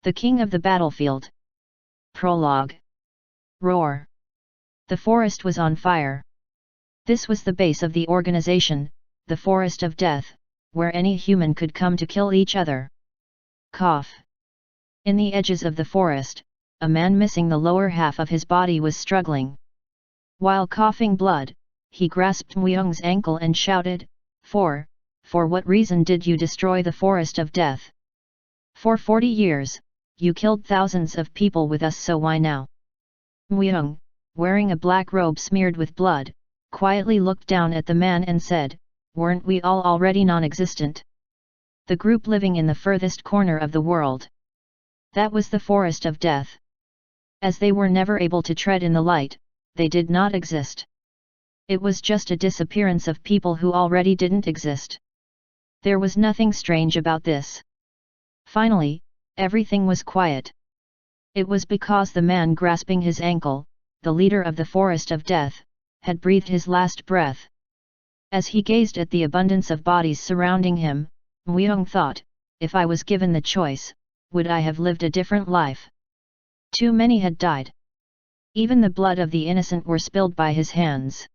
The king of the battlefield. Prologue. Roar. The forest was on fire. This was the base of the organization, the Forest of Death, where any human could come to kill each other. Cough. In the edges of the forest, a man missing the lower half of his body was struggling. While coughing blood, he grasped Myung's ankle and shouted, For what reason did you destroy the Forest of Death? For 40 years, you killed thousands of people with us, so why now? Myung, wearing a black robe smeared with blood, quietly looked down at the man and said, Weren't we all already non-existent? The group living in the furthest corner of the world. That was the Forest of Death. As they were never able to tread in the light, they did not exist. It was just a disappearance of people who already didn't exist. There was nothing strange about this. Finally, everything was quiet. It was because the man grasping his ankle, the leader of the Forest of Death, had breathed his last breath. As he gazed at the abundance of bodies surrounding him, Myung thought, if I was given the choice, would I have lived a different life? Too many had died. Even the blood of the innocent were spilled by his hands.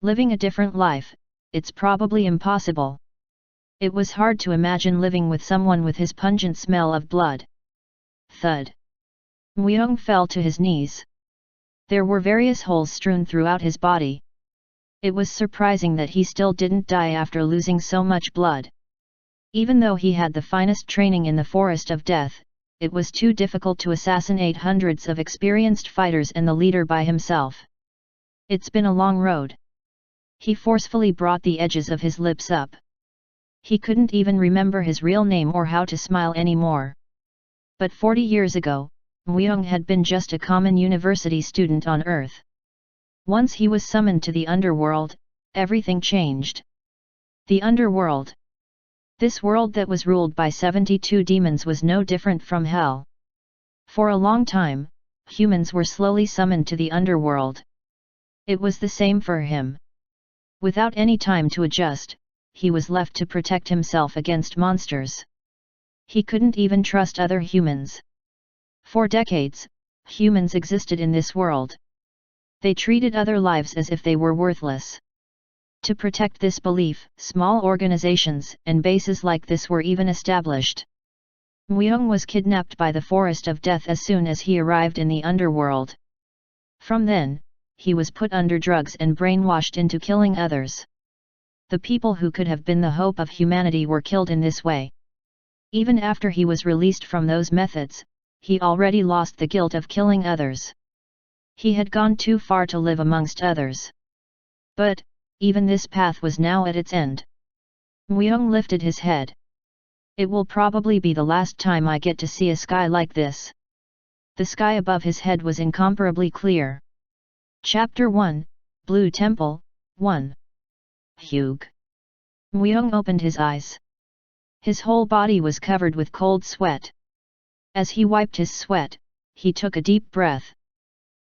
Living a different life, it's probably impossible. It was hard to imagine living with someone with his pungent smell of blood. Thud. Myung fell to his knees. There were various holes strewn throughout his body. It was surprising that he still didn't die after losing so much blood. Even though he had the finest training in the Forest of Death, it was too difficult to assassinate hundreds of experienced fighters and the leader by himself. It's been a long road. He forcefully brought the edges of his lips up. He couldn't even remember his real name or how to smile anymore. But 40 years ago, Myung had been just a common university student on Earth. Once he was summoned to the underworld, everything changed. The underworld. This world that was ruled by 72 demons was no different from hell. For a long time, humans were slowly summoned to the underworld. It was the same for him. Without any time to adjust, he was left to protect himself against monsters. He couldn't even trust other humans. For decades, humans existed in this world. They treated other lives as if they were worthless. To protect this belief, small organizations and bases like this were even established. Myung was kidnapped by the Forest of Death as soon as he arrived in the underworld. From then, he was put under drugs and brainwashed into killing others. The people who could have been the hope of humanity were killed in this way. Even after he was released from those methods, he already lost the guilt of killing others. He had gone too far to live amongst others. But, even this path was now at its end. Myung lifted his head. It will probably be the last time I get to see a sky like this. The sky above his head was incomparably clear. Chapter 1, Blue Temple, 1. Hugh. Myung opened his eyes. His whole body was covered with cold sweat. As he wiped his sweat, he took a deep breath.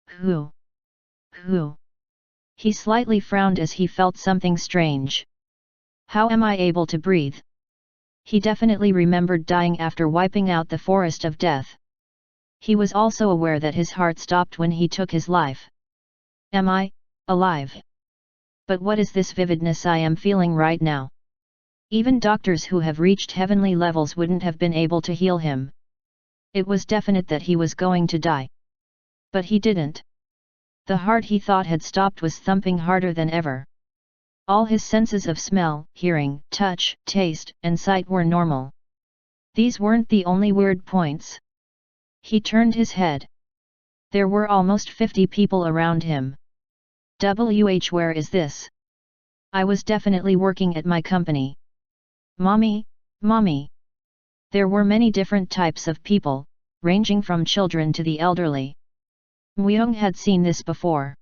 Who? He slightly frowned as he felt something strange. How am I able to breathe? He definitely remembered dying after wiping out the Forest of Death. He was also aware that his heart stopped when he took his life. Am I alive? But what is this vividness I am feeling right now? Even doctors who have reached heavenly levels wouldn't have been able to heal him. It was definite that he was going to die. But he didn't. The heart he thought had stopped was thumping harder than ever. All his senses of smell, hearing, touch, taste, and sight were normal. These weren't the only weird points. He turned his head. There were almost 50 people around him. Where is this? I was definitely working at my company. Mommy. There were many different types of people, ranging from children to the elderly. Myung had seen this before.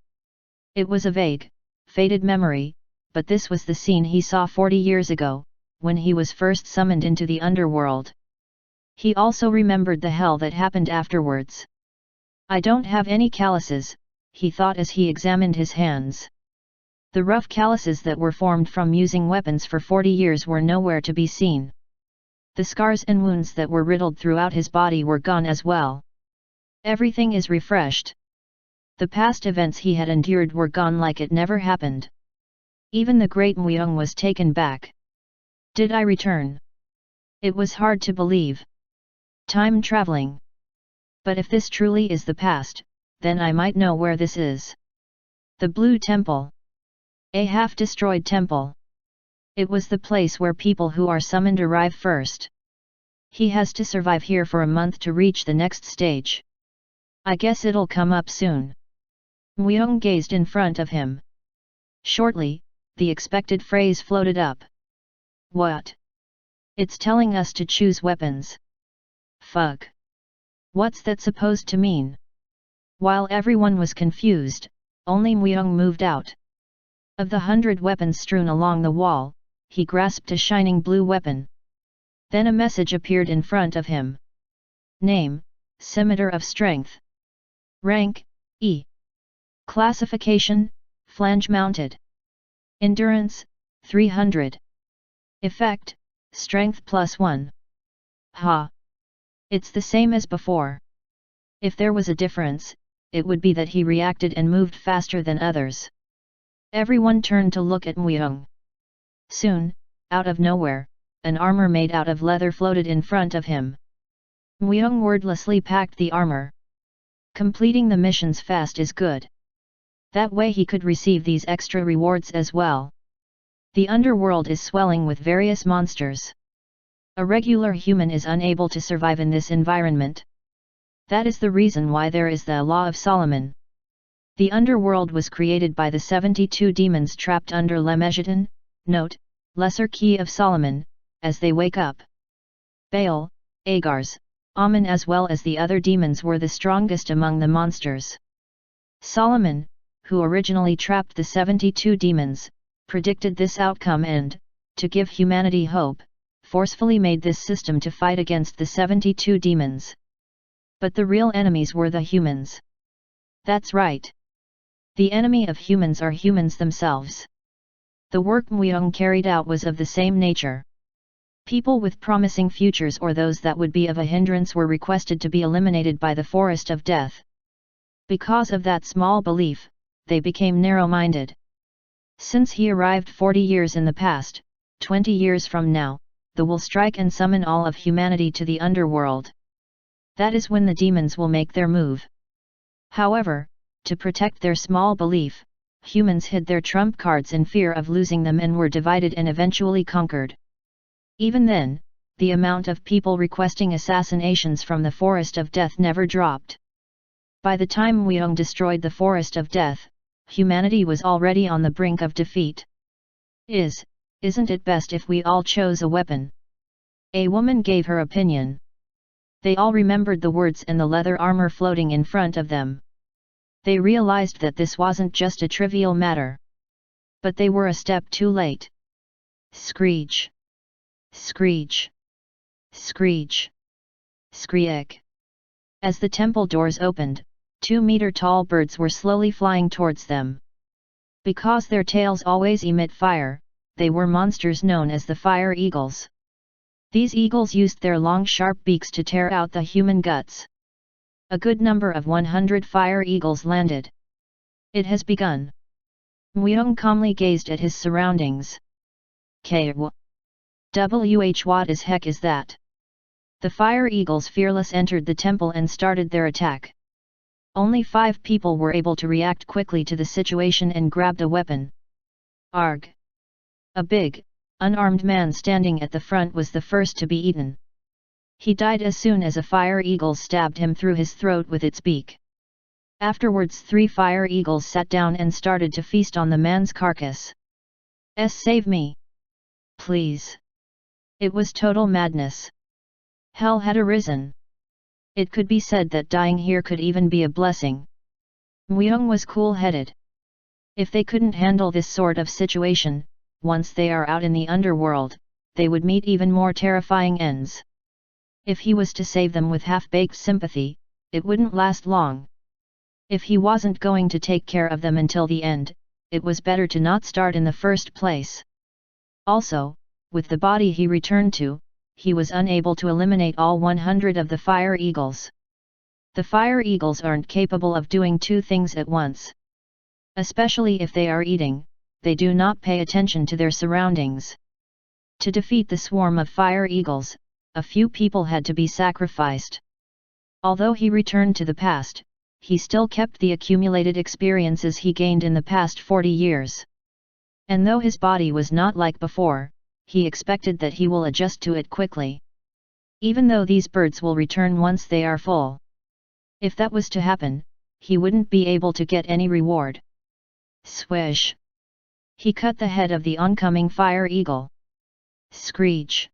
It was a vague, faded memory, but this was the scene he saw 40 years ago, when he was first summoned into the underworld. He also remembered the hell that happened afterwards. I don't have any calluses, he thought as he examined his hands. The rough calluses that were formed from using weapons for 40 years were nowhere to be seen. The scars and wounds that were riddled throughout his body were gone as well. Everything is refreshed. The past events he had endured were gone like it never happened. Even the great Myung was taken back. Did I return? It was hard to believe. Time traveling. But if this truly is the past, then I might know where this is. The Blue Temple. A half-destroyed temple. It was the place where people who are summoned arrive first. He has to survive here for a month to reach the next stage. I guess it'll come up soon. Myung gazed in front of him. Shortly, the expected phrase floated up. What? It's telling us to choose weapons. Fuck. What's that supposed to mean? While everyone was confused, only Myung moved out. Of the 100 weapons strewn along the wall, he grasped a shining blue weapon. Then a message appeared in front of him. Name, Scimitar of Strength. Rank, E. Classification, Flange Mounted. Endurance, 300. Effect, Strength +1. Ha! It's the same as before. If there was a difference, it would be that he reacted and moved faster than others. Everyone turned to look at Myung. Soon, out of nowhere, an armor made out of leather floated in front of him. Myung wordlessly packed the armor. Completing the missions fast is good. That way he could receive these extra rewards as well. The underworld is swelling with various monsters. A regular human is unable to survive in this environment. That is the reason why there is the Law of Solomon. The underworld was created by the 72 demons trapped under Lemegeten, note, Lesser Key of Solomon, as they wake up. Baal, Agars, Amun as well as the other demons were the strongest among the monsters. Solomon, who originally trapped the 72 demons, predicted this outcome and, to give humanity hope, forcefully made this system to fight against the 72 demons. But the real enemies were the humans. That's right. The enemy of humans are humans themselves. The work Myung carried out was of the same nature. People with promising futures or those that would be of a hindrance were requested to be eliminated by the forest of death. Because of that small belief, they became narrow-minded. Since he arrived 40 years in the past, 20 years from now, the will strike and summon all of humanity to the underworld. That is when the demons will make their move. However, to protect their small belief, humans hid their trump cards in fear of losing them and were divided and eventually conquered. Even then, the amount of people requesting assassinations from the Forest of Death never dropped. By the time Myung destroyed the Forest of Death, humanity was already on the brink of defeat. Isn't it best if we all chose a weapon? A woman gave her opinion. They all remembered the words and the leather armor floating in front of them. They realized that this wasn't just a trivial matter. But they were a step too late. Screech! Screech! Screech! Screech! As the temple doors opened, 2-meter-tall birds were slowly flying towards them. Because their tails always emit fire, they were monsters known as the fire eagles. These eagles used their long sharp beaks to tear out the human guts. A good number of 100 fire eagles landed. It has begun. Myung calmly gazed at his surroundings. What is heck is that? The fire eagles fearless entered the temple and started their attack. Only 5 people were able to react quickly to the situation and grabbed a weapon. Arg! A big, unarmed man standing at the front was the first to be eaten. He died as soon as a fire eagle stabbed him through his throat with its beak. Afterwards 3 fire eagles sat down and started to feast on the man's carcass. Save me! Please! It was total madness. Hell had arisen. It could be said that dying here could even be a blessing. Myung was cool-headed. If they couldn't handle this sort of situation, once they are out in the underworld, they would meet even more terrifying ends. If he was to save them with half-baked sympathy, it wouldn't last long. If he wasn't going to take care of them until the end, it was better to not start in the first place. Also, with the body he returned to, he was unable to eliminate all 100 of the fire eagles. The fire eagles aren't capable of doing two things at once. Especially if they are eating, they do not pay attention to their surroundings. To defeat the swarm of fire eagles, a few people had to be sacrificed. Although he returned to the past, he still kept the accumulated experiences he gained in the past 40 years. And though his body was not like before, he expected that he will adjust to it quickly. Even though these birds will return once they are full. If that was to happen, he wouldn't be able to get any reward. Swish! He cut the head of the oncoming fire eagle. Screech!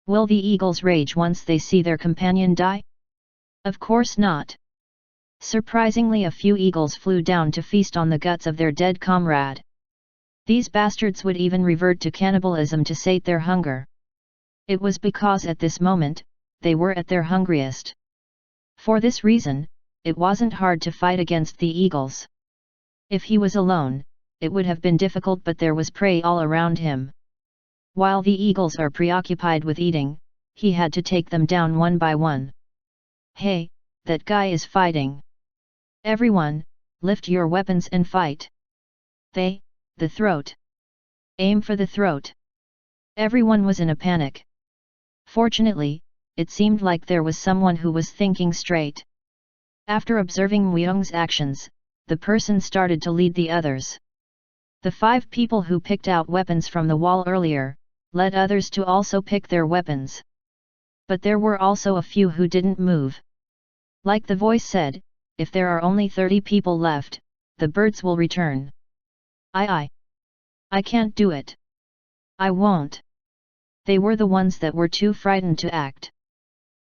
Will the eagles rage once they see their companion die? Of course not. Surprisingly, a few eagles flew down to feast on the guts of their dead comrade. These bastards would even revert to cannibalism to sate their hunger. It was because at this moment, they were at their hungriest. For this reason, it wasn't hard to fight against the eagles. If he was alone, it would have been difficult, but there was prey all around him. While the eagles are preoccupied with eating, he had to take them down one by one. Hey, that guy is fighting. Everyone, lift your weapons and fight. The throat. Aim for the throat. Everyone was in a panic. Fortunately, it seemed like there was someone who was thinking straight. After observing Muyoung's actions, the person started to lead the others. The 5 people who picked out weapons from the wall earlier, led others to also pick their weapons. But there were also a few who didn't move. Like the voice said, if there are only 30 people left, the birds will return. I can't do it. I won't. They were the ones that were too frightened to act.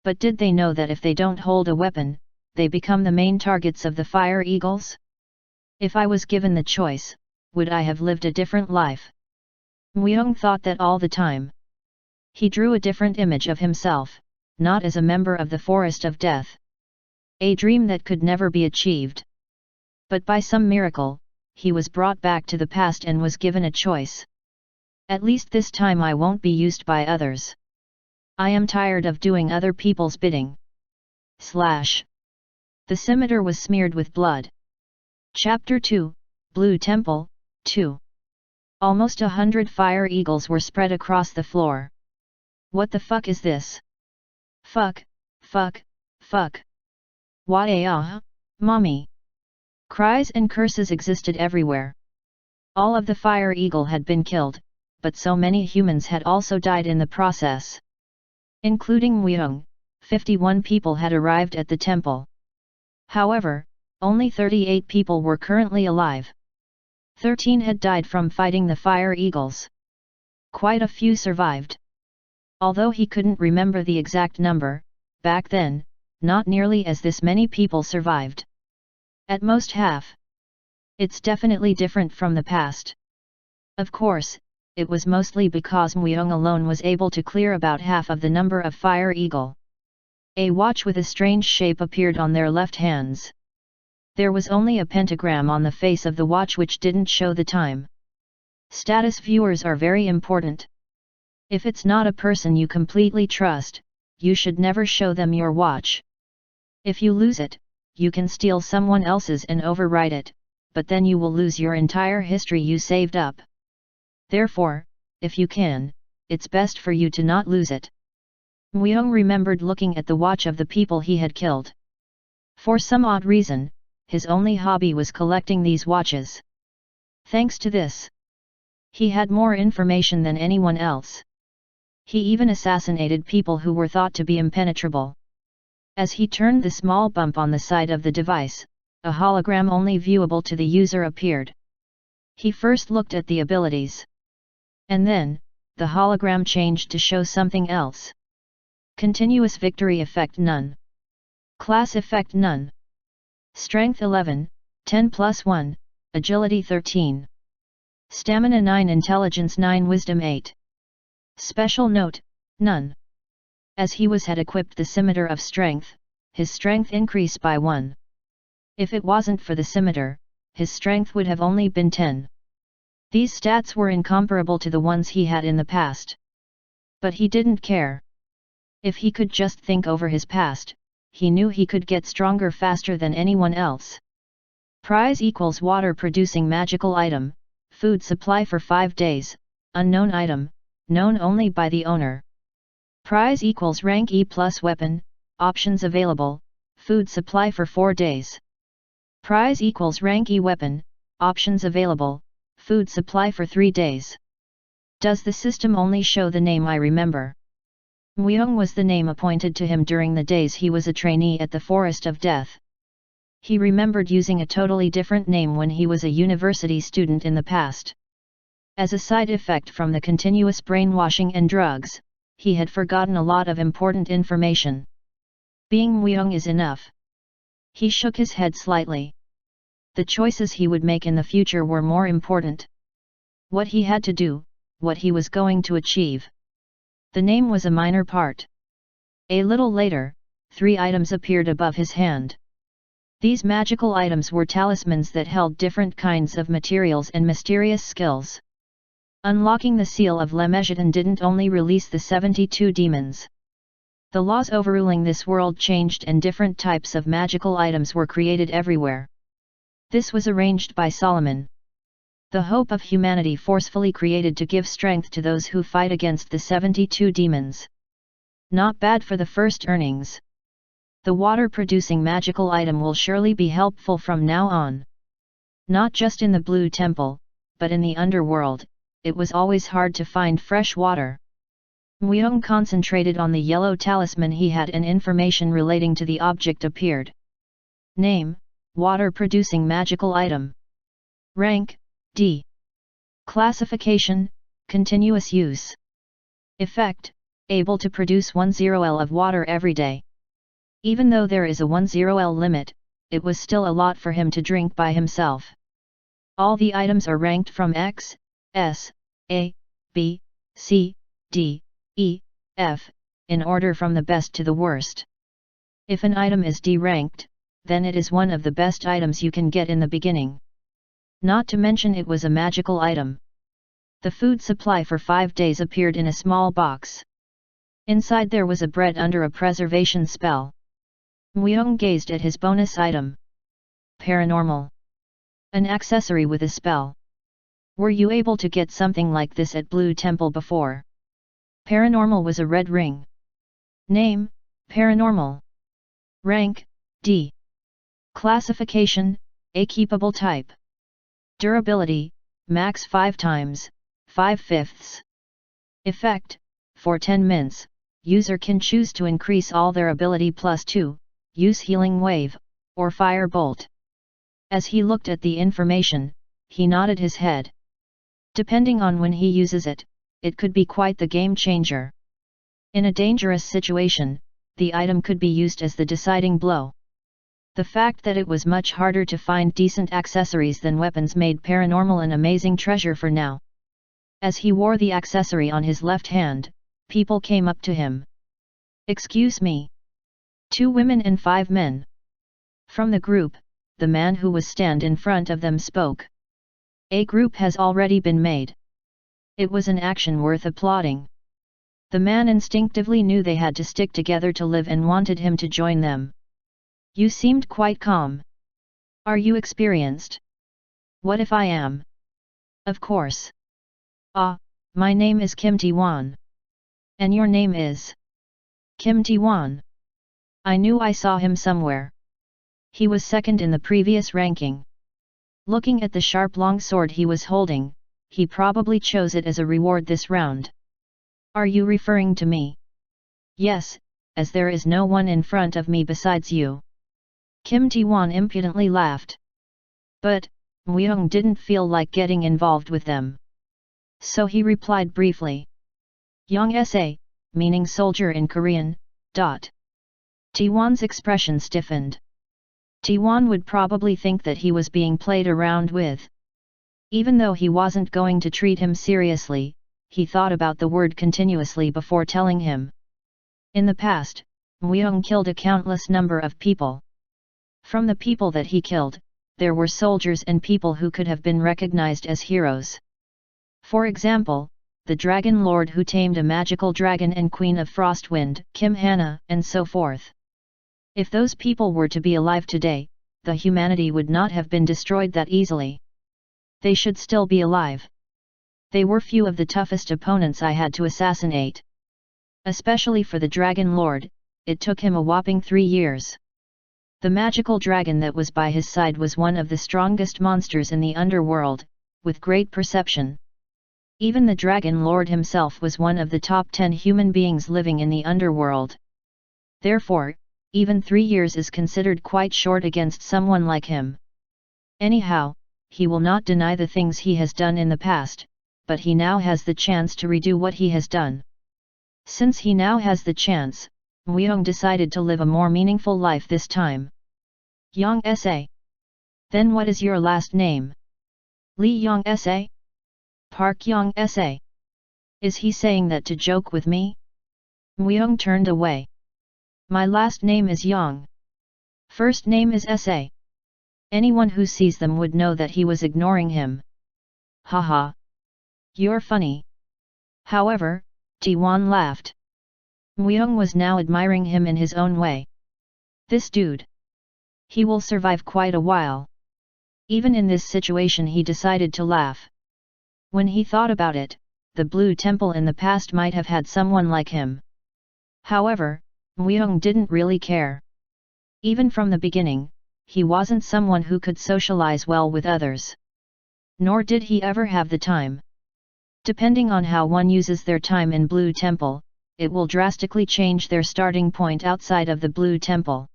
But did they know that if they don't hold a weapon, they become the main targets of the fire eagles? If I was given the choice, would I have lived a different life? Muyoung thought that all the time. He drew a different image of himself, not as a member of the Forest of Death. A dream that could never be achieved. But by some miracle, he was brought back to the past and was given a choice. At least this time I won't be used by others. I am tired of doing other people's bidding. Slash. The scimitar was smeared with blood. Chapter 2, Blue Temple, 2. Almost 100 fire eagles were spread across the floor. What the fuck is this? Fuck, fuck, fuck. Wah-ah, mommy. Cries and curses existed everywhere. All of the fire eagle had been killed, but so many humans had also died in the process. Including Muyoung, 51 people had arrived at the temple. However, only 38 people were currently alive. 13 had died from fighting the fire eagles. Quite a few survived. Although he couldn't remember the exact number, back then, not nearly as this many people survived. At most half. It's definitely different from the past. Of course, it was mostly because Muyoung alone was able to clear about half of the number of fire eagle. A watch with a strange shape appeared on their left hands. There was only a pentagram on the face of the watch which didn't show the time. Status viewers are very important. If it's not a person you completely trust, you should never show them your watch. If you lose it, you can steal someone else's and overwrite it, but then you will lose your entire history you saved up. Therefore, if you can, it's best for you to not lose it. Muyoung remembered looking at the watch of the people he had killed. For some odd reason, his only hobby was collecting these watches. Thanks to this, he had more information than anyone else. He even assassinated people who were thought to be impenetrable. As he turned the small bump on the side of the device, a hologram only viewable to the user appeared. He first looked at the abilities. And then, the hologram changed to show something else. Continuous victory effect none. Class effect none. Strength 11, 10 plus 1, Agility 13. Stamina 9, Intelligence 9, Wisdom 8. Special note, none. As he had equipped the scimitar of strength, his strength increased by 1. If it wasn't for the scimitar, his strength would have only been 10. These stats were incomparable to the ones he had in the past. But he didn't care. If he could just think over his past, he knew he could get stronger faster than anyone else. Prize equals water producing magical item, food supply for 5 days, unknown item, known only by the owner. Prize equals rank E plus weapon, options available, food supply for 4 days. Prize equals rank E weapon, options available, food supply for 3 days. Does the system only show the name I remember? Muyong was the name appointed to him during the days he was a trainee at the Forest of Death. He remembered using a totally different name when he was a university student in the past. As a side effect from the continuous brainwashing and drugs, he had forgotten a lot of important information. Being Muyong is enough. He shook his head slightly. The choices he would make in the future were more important. What he had to do, what he was going to achieve. The name was a minor part. A little later, 3 items appeared above his hand. These magical items were talismans that held different kinds of materials and mysterious skills. Unlocking the seal of Lemegeten didn't only release the 72 demons. The laws overruling this world changed and different types of magical items were created everywhere. This was arranged by Solomon. The hope of humanity forcefully created to give strength to those who fight against the 72 demons. Not bad for the first earnings. The water-producing magical item will surely be helpful from now on. Not just in the Blue Temple, but in the underworld, it was always hard to find fresh water. Muyong concentrated on the yellow talisman he had and information relating to the object appeared. Name, water-producing magical item. Rank, D. Classification, continuous use. Effect, able to produce 10L of water every day. Even though there is a 10L limit, it was still a lot for him to drink by himself. All the items are ranked from X, S, A, B, C, D, E, F, in order from the best to the worst. If an item is D ranked, then it is one of the best items you can get in the beginning. Not to mention it was a magical item. The food supply for 5 days appeared in a small box. Inside there was a bread under a preservation spell. Muyong gazed at his bonus item. Paranormal. An accessory with a spell. Were you able to get something like this at Blue Temple before? Paranormal was a red ring. Name, Paranormal. Rank, D. Classification, A keepable type. Durability, max 5 times, 5/5. Effect, for 10 minutes, user can choose to increase all their ability +2, use Healing Wave, or Fire Bolt. As he looked at the information, he nodded his head. Depending on when he uses it, it could be quite the game changer. In a dangerous situation, the item could be used as the deciding blow. The fact that it was much harder to find decent accessories than weapons made Paranormal an amazing treasure for now. As he wore the accessory on his left hand, people came up to him. "Excuse me." 2 women and 5 men. From the group, the man who was stand in front of them spoke. A group has already been made. It was an action worth applauding. The man instinctively knew they had to stick together to live and wanted him to join them. "You seemed quite calm. Are you experienced?" "What if I am?" "Of course." "Ah, my name is Kim Ti-wan." "And your name is?" "Kim Ti-wan. I knew I saw him somewhere." He was second in the previous ranking. Looking at the sharp long sword he was holding, he probably chose it as a reward this round. "Are you referring to me?" "Yes, as there is no one in front of me besides you." Kim Ti-wan impudently laughed. But, Muyong didn't feel like getting involved with them. So he replied briefly. "Yong sa, meaning soldier in Korean, Ti-wan's expression stiffened. Ti-wan would probably think that he was being played around with. Even though he wasn't going to treat him seriously, he thought about the word continuously before telling him. In the past, Muyong killed a countless number of people. From the people that he killed, there were soldiers and people who could have been recognized as heroes. For example, the Dragon Lord who tamed a magical dragon and Queen of Frostwind, Kim Hannah, and so forth. If those people were to be alive today, the humanity would not have been destroyed that easily. They should still be alive. They were few of the toughest opponents I had to assassinate. Especially for the Dragon Lord, it took him a whopping 3 years. The magical dragon that was by his side was one of the strongest monsters in the underworld, with great perception. Even the Dragon Lord himself was one of the top 10 human beings living in the underworld. Therefore, even 3 years is considered quite short against someone like him. Anyhow, he will not deny the things he has done in the past, but he now has the chance to redo what he has done. Since he now has the chance, Muiyong decided to live a more meaningful life this time. Yang S.A. Then what is your last name? Li Yang S.A.? Park Yang S.A. Is he saying that to joke with me? Muiyong turned away. My last name is Yang. First name is S.A. Anyone who sees them would know that he was ignoring him. Haha. You're funny. However, Tiwan laughed. Muiyong was now admiring him in his own way. This dude. He will survive quite a while. Even in this situation he decided to laugh. When he thought about it, the Blue Temple in the past might have had someone like him. However, Muiyong didn't really care. Even from the beginning, he wasn't someone who could socialize well with others. Nor did he ever have the time. Depending on how one uses their time in Blue Temple, it will drastically change their starting point outside of the Blue Temple.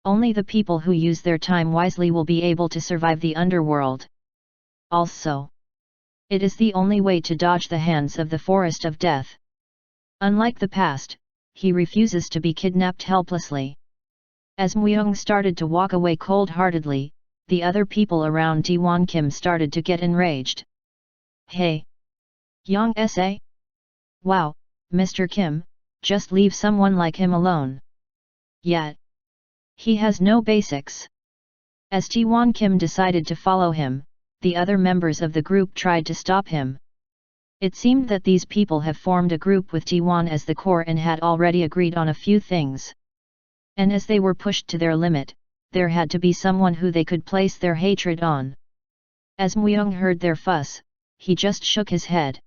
Only the people who use their time wisely will be able to survive the underworld. Also, it is the only way to dodge the hands of the Forest of Death. Unlike the past, he refuses to be kidnapped helplessly. As Muiyong started to walk away cold-heartedly, the other people around Tiwan Kim started to get enraged. Hey! Yang S.A.? Wow, Mr. Kim, just leave someone like him alone. Yet, he has no basics. As Tiwan Kim decided to follow him, the other members of the group tried to stop him. It seemed that these people have formed a group with Tiwan as the core and had already agreed on a few things. And as they were pushed to their limit, there had to be someone who they could place their hatred on. As Muiyong heard their fuss, he just shook his head.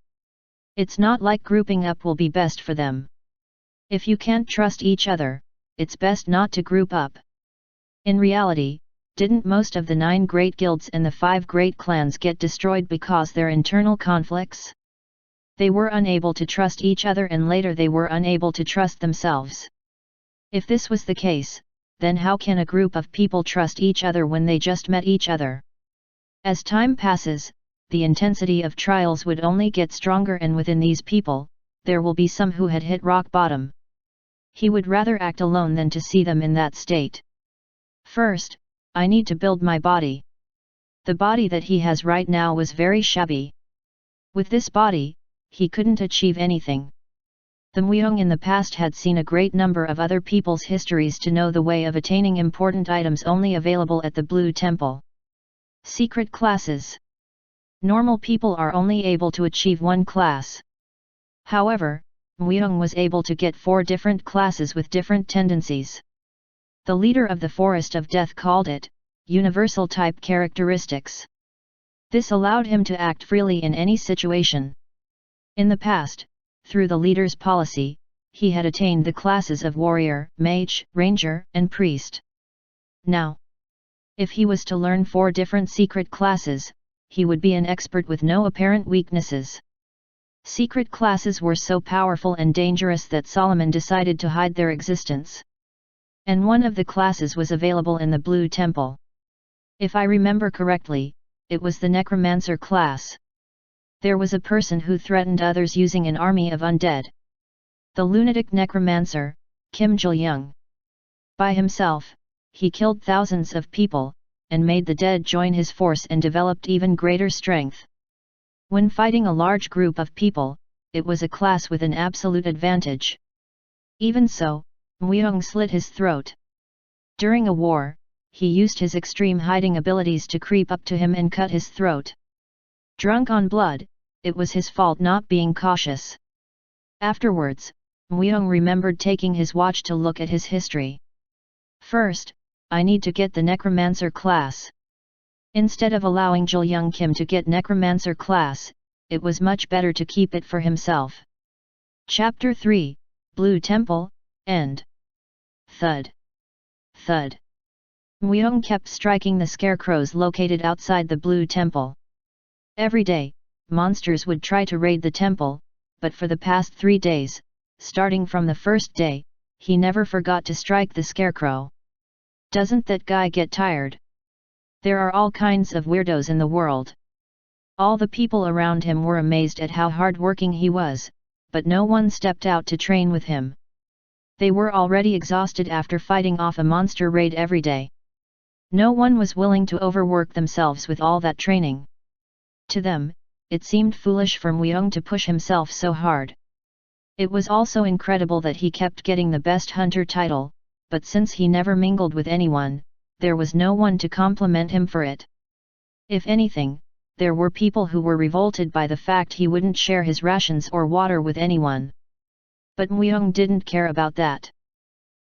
It's not like grouping up will be best for them. If you can't trust each other, it's best not to group up. In reality, didn't most of the 9 great guilds and the 5 great clans get destroyed because their internal conflicts? They were unable to trust each other and later they were unable to trust themselves. If this was the case, then how can a group of people trust each other when they just met each other? As time passes, the intensity of trials would only get stronger, and within these people, there will be some who had hit rock bottom. He would rather act alone than to see them in that state. First, I need to build my body. The body that he has right now was very shabby. With this body, he couldn't achieve anything. The Muiyong in the past had seen a great number of other people's histories to know the way of attaining important items only available at the Blue Temple. Secret classes. Normal people are only able to achieve 1 class. However, Muiyong was able to get 4 different classes with different tendencies. The leader of the Forest of Death called it universal type characteristics. This allowed him to act freely in any situation. In the past, through the leader's policy, he had attained the classes of warrior, mage, ranger, and priest. Now, if he was to learn 4 different secret classes, he would be an expert with no apparent weaknesses. Secret classes were so powerful and dangerous that Solomon decided to hide their existence. And one of the classes was available in the Blue Temple. If I remember correctly, it was the Necromancer class. There was a person who threatened others using an army of undead. The lunatic Necromancer, Kim Jil-young. By himself, he killed thousands of people, and made the dead join his force and developed even greater strength. When fighting a large group of people, it was a class with an absolute advantage. Even so, Muiyong slit his throat. During a war, he used his extreme hiding abilities to creep up to him and cut his throat. Drunk on blood, it was his fault not being cautious. Afterwards, Muyong remembered taking his watch to look at his history. First, I need to get the necromancer class. Instead of allowing Jul Kim to get necromancer class, it was much better to keep it for himself. Chapter 3, Blue Temple, End. Thud. Thud. Muyong kept striking the scarecrows located outside the Blue Temple. Every day, monsters would try to raid the temple, but for the past 3 days, starting from the first day, he never forgot to strike the scarecrow. Doesn't that guy get tired? There are all kinds of weirdos in the world. All the people around him were amazed at how hard-working he was, but no one stepped out to train with him. They were already exhausted after fighting off a monster raid every day. No one was willing to overwork themselves with all that training. To them, it seemed foolish for Muyong to push himself so hard. It was also incredible that he kept getting the best hunter title, but since he never mingled with anyone, there was no one to compliment him for it. If anything, there were people who were revolted by the fact he wouldn't share his rations or water with anyone. But Muyong didn't care about that.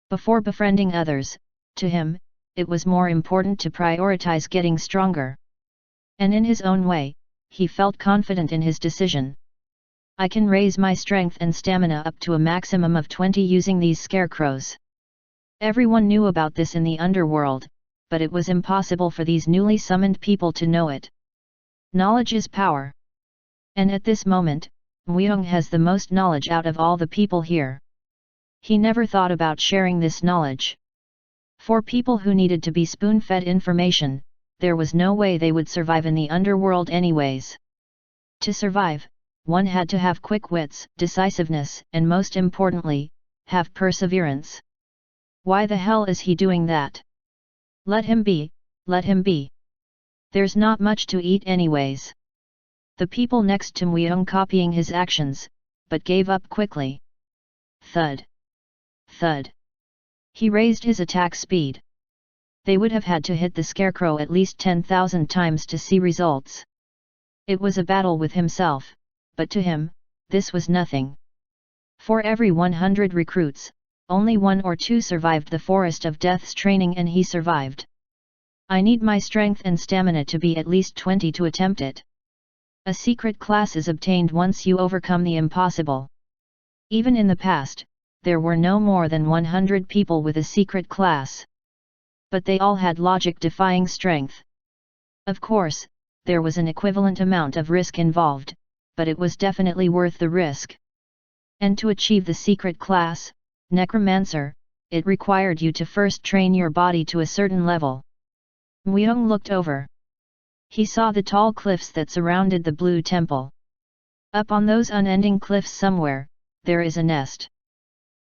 Before befriending others, to him, it was more important to prioritize getting stronger. And in his own way, he felt confident in his decision. I can raise my strength and stamina up to a maximum of 20 using these scarecrows. Everyone knew about this in the underworld, but it was impossible for these newly summoned people to know it. Knowledge is power. And at this moment, Muyong has the most knowledge out of all the people here. He never thought about sharing this knowledge. For people who needed to be spoon-fed information, there was no way they would survive in the underworld anyways. To survive, one had to have quick wits, decisiveness, and most importantly, have perseverance. Why the hell is he doing that? Let him be, let him be. There's not much to eat anyways. The people next to Muyong copying his actions, but gave up quickly. Thud. Thud. He raised his attack speed. They would have had to hit the scarecrow at least 10,000 times to see results. It was a battle with himself, but to him, this was nothing. For every 100 recruits, only 1 or 2 survived the Forest of Death's training, and he survived. I need my strength and stamina to be at least 20 to attempt it. A secret class is obtained once you overcome the impossible. Even in the past, there were no more than 100 people with a secret class. But they all had logic-defying strength. Of course, there was an equivalent amount of risk involved, but it was definitely worth the risk. And to achieve the secret class, Necromancer, it required you to first train your body to a certain level. Muyong looked over. He saw the tall cliffs that surrounded the Blue Temple. Up on those unending cliffs somewhere, there is a nest.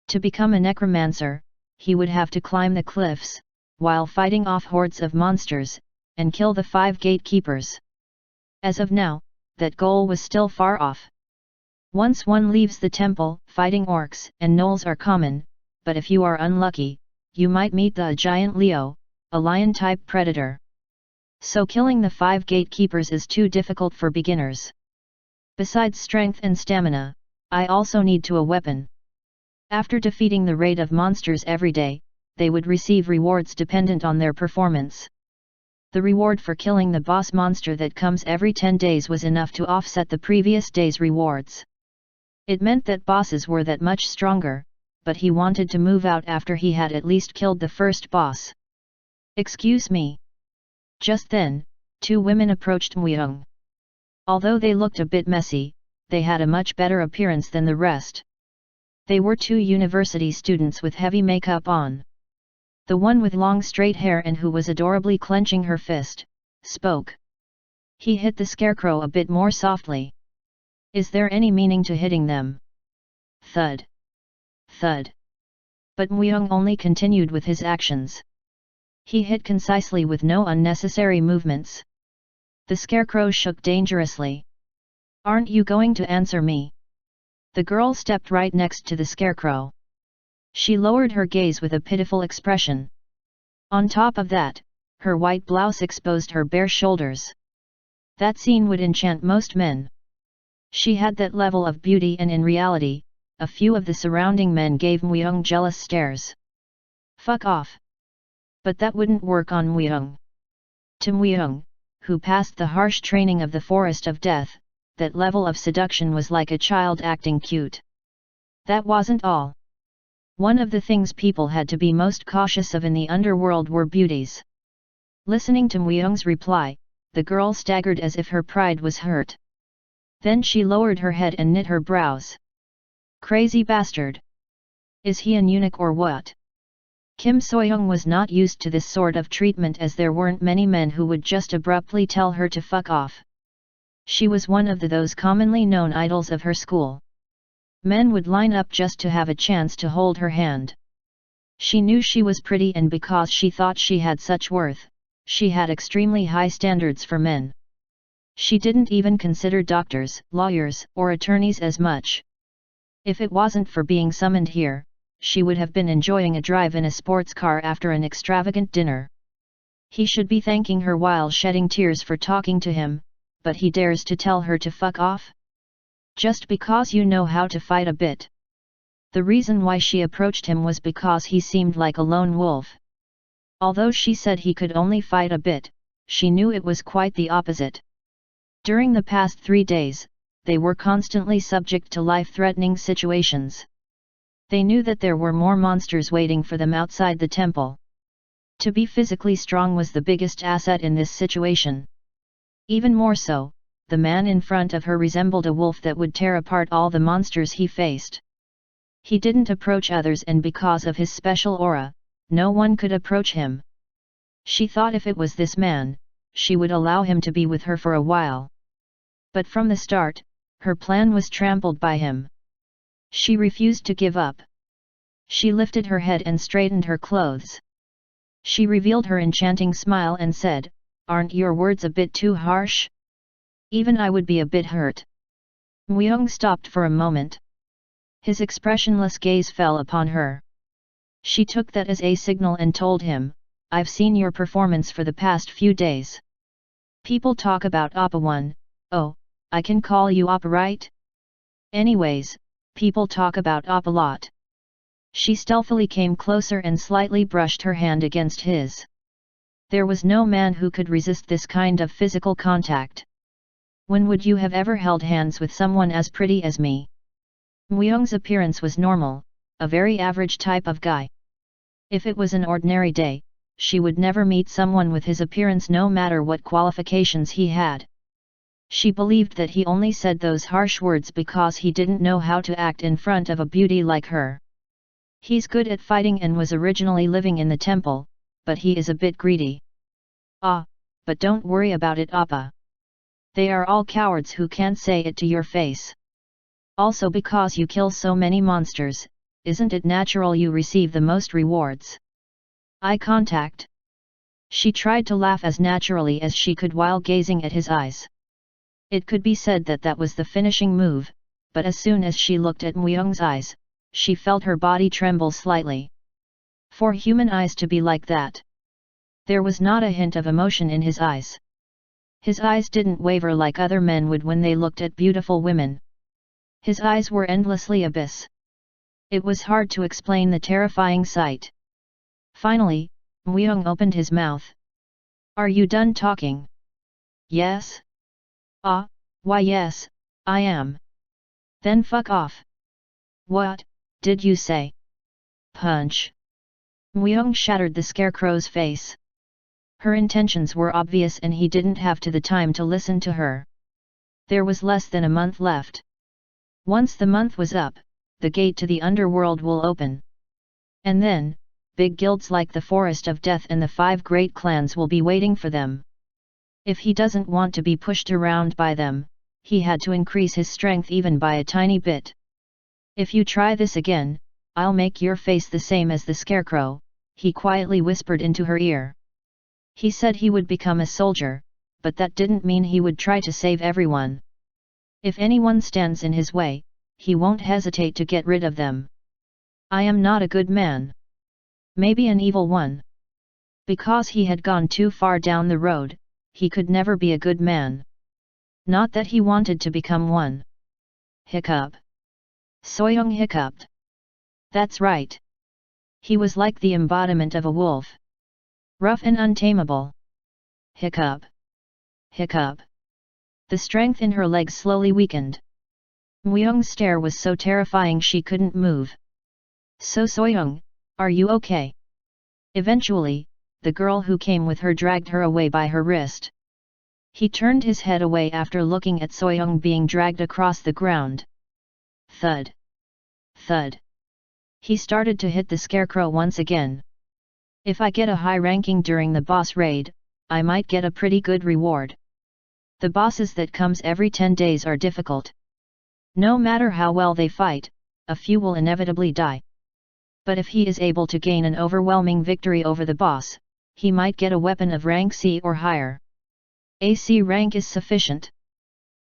To become a necromancer, he would have to climb the cliffs, while fighting off hordes of monsters, and kill the 5 gatekeepers. As of now, that goal was still far off. Once one leaves the temple, fighting orcs and gnolls are common, but if you are unlucky, you might meet the giant Leo, a lion-type predator. So killing the 5 gatekeepers is too difficult for beginners. Besides strength and stamina, I also need a weapon. After defeating the raid of monsters every day, they would receive rewards dependent on their performance. The reward for killing the boss monster that comes every 10 days was enough to offset the previous day's rewards. It meant that bosses were that much stronger, but he wanted to move out after he had at least killed the first boss. Excuse me. Just then, 2 women approached Muyong. Although they looked a bit messy, they had a much better appearance than the rest. They were 2 university students with heavy makeup on. The one with long straight hair and who was adorably clenching her fist, spoke. He hit the scarecrow a bit more softly. Is there any meaning to hitting them? Thud. Thud. But Muyong only continued with his actions. He hit concisely with no unnecessary movements. The scarecrow shook dangerously. Aren't you going to answer me? The girl stepped right next to the scarecrow. She lowered her gaze with a pitiful expression. On top of that, her white blouse exposed her bare shoulders. That scene would enchant most men. She had that level of beauty, and in reality, a few of the surrounding men gave Muyong jealous stares. Fuck off! But that wouldn't work on Muyong. To Muyong, who passed the harsh training of the Forest of Death, that level of seduction was like a child acting cute. That wasn't all. One of the things people had to be most cautious of in the underworld were beauties. Listening to Muyong's reply, the girl staggered as if her pride was hurt. Then she lowered her head and knit her brows. Crazy bastard! Is he an eunuch or what? Kim Soyoung was not used to this sort of treatment, as there weren't many men who would just abruptly tell her to fuck off. She was one of those commonly known idols of her school. Men would line up just to have a chance to hold her hand. She knew she was pretty, and because she thought she had such worth, she had extremely high standards for men. She didn't even consider doctors, lawyers, or attorneys as much. If it wasn't for being summoned here, she would have been enjoying a drive in a sports car after an extravagant dinner. He should be thanking her while shedding tears for talking to him, but he dares to tell her to fuck off? Just because you know how to fight a bit. The reason why she approached him was because he seemed like a lone wolf. Although she said he could only fight a bit, she knew it was quite the opposite. During the past 3 days, they were constantly subject to life-threatening situations. They knew that there were more monsters waiting for them outside the temple. To be physically strong was the biggest asset in this situation. Even more so, the man in front of her resembled a wolf that would tear apart all the monsters he faced. He didn't approach others, and because of his special aura, no one could approach him. She thought if it was this man, she would allow him to be with her for a while. But from the start, her plan was trampled by him. She refused to give up. She lifted her head and straightened her clothes. She revealed her enchanting smile and said, "Aren't your words a bit too harsh? Even I would be a bit hurt." Muyong stopped for a moment. His expressionless gaze fell upon her. She took that as a signal and told him, "I've seen your performance for the past few days. People talk about Oppa 1, oh, I can call you Oppa, right? Anyways, people talk about Oppa a lot." She stealthily came closer and slightly brushed her hand against his. There was no man who could resist this kind of physical contact. When would you have ever held hands with someone as pretty as me? Muyong's appearance was normal, a very average type of guy. If it was an ordinary day, she would never meet someone with his appearance no matter what qualifications he had. She believed that he only said those harsh words because he didn't know how to act in front of a beauty like her. He's good at fighting and was originally living in the temple, but he is a bit greedy. Ah, but don't worry about it, Appa. They are all cowards who can't say it to your face. Also, because you kill so many monsters, isn't it natural you receive the most rewards? Eye contact. She tried to laugh as naturally as she could while gazing at his eyes. It could be said that that was the finishing move, but as soon as she looked at Muyong's eyes, she felt her body tremble slightly. For human eyes to be like that. There was not a hint of emotion in his eyes. His eyes didn't waver like other men would when they looked at beautiful women. His eyes were endlessly abyss. It was hard to explain the terrifying sight. Finally, Muyong opened his mouth. "Are you done talking?" "Yes." "Ah, why yes, I am." "Then fuck off." "What did you say?" "Punch." Muyong shattered the scarecrow's face. Her intentions were obvious and he didn't have the time to listen to her. There was less than a month left. Once the month was up, the gate to the underworld will open. And then, big guilds like the Forest of Death and the 5 great clans will be waiting for them. If he doesn't want to be pushed around by them, he had to increase his strength even by a tiny bit. "If you try this again, I'll make your face the same as the scarecrow," he quietly whispered into her ear. He said he would become a soldier, but that didn't mean he would try to save everyone. If anyone stands in his way, he won't hesitate to get rid of them. "I am not a good man. Maybe an evil one." Because he had gone too far down the road, he could never be a good man. Not that he wanted to become one. Hiccup. Soyoung hiccuped. That's right. He was like the embodiment of a wolf. Rough and untamable. Hiccup. Hiccup. The strength in her legs slowly weakened. Muyung's stare was so terrifying she couldn't move. So Soyoung, are you okay? Eventually, the girl who came with her dragged her away by her wrist. He turned his head away after looking at Soyoung being dragged across the ground. Thud. Thud. He started to hit the scarecrow once again. If I get a high ranking during the boss raid, I might get a pretty good reward. The bosses that comes every 10 days are difficult. No matter how well they fight, a few will inevitably die. But if he is able to gain an overwhelming victory over the boss, he might get a weapon of rank C or higher. AC rank is sufficient.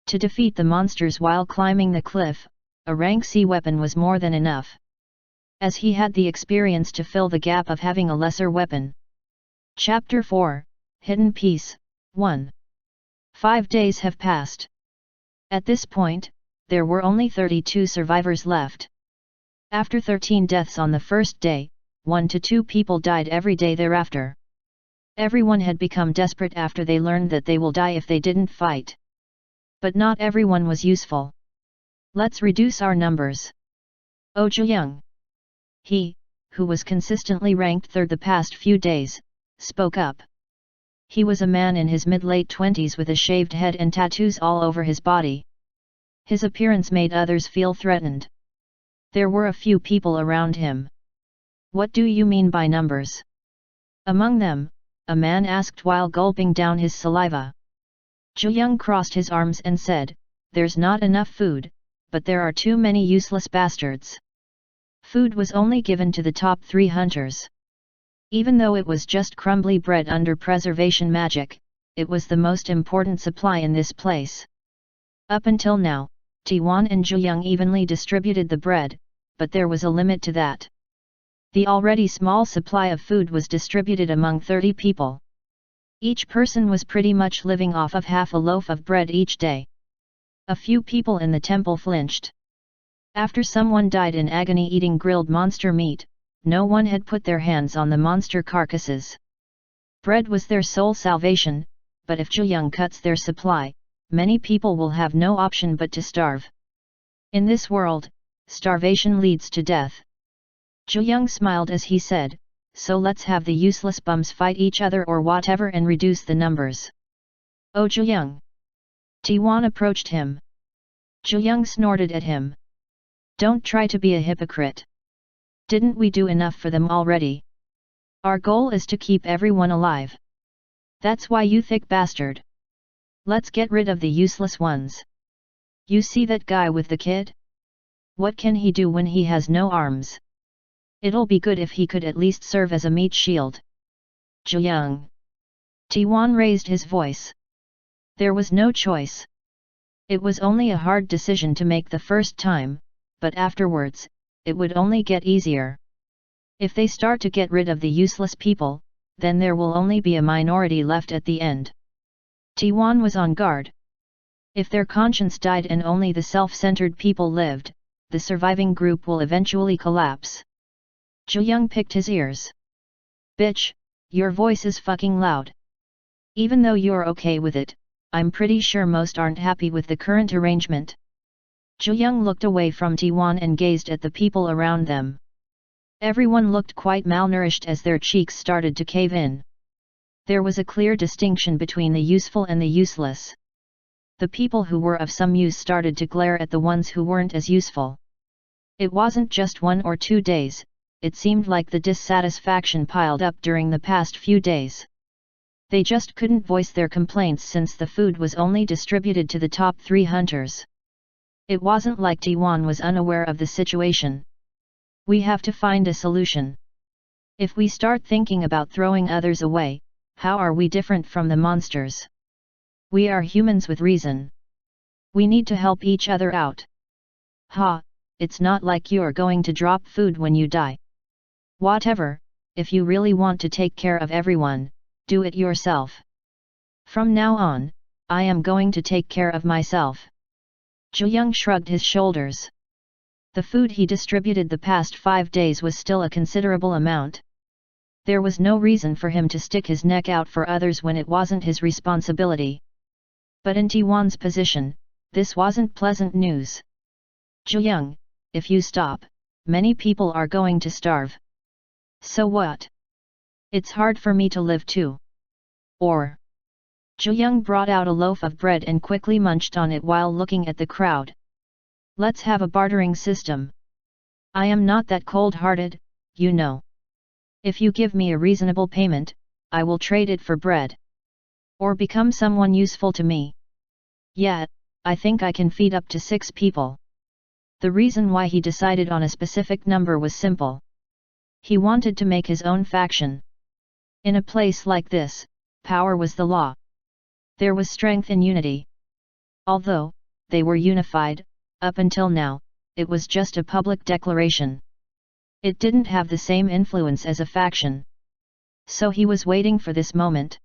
To defeat the monsters while climbing the cliff, a rank C weapon was more than enough. As he had the experience to fill the gap of having a lesser weapon. Chapter 4, Hidden Piece, 1. 5 days have passed. At this point, there were only 32 survivors left. After 13 deaths on the first day, 1 to 2 people died every day thereafter. Everyone had become desperate after they learned that they will die if they didn't fight. But not everyone was useful. Let's reduce our numbers. Oh Zhiyang. He, who was consistently ranked third the past few days, spoke up. He was a man in his mid-late 20s with a shaved head and tattoos all over his body. His appearance made others feel threatened. There were a few people around him. What do you mean by numbers? Among them, a man asked while gulping down his saliva. Zhiyang crossed his arms and said, "There's not enough food, but there are too many useless bastards." Food was only given to the top 3 hunters. Even though it was just crumbly bread under preservation magic, it was the most important supply in this place. Up until now, T1 and Zhiyang evenly distributed the bread, but there was a limit to that. The already small supply of food was distributed among 30 people. Each person was pretty much living off of half a loaf of bread each day. A few people in the temple flinched. After someone died in agony eating grilled monster meat, no one had put their hands on the monster carcasses. Bread was their sole salvation, but if Zhiyang cuts their supply, many people will have no option but to starve. In this world, starvation leads to death. Zhiyang smiled as he said, "So let's have the useless bums fight each other or whatever and reduce the numbers." "Oh Zhiyang!" T1 approached him. Zhiyang snorted at him. "Don't try to be a hypocrite. Didn't we do enough for them already? Our goal is to keep everyone alive. That's why you thick bastard. Let's get rid of the useless ones. You see that guy with the kid? What can he do when he has no arms? It'll be good if he could at least serve as a meat shield." Zhiyang. T1 raised his voice. There was no choice. It was only a hard decision to make the first time, but afterwards, it would only get easier. If they start to get rid of the useless people, then there will only be a minority left at the end. T1 was on guard. If their conscience died and only the self-centered people lived, the surviving group will eventually collapse. Zhiyang picked his ears. "Bitch, your voice is fucking loud. Even though you're okay with it, I'm pretty sure most aren't happy with the current arrangement." Zhiyang looked away from T1 and gazed at the people around them. Everyone looked quite malnourished as their cheeks started to cave in. There was a clear distinction between the useful and the useless. The people who were of some use started to glare at the ones who weren't as useful. It wasn't just 1 or 2 days, it seemed like the dissatisfaction piled up during the past few days. They just couldn't voice their complaints since the food was only distributed to the top 3 hunters. It wasn't like T1 was unaware of the situation. "We have to find a solution. If we start thinking about throwing others away, how are we different from the monsters? We are humans with reason. We need to help each other out. Ha, it's not like you're going to drop food when you die. Whatever, if you really want to take care of everyone, do it yourself. From now on, I am going to take care of myself." Zhu Yung shrugged his shoulders. The food he distributed the past 5 days was still a considerable amount. There was no reason for him to stick his neck out for others when it wasn't his responsibility. But in Tiwan's position, this wasn't pleasant news. Zhu Yung, if you stop, many people are going to starve. So what? It's hard for me to live too. Or? Zhu Yung brought out a loaf of bread and quickly munched on it while looking at the crowd. Let's have a bartering system. I am not that cold-hearted, you know. If you give me a reasonable payment, I will trade it for bread. Or become someone useful to me. Yet, I think I can feed up to 6 people. The reason why he decided on a specific number was simple. He wanted to make his own faction. In a place like this, power was the law. There was strength in unity. Although, they were unified, up until now, it was just a public declaration. It didn't have the same influence as a faction. So he was waiting for this moment.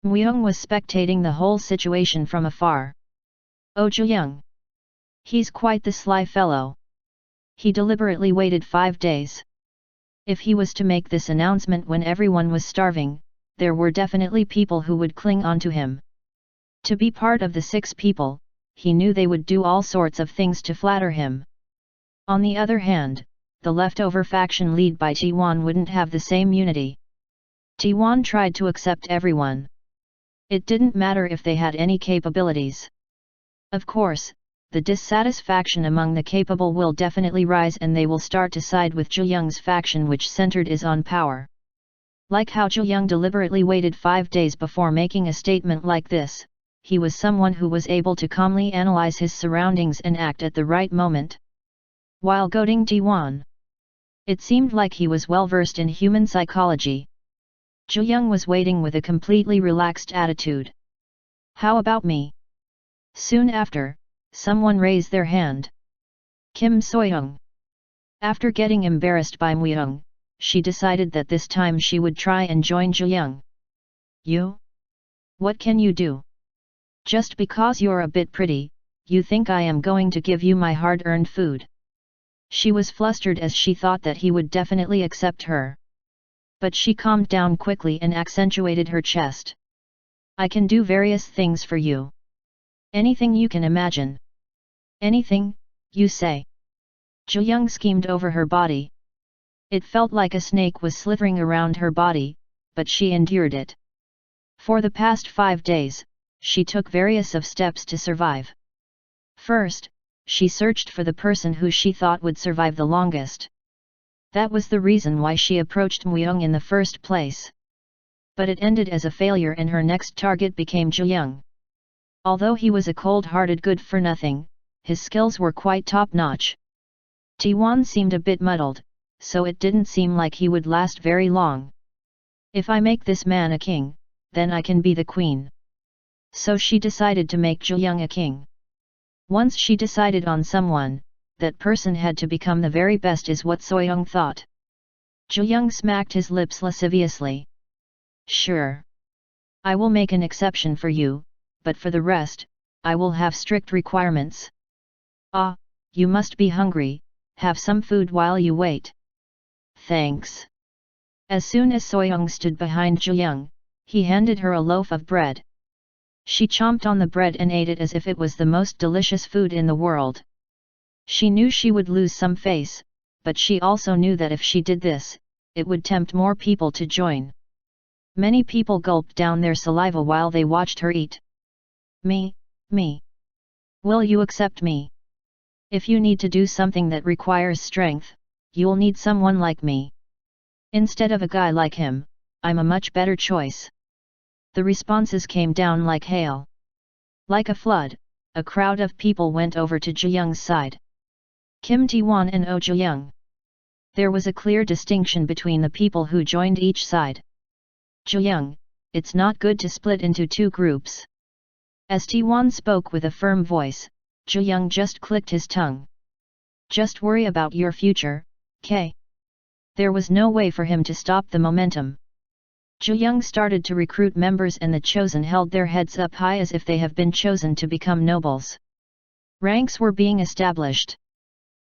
Myung was spectating the whole situation from afar. Oh Zhu Yung! He's quite the sly fellow. He deliberately waited 5 days. If he was to make this announcement when everyone was starving, there were definitely people who would cling on to him. To be part of the 6 people, he knew they would do all sorts of things to flatter him. On the other hand, the leftover faction led by Tiwan wouldn't have the same unity. Tiwan tried to accept everyone. It didn't matter if they had any capabilities. Of course, the dissatisfaction among the capable will definitely rise and they will start to side with Zhu Yung's faction which centered is on power. Like how Zhu Yung deliberately waited 5 days before making a statement like this, he was someone who was able to calmly analyze his surroundings and act at the right moment. While goading Tiwan, it seemed like he was well versed in human psychology. Zhu Yung was waiting with a completely relaxed attitude. How about me? Soon after, someone raised their hand. Kim Soyoung. After getting embarrassed by Myung, she decided that this time she would try and join Zhu Yung. You? What can you do? Just because you're a bit pretty, you think I am going to give you my hard-earned food? She was flustered as she thought that he would definitely accept her. But she calmed down quickly and accentuated her chest. I can do various things for you. Anything you can imagine. Anything, you say? Zhu Yung schemed over her body. It felt like a snake was slithering around her body, but she endured it. For the past 5 days, she took various of steps to survive. First, she searched for the person who she thought would survive the longest. That was the reason why she approached Myung in the first place. But it ended as a failure and her next target became Zhu Yung. Although he was a cold-hearted good-for-nothing, his skills were quite top-notch. Tiwan seemed a bit muddled, so it didn't seem like he would last very long. If I make this man a king, then I can be the queen. So she decided to make Zhu Yung a king. Once she decided on someone, that person had to become the very best is what Soyoung thought. Zhu Yung smacked his lips lasciviously. Sure. I will make an exception for you, but for the rest, I will have strict requirements. Ah, you must be hungry, have some food while you wait. Thanks. As soon as Soyoung stood behind Zhu Yung, he handed her a loaf of bread. She chomped on the bread and ate it as if it was the most delicious food in the world. She knew she would lose some face, but she also knew that if she did this, it would tempt more people to join. Many people gulped down their saliva while they watched her eat. Me. Will you accept me? If you need to do something that requires strength, you'll need someone like me. Instead of a guy like him, I'm a much better choice. The responses came down like hail. Like a flood, a crowd of people went over to Zhu Yung's side. Kim Tiwan and Oh Zhu Yung. There was a clear distinction between the people who joined each side. Zhu Yung, it's not good to split into 2 groups. As Tiwan spoke with a firm voice, Zhu Yung just clicked his tongue. Just worry about your future, K. There was no way for him to stop the momentum. Zhu Yung started to recruit members and the chosen held their heads up high as if they have been chosen to become nobles. Ranks were being established.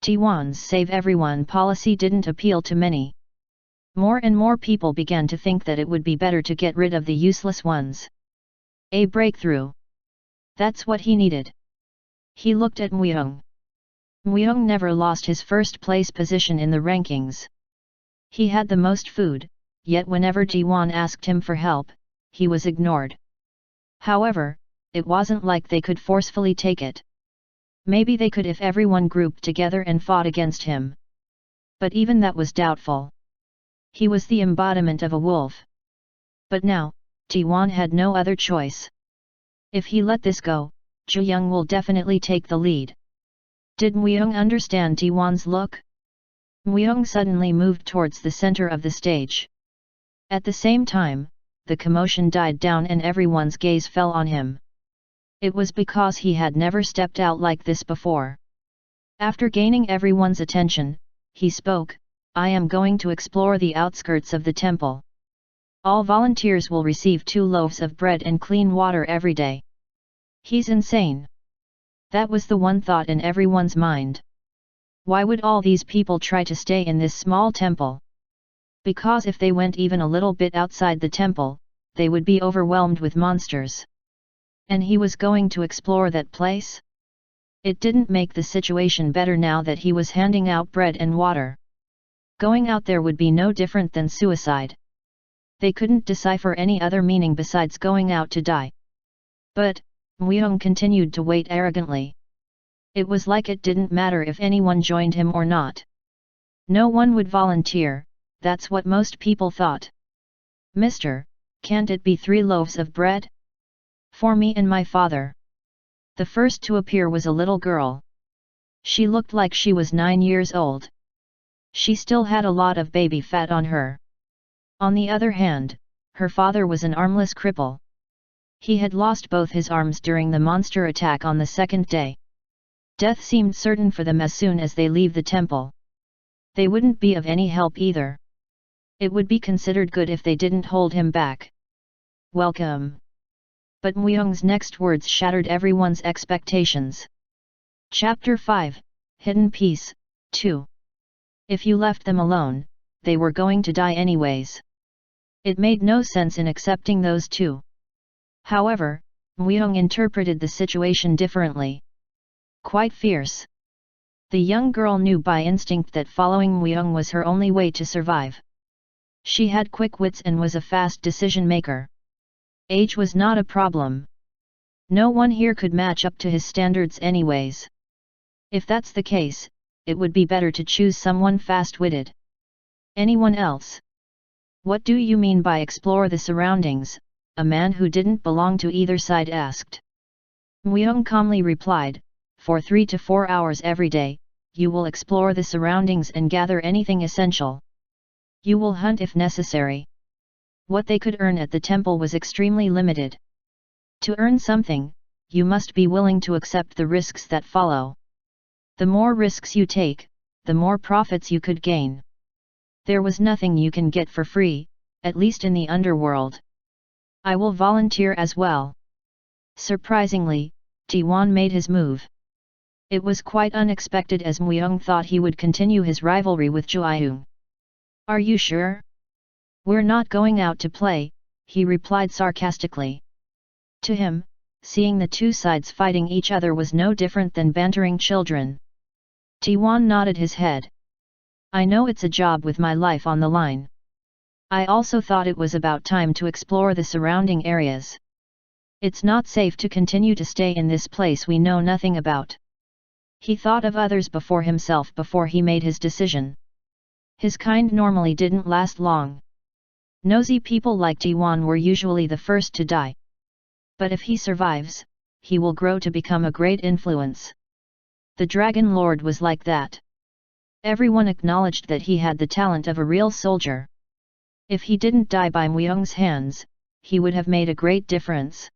T1's save everyone policy didn't appeal to many. More and more people began to think that it would be better to get rid of the useless ones. A breakthrough. That's what he needed. He looked at Muyong. Muyong never lost his first place position in the rankings. He had the most food, yet whenever T1 asked him for help, he was ignored. However, it wasn't like they could forcefully take it. Maybe they could if everyone grouped together and fought against him. But even that was doubtful. He was the embodiment of a wolf. But now, T1 had no other choice. If he let this go, Zhu Yung will definitely take the lead. Did Muyong understand T1's look? Muyong suddenly moved towards the center of the stage. At the same time, the commotion died down and everyone's gaze fell on him. It was because he had never stepped out like this before. After gaining everyone's attention, he spoke, "I am going to explore the outskirts of the temple. All volunteers will receive 2 loaves of bread and clean water every day." He's insane. That was the one thought in everyone's mind. Why would all these people try to stay in this small temple? Because if they went even a little bit outside the temple, they would be overwhelmed with monsters. And he was going to explore that place? It didn't make the situation better now that he was handing out bread and water. Going out there would be no different than suicide. They couldn't decipher any other meaning besides going out to die. But, Muyong continued to wait arrogantly. It was like it didn't matter if anyone joined him or not. No one would volunteer, that's what most people thought. "Mister, can't it be 3 loaves of bread? For me and my father." The first to appear was a little girl. She looked like she was 9 years old. She still had a lot of baby fat on her. On the other hand, her father was an armless cripple. He had lost both his arms during the monster attack on the second day. Death seemed certain for them as soon as they leave the temple. They wouldn't be of any help either. It would be considered good if they didn't hold him back. "Welcome." But Muyong's next words shattered everyone's expectations. Chapter 5, Hidden Peace, 2. If you left them alone, they were going to die anyways. It made no sense in accepting those 2. However, Muyong interpreted the situation differently. Quite fierce. The young girl knew by instinct that following Muyong was her only way to survive. She had quick wits and was a fast decision maker. Age was not a problem. No one here could match up to his standards anyways. If that's the case, it would be better to choose someone fast-witted. "Anyone else?" "What do you mean by explore the surroundings?" a man who didn't belong to either side asked. Muyong calmly replied, "For 3 to 4 hours every day, you will explore the surroundings and gather anything essential. You will hunt if necessary." What they could earn at the temple was extremely limited. To earn something, you must be willing to accept the risks that follow. The more risks you take, the more profits you could gain. There was nothing you can get for free, at least in the underworld. "I will volunteer as well." Surprisingly, T1 made his move. It was quite unexpected as Muyong thought he would continue his rivalry with Zhuayong. "Are you sure?" "We're not going out to play," he replied sarcastically. To him, seeing the 2 sides fighting each other was no different than bantering children. T1 nodded his head. "I know it's a job with my life on the line. I also thought it was about time to explore the surrounding areas. It's not safe to continue to stay in this place we know nothing about." He thought of others before himself before he made his decision. His kind normally didn't last long. Nosy people like T1 were usually the first to die. But if he survives, he will grow to become a great influence. The Dragon Lord was like that. Everyone acknowledged that he had the talent of a real soldier. If he didn't die by Muyong's hands, he would have made a great difference.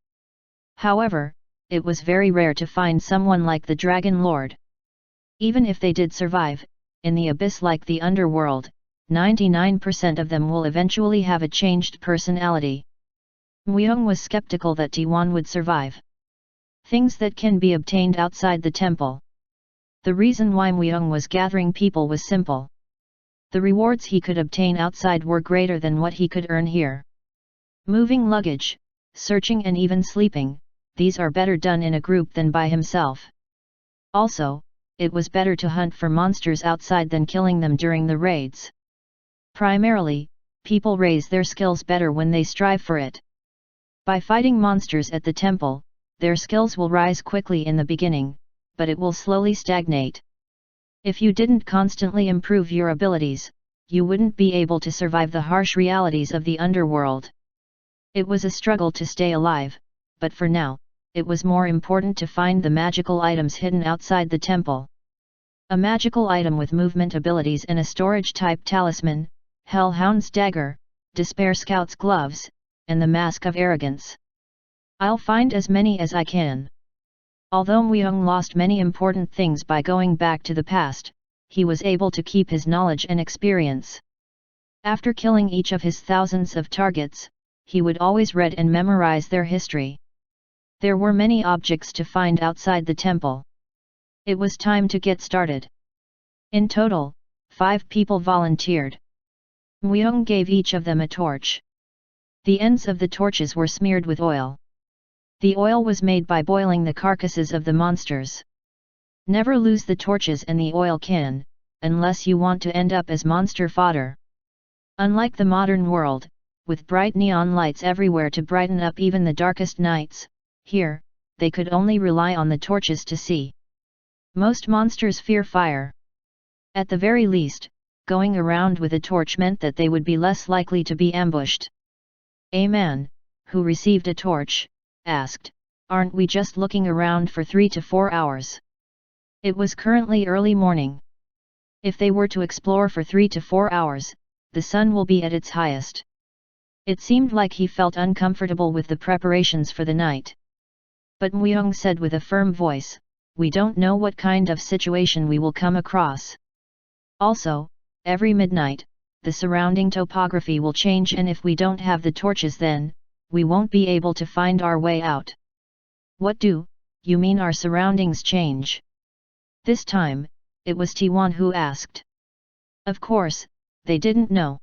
However, it was very rare to find someone like the Dragon Lord. Even if they did survive, in the abyss like the underworld, 99% of them will eventually have a changed personality. Muyong was skeptical that T1 would survive. Things that can be obtained outside the temple. The reason why Myung was gathering people was simple. The rewards he could obtain outside were greater than what he could earn here. Moving luggage, searching and even sleeping, these are better done in a group than by himself. Also, it was better to hunt for monsters outside than killing them during the raids. Primarily, people raise their skills better when they strive for it. By fighting monsters at the temple, their skills will rise quickly in the beginning, but it will slowly stagnate. If you didn't constantly improve your abilities, you wouldn't be able to survive the harsh realities of the underworld. It was a struggle to stay alive, but for now, it was more important to find the magical items hidden outside the temple. A magical item with movement abilities and a storage-type talisman, Hellhound's dagger, Despair Scout's gloves, and the Mask of Arrogance. I'll find as many as I can. Although Myung lost many important things by going back to the past, he was able to keep his knowledge and experience. After killing each of his thousands of targets, he would always read and memorize their history. There were many objects to find outside the temple. It was time to get started. In total, 5 people volunteered. Myung gave each of them a torch. The ends of the torches were smeared with oil. The oil was made by boiling the carcasses of the monsters. Never lose the torches and the oil can, unless you want to end up as monster fodder. Unlike the modern world, with bright neon lights everywhere to brighten up even the darkest nights, here, they could only rely on the torches to see. Most monsters fear fire. At the very least, going around with a torch meant that they would be less likely to be ambushed. A man, who received a torch, asked, "Aren't we just looking around for 3 to 4 hours?" It was currently early morning. If they were to explore for 3 to 4 hours, the sun will be at its highest. It seemed like he felt uncomfortable with the preparations for the night. But Myung said with a firm voice, "We don't know what kind of situation we will come across. Also, every midnight, the surrounding topography will change, and if we don't have the torches, then we won't be able to find our way out." "What do you mean our surroundings change?" This time, it was T1 who asked. Of course, they didn't know.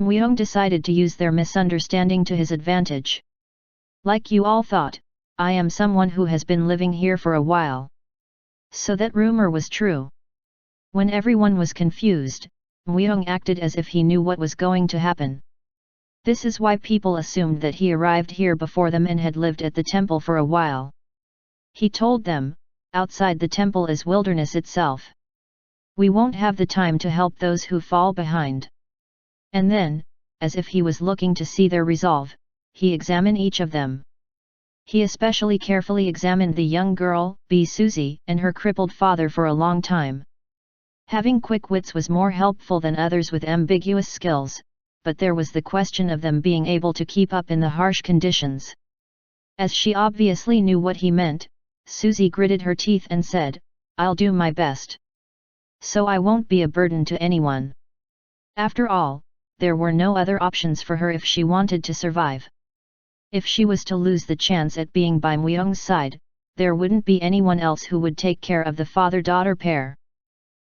Myung decided to use their misunderstanding to his advantage. "Like you all thought, I am someone who has been living here for a while." So that rumor was true. When everyone was confused, Myung acted as if he knew what was going to happen. This is why people assumed that he arrived here before them and had lived at the temple for a while. He told them, "Outside the temple is wilderness itself. We won't have the time to help those who fall behind." And then, as if he was looking to see their resolve, he examined each of them. He especially carefully examined the young girl, B. Susie, and her crippled father for a long time. Having quick wits was more helpful than others with ambiguous skills, but there was the question of them being able to keep up in the harsh conditions. As she obviously knew what he meant, Susie gritted her teeth and said, "I'll do my best. So I won't be a burden to anyone." After all, there were no other options for her if she wanted to survive. If she was to lose the chance at being by Myung's side, there wouldn't be anyone else who would take care of the father-daughter pair.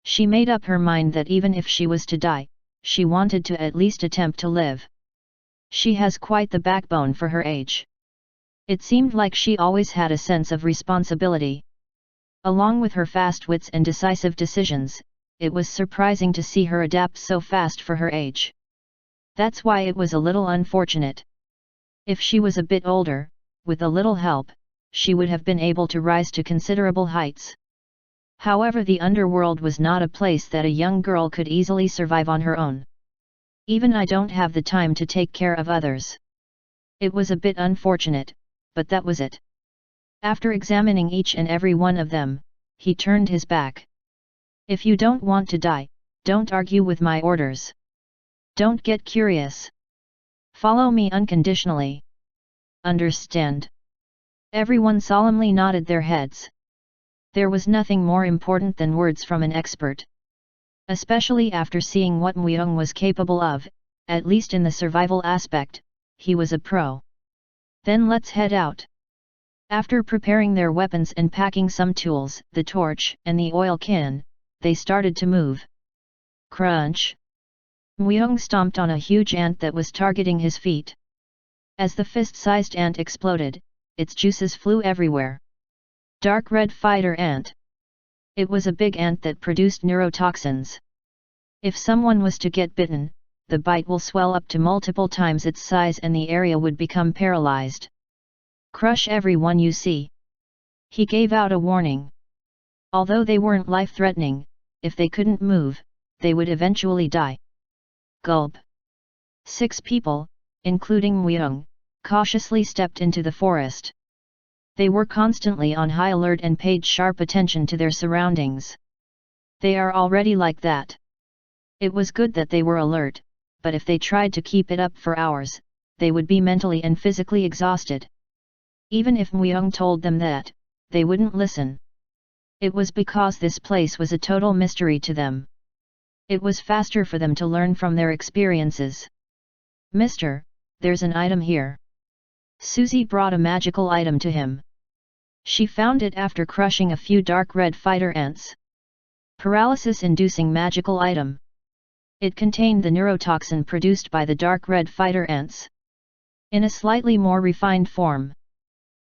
She made up her mind that even if she was to die, she wanted to at least attempt to live. She has quite the backbone for her age. It seemed like she always had a sense of responsibility. Along with her fast wits and decisive decisions, it was surprising to see her adapt so fast for her age. That's why it was a little unfortunate. If she was a bit older, with a little help, she would have been able to rise to considerable heights. However, the underworld was not a place that a young girl could easily survive on her own. "Even I don't have the time to take care of others." It was a bit unfortunate, but that was it. After examining each and every one of them, he turned his back. "If you don't want to die, don't argue with my orders. Don't get curious. Follow me unconditionally. Understand?" Everyone solemnly nodded their heads. There was nothing more important than words from an expert. Especially after seeing what Myung was capable of, at least in the survival aspect, he was a pro. "Then let's head out." After preparing their weapons and packing some tools, the torch, and the oil can, they started to move. Crunch! Muyong stomped on a huge ant that was targeting his feet. As the fist-sized ant exploded, its juices flew everywhere. Dark red fighter ant. It was a big ant that produced neurotoxins. If someone was to get bitten, the bite will swell up to multiple times its size and the area would become paralyzed. Crush everyone you see. He gave out a warning. Although they weren't life-threatening, if they couldn't move, they would eventually die. Gulp. 6 people, including Muyong, cautiously stepped into the forest. They were constantly on high alert and paid sharp attention to their surroundings. They are already like that. It was good that they were alert, but if they tried to keep it up for hours, they would be mentally and physically exhausted. Even if Muyong told them that, they wouldn't listen. It was because this place was a total mystery to them. It was faster for them to learn from their experiences. "Mister, there's an item here." Susie brought a magical item to him. She found it after crushing a few dark red fighter ants. Paralysis-inducing magical item. It contained the neurotoxin produced by the dark red fighter ants. In a slightly more refined form.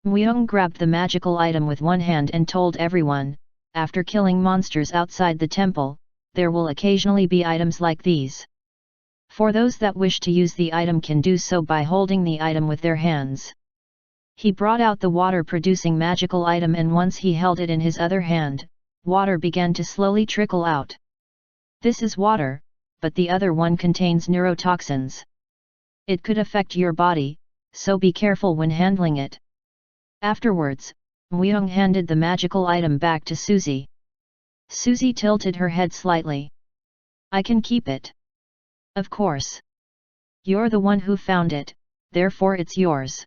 Muyong grabbed the magical item with one hand and told everyone, after killing monsters outside the temple, there will occasionally be items like these. For those that wish to use the item can do so by holding the item with their hands. He brought out the water-producing magical item and once he held it in his other hand, water began to slowly trickle out. This is water, but the other one contains neurotoxins. It could affect your body, so be careful when handling it. Afterwards, Muyong handed the magical item back to Susie. Susie tilted her head slightly. "I can keep it." "Of course. You're the one who found it, therefore it's yours."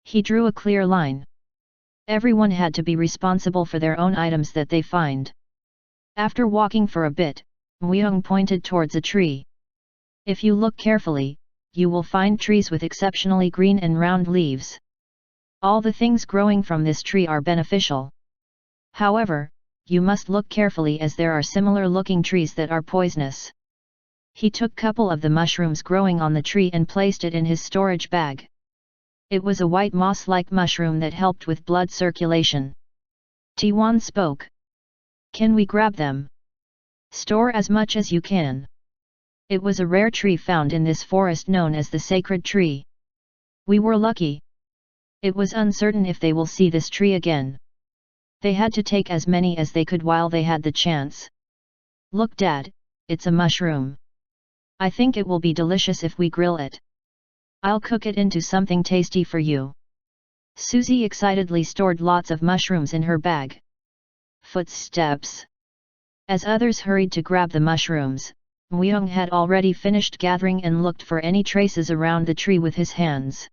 He drew a clear line. Everyone had to be responsible for their own items that they find. After walking for a bit, Muyong pointed towards a tree. "If you look carefully, you will find trees with exceptionally green and round leaves. All the things growing from this tree are beneficial. However, you must look carefully as there are similar-looking trees that are poisonous." He took a couple of the mushrooms growing on the tree and placed it in his storage bag. It was a white moss-like mushroom that helped with blood circulation. Tiwan spoke. "Can we grab them?" "Store as much as you can." It was a rare tree found in this forest known as the sacred tree. "We were lucky. It was uncertain if they will see this tree again. They had to take as many as they could while they had the chance." "Look Dad, it's a mushroom. I think it will be delicious if we grill it. I'll cook it into something tasty for you." Susie excitedly stored lots of mushrooms in her bag. Footsteps. As others hurried to grab the mushrooms, Muyong had already finished gathering and looked for any traces around the tree with his hands.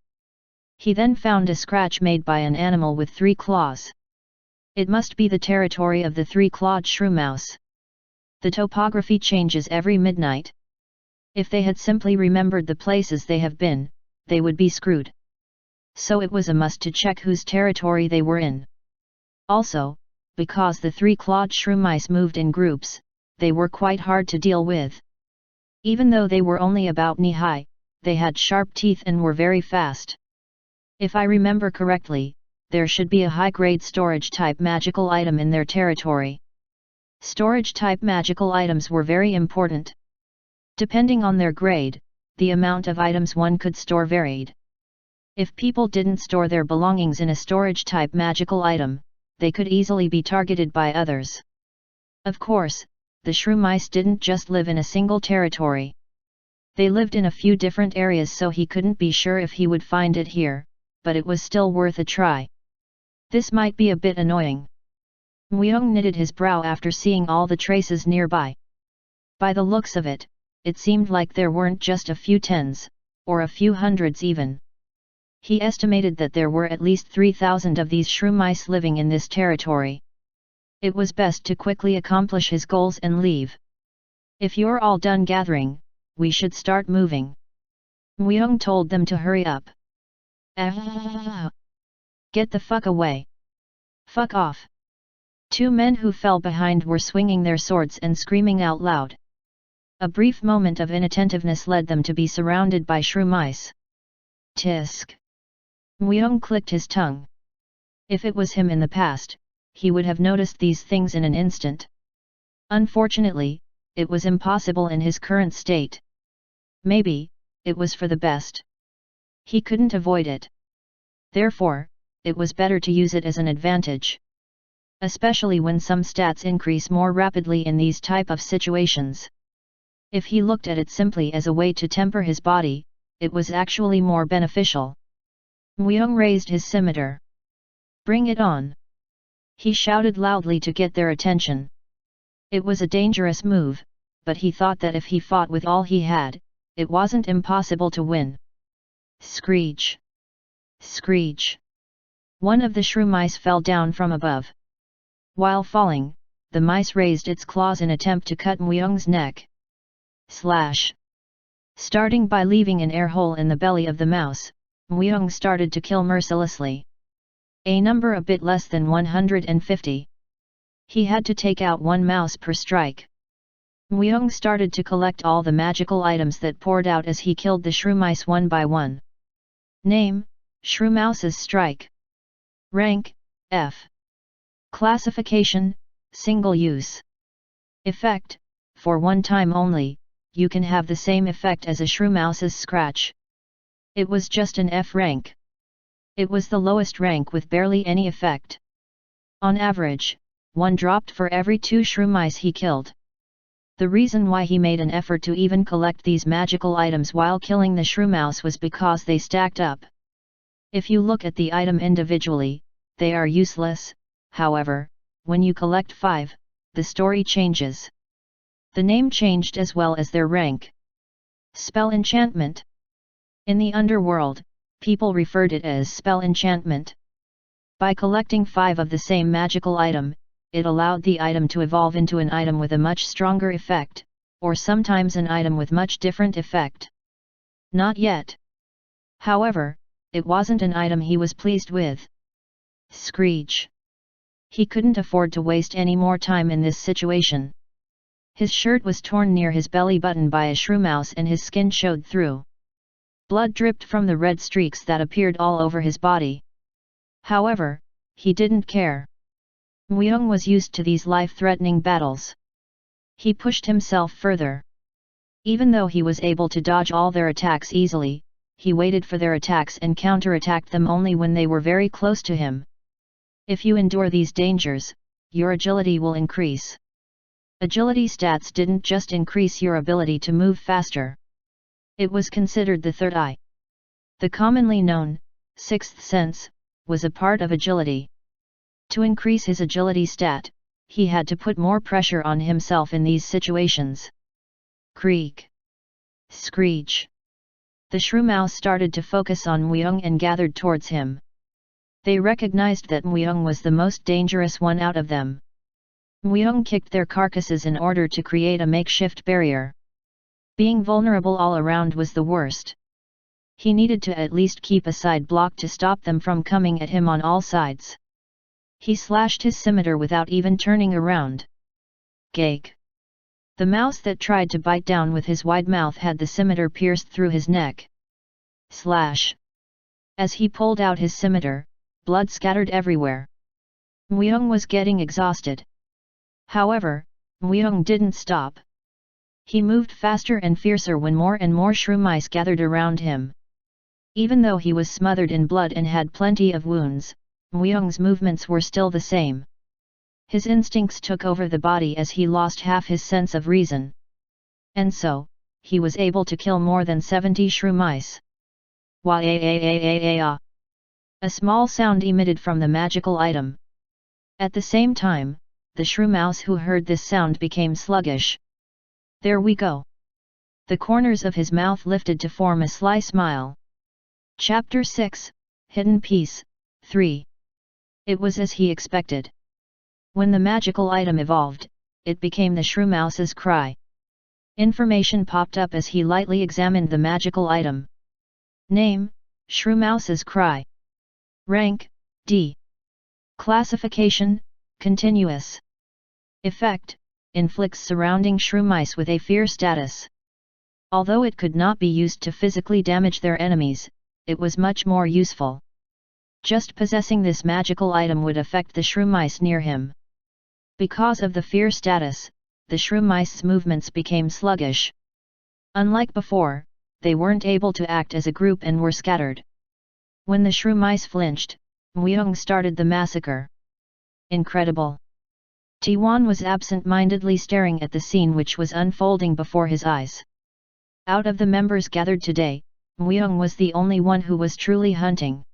He then found a scratch made by an animal with 3 claws. It must be the territory of the 3-clawed shrew mouse. The topography changes every midnight. If they had simply remembered the places they have been, they would be screwed. So it was a must to check whose territory they were in. Also, because the 3-clawed shrew mice moved in groups, they were quite hard to deal with. Even though they were only about knee-high, they had sharp teeth and were very fast. If I remember correctly, there should be a high-grade storage-type magical item in their territory. Storage-type magical items were very important. Depending on their grade, the amount of items one could store varied. If people didn't store their belongings in a storage-type magical item, they could easily be targeted by others. Of course, the shrew mice didn't just live in a single territory. They lived in a few different areas, so he couldn't be sure if he would find it here, but it was still worth a try. This might be a bit annoying. Muyong knitted his brow after seeing all the traces nearby. By the looks of it, it seemed like there weren't just a few tens, or a few hundreds even. He estimated that there were at least 3,000 of these shrew mice living in this territory. It was best to quickly accomplish his goals and leave. "If you're all done gathering, we should start moving." Muyong told them to hurry up. Get the fuck away! Fuck off! Two men who fell behind were swinging their swords and screaming out loud. A brief moment of inattentiveness led them to be surrounded by shrew mice. Tisk! Myung clicked his tongue. If it was him in the past, he would have noticed these things in an instant. Unfortunately, it was impossible in his current state. Maybe, it was for the best. He couldn't avoid it. Therefore, it was better to use it as an advantage. Especially when some stats increase more rapidly in these type of situations. If he looked at it simply as a way to temper his body, it was actually more beneficial. Myung raised his scimitar. Bring it on! He shouted loudly to get their attention. It was a dangerous move, but he thought that if he fought with all he had, it wasn't impossible to win. Screech! Screech! One of the shrew mice fell down from above. While falling, the mice raised its claws in attempt to cut Myung's neck. Slash! Starting by leaving an air hole in the belly of the mouse, Myung started to kill mercilessly. A number a bit less than 150. He had to take out one mouse per strike. Myung started to collect all the magical items that poured out as he killed the shrew mice one by one. Name: Shrew Mouse's Strike. Rank: F. Classification: Single Use. Effect: for one time only, you can have the same effect as a shrew mouse's scratch. It was just an F rank. It was the lowest rank with barely any effect. On average, one dropped for every 2 shrew mice he killed. The reason why he made an effort to even collect these magical items while killing the shrew mouse was because they stacked up. If you look at the item individually, they are useless. However, when you collect 5, the story changes. The name changed as well as their rank. Spell enchantment. In the underworld, people referred it as spell enchantment. By collecting 5 of the same magical item, it allowed the item to evolve into an item with a much stronger effect, or sometimes an item with much different effect. Not yet. However, it wasn't an item he was pleased with. Screech! He couldn't afford to waste any more time in this situation. His shirt was torn near his belly button by a shrew mouse and his skin showed through. Blood dripped from the red streaks that appeared all over his body. However, he didn't care. Myung was used to these life-threatening battles. He pushed himself further. Even though he was able to dodge all their attacks easily, he waited for their attacks and counter-attacked them only when they were very close to him. If you endure these dangers, your agility will increase. Agility stats didn't just increase your ability to move faster. It was considered the third eye. The commonly known, sixth sense, was a part of agility. To increase his agility stat, he had to put more pressure on himself in these situations. Creak! Screech! The shrew mouse started to focus on Myung and gathered towards him. They recognized that Myung was the most dangerous one out of them. Myung kicked their carcasses in order to create a makeshift barrier. Being vulnerable all around was the worst. He needed to at least keep a side block to stop them from coming at him on all sides. He slashed his scimitar without even turning around. Gake! The mouse that tried to bite down with his wide mouth had the scimitar pierced through his neck. Slash! As he pulled out his scimitar, blood scattered everywhere. Myung was getting exhausted. However, Myung didn't stop. He moved faster and fiercer when more and more shrew mice gathered around him. Even though he was smothered in blood and had plenty of wounds, Myung's movements were still the same. His instincts took over the body as he lost half his sense of reason. And so, he was able to kill more than 70 shrew mice. Wah-ah-ah-ah-ah-ah. A small sound emitted from the magical item. At the same time, the shrew mouse who heard this sound became sluggish. There we go. The corners of his mouth lifted to form a sly smile. Chapter 6, Hidden Piece, 3. It was as he expected. When the magical item evolved, it became the shrew mouse's cry. Information popped up as he lightly examined the magical item. Name: Shrew Mouse's Cry. Rank: D. Classification, continuous. Effect, inflicts surrounding shrew mice with a fear status. Although it could not be used to physically damage their enemies, it was much more useful. Just possessing this magical item would affect the shrew mice near him. Because of the fear status, the shrew mice's movements became sluggish. Unlike before, they weren't able to act as a group and were scattered. When the shrew mice flinched, Muyong started the massacre. Incredible! Tiwan was absent-mindedly staring at the scene which was unfolding before his eyes. Out of the members gathered today, Muyong was the only one who was truly hunting.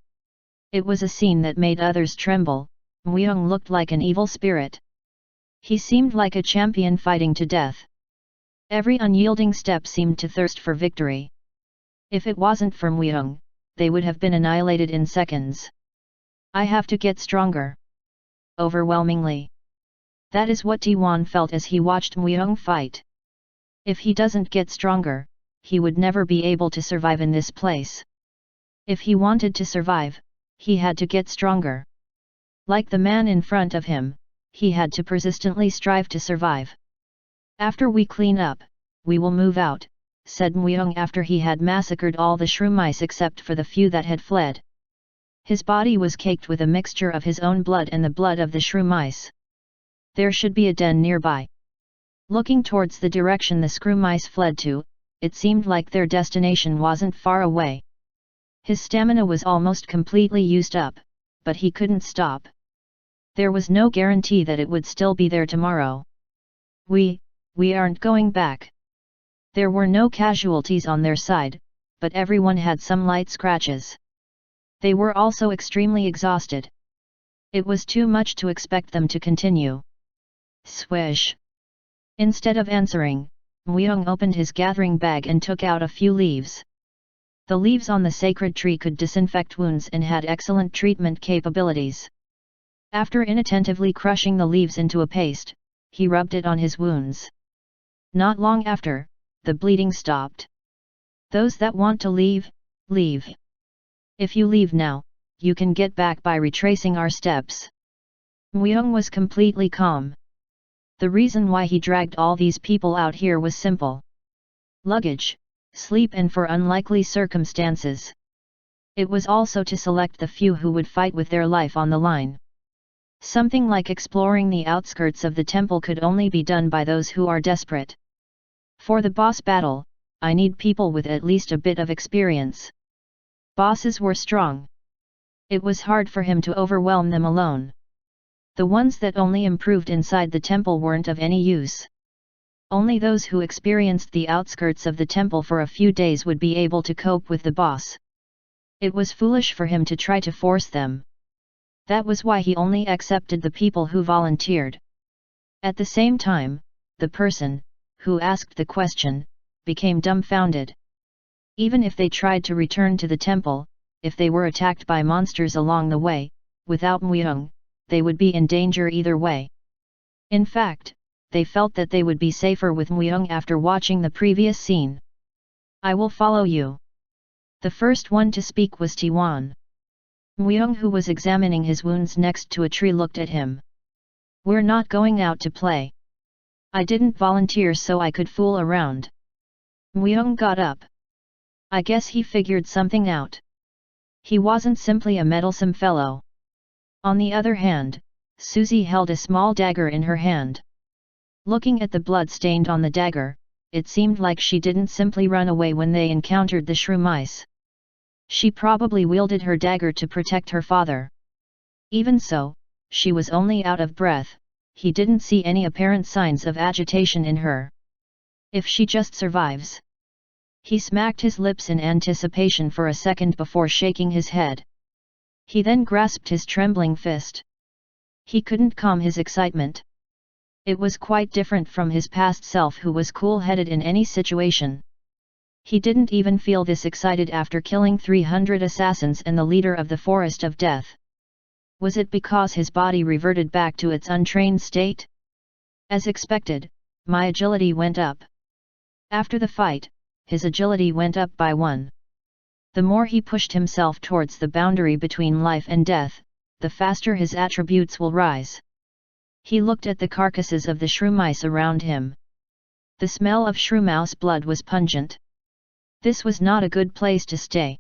It was a scene that made others tremble. Muyong looked like an evil spirit. He seemed like a champion fighting to death. Every unyielding step seemed to thirst for victory. If it wasn't for Muyong, they would have been annihilated in seconds. I have to get stronger. Overwhelmingly. That is what Tiwan felt as he watched Muyong fight. If he doesn't get stronger, he would never be able to survive in this place. If he wanted to survive, he had to get stronger. Like the man in front of him, he had to persistently strive to survive. After we clean up, we will move out, said Muyong after he had massacred all the shrew mice except for the few that had fled. His body was caked with a mixture of his own blood and the blood of the shrew mice. There should be a den nearby. Looking towards the direction the shrew mice fled to, it seemed like their destination wasn't far away. His stamina was almost completely used up, but he couldn't stop. There was no guarantee that it would still be there tomorrow. We aren't going back. There were no casualties on their side, but everyone had some light scratches. They were also extremely exhausted. It was too much to expect them to continue. Swish! Instead of answering, Muyong opened his gathering bag and took out a few leaves. The leaves on the sacred tree could disinfect wounds and had excellent treatment capabilities. After inattentively crushing the leaves into a paste, he rubbed it on his wounds. Not long after, the bleeding stopped. Those that want to leave, leave. If you leave now, you can get back by retracing our steps. Muyong was completely calm. The reason why he dragged all these people out here was simple. Luggage, sleep and for unlikely circumstances. It was also to select the few who would fight with their life on the line. Something like exploring the outskirts of the temple could only be done by those who are desperate. For the boss battle, I need people with at least a bit of experience. Bosses were strong. It was hard for him to overwhelm them alone. The ones that only improved inside the temple weren't of any use. Only those who experienced the outskirts of the temple for a few days would be able to cope with the boss. It was foolish for him to try to force them. That was why he only accepted the people who volunteered. At the same time, the person, who asked the question, became dumbfounded. Even if they tried to return to the temple, if they were attacked by monsters along the way, without Muyong, they would be in danger either way. In fact, they felt that they would be safer with Muyong after watching the previous scene. I will follow you. The first one to speak was Tiwan. Muyong, who was examining his wounds next to a tree, looked at him. We're not going out to play. I didn't volunteer so I could fool around. Muyong got up. I guess he figured something out. He wasn't simply a meddlesome fellow. On the other hand, Susie held a small dagger in her hand. Looking at the blood stained on the dagger, it seemed like she didn't simply run away when they encountered the shrew mice. She probably wielded her dagger to protect her father. Even so, she was only out of breath. He didn't see any apparent signs of agitation in her. If she just survives. He smacked his lips in anticipation for a second before shaking his head. He then grasped his trembling fist. He couldn't calm his excitement. It was quite different from his past self, who was cool-headed in any situation. He didn't even feel this excited after killing 300 assassins and the leader of the Forest of Death. Was it because his body reverted back to its untrained state? As expected, my agility went up. After the fight, his agility went up by 1. The more he pushed himself towards the boundary between life and death, the faster his attributes will rise. He looked at the carcasses of the shrew mice around him. The smell of shrew mouse blood was pungent. This was not a good place to stay.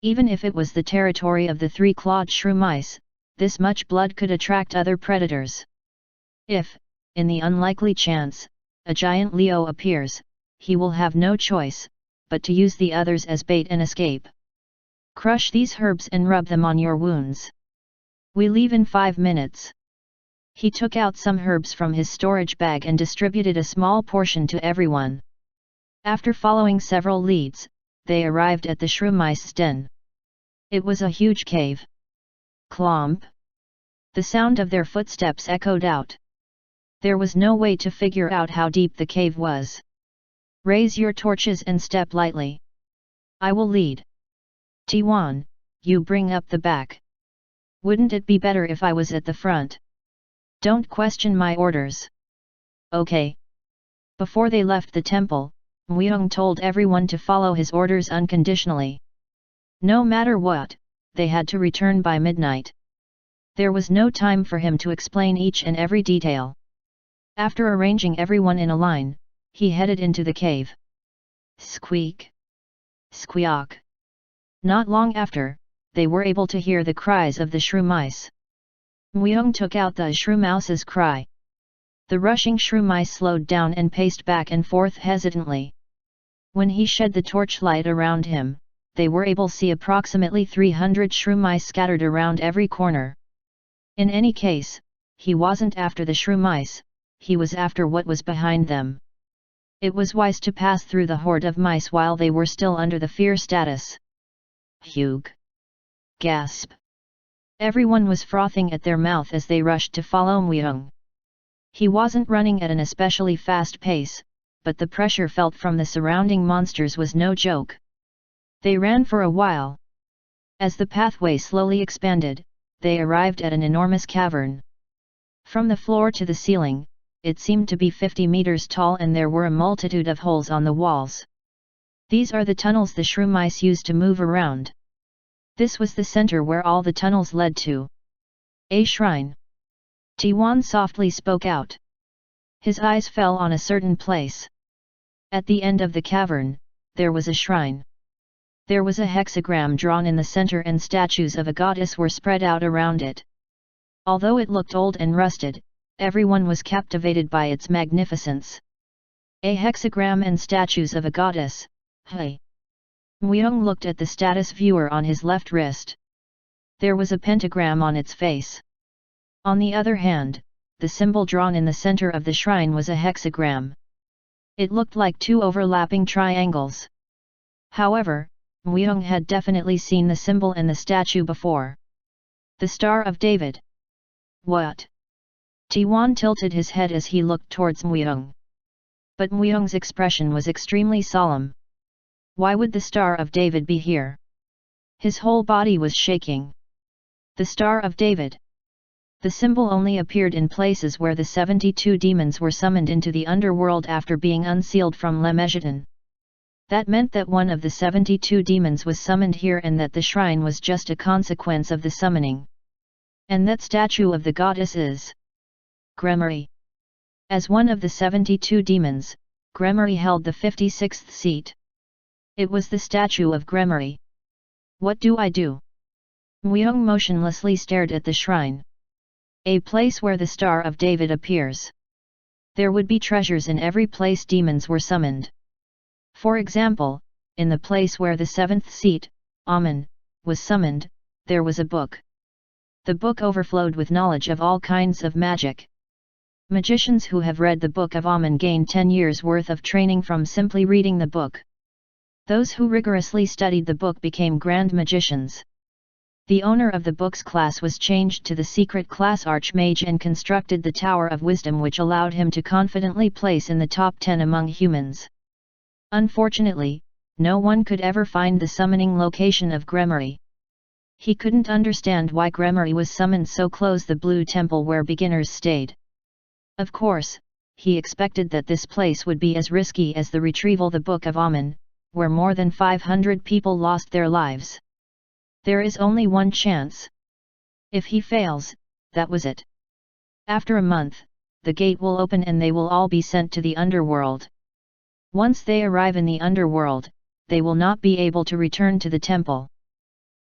Even if it was the territory of the three-clawed shrew mice, this much blood could attract other predators. If, in the unlikely chance, a giant Leo appears, he will have no choice, but to use the others as bait and escape. Crush these herbs and rub them on your wounds. We leave in 5 minutes. He took out some herbs from his storage bag and distributed a small portion to everyone. After following several leads, they arrived at the shrew mice's den. It was a huge cave. Clomp! The sound of their footsteps echoed out. There was no way to figure out how deep the cave was. Raise your torches and step lightly. I will lead. T1, you bring up the back. Wouldn't it be better if I was at the front? Don't question my orders. Okay. Before they left the temple, Muyong told everyone to follow his orders unconditionally. No matter what, they had to return by midnight. There was no time for him to explain each and every detail. After arranging everyone in a line, he headed into the cave. Squeak! Squeak! Not long after, they were able to hear the cries of the shrew mice. Muyong took out the shrew mouse's cry. The rushing shrew mice slowed down and paced back and forth hesitantly. When he shed the torchlight around him, they were able to see approximately 300 shrew mice scattered around every corner. In any case, he wasn't after the shrew mice, he was after what was behind them. It was wise to pass through the horde of mice while they were still under the fear status. Hugh! Gasp! Everyone was frothing at their mouth as they rushed to follow Muyong. He wasn't running at an especially fast pace, but the pressure felt from the surrounding monsters was no joke. They ran for a while. As the pathway slowly expanded, they arrived at an enormous cavern. From the floor to the ceiling, it seemed to be 50 meters tall and there were a multitude of holes on the walls. These are the tunnels the shrew mice used to move around. This was the center where all the tunnels led to. A shrine. T1 softly spoke out. His eyes fell on a certain place. At the end of the cavern, there was a shrine. There was a hexagram drawn in the center and statues of a goddess were spread out around it. Although it looked old and rusted, everyone was captivated by its magnificence. A hexagram and statues of a goddess, hey! Muyong looked at the status viewer on his left wrist. There was a pentagram on its face. On the other hand, the symbol drawn in the center of the shrine was a hexagram. It looked like two overlapping triangles. However, Muyong had definitely seen the symbol and the statue before. The Star of David. What? T1 tilted his head as he looked towards Muyong. But Muyong's expression was extremely solemn. Why would the Star of David be here? His whole body was shaking. The Star of David. The symbol only appeared in places where the 72 demons were summoned into the underworld after being unsealed from Le Megeton. That meant that one of the 72 demons was summoned here and that the shrine was just a consequence of the summoning. And that statue of the goddess is Gremory. As one of the 72 demons, Gremory held the 56th seat. It was the statue of Gremory. What do I do? Muyong motionlessly stared at the shrine. A place where the Star of David appears. There would be treasures in every place demons were summoned. For example, in the place where the 7th seat, Amun, was summoned, there was a book. The book overflowed with knowledge of all kinds of magic. Magicians who have read the Book of Amun gain 10 years' worth of training from simply reading the book. Those who rigorously studied the book became grand magicians. The owner of the book's class was changed to the secret class Archmage and constructed the Tower of Wisdom, which allowed him to confidently place in the top 10 among humans. Unfortunately, no one could ever find the summoning location of Gremory. He couldn't understand why Gremory was summoned so close the Blue Temple where beginners stayed. Of course, he expected that this place would be as risky as the retrieval the Book of Amun, where more than 500 people lost their lives. There is only one chance. If he fails, that was it. After a month, the gate will open and they will all be sent to the underworld. Once they arrive in the underworld, they will not be able to return to the temple.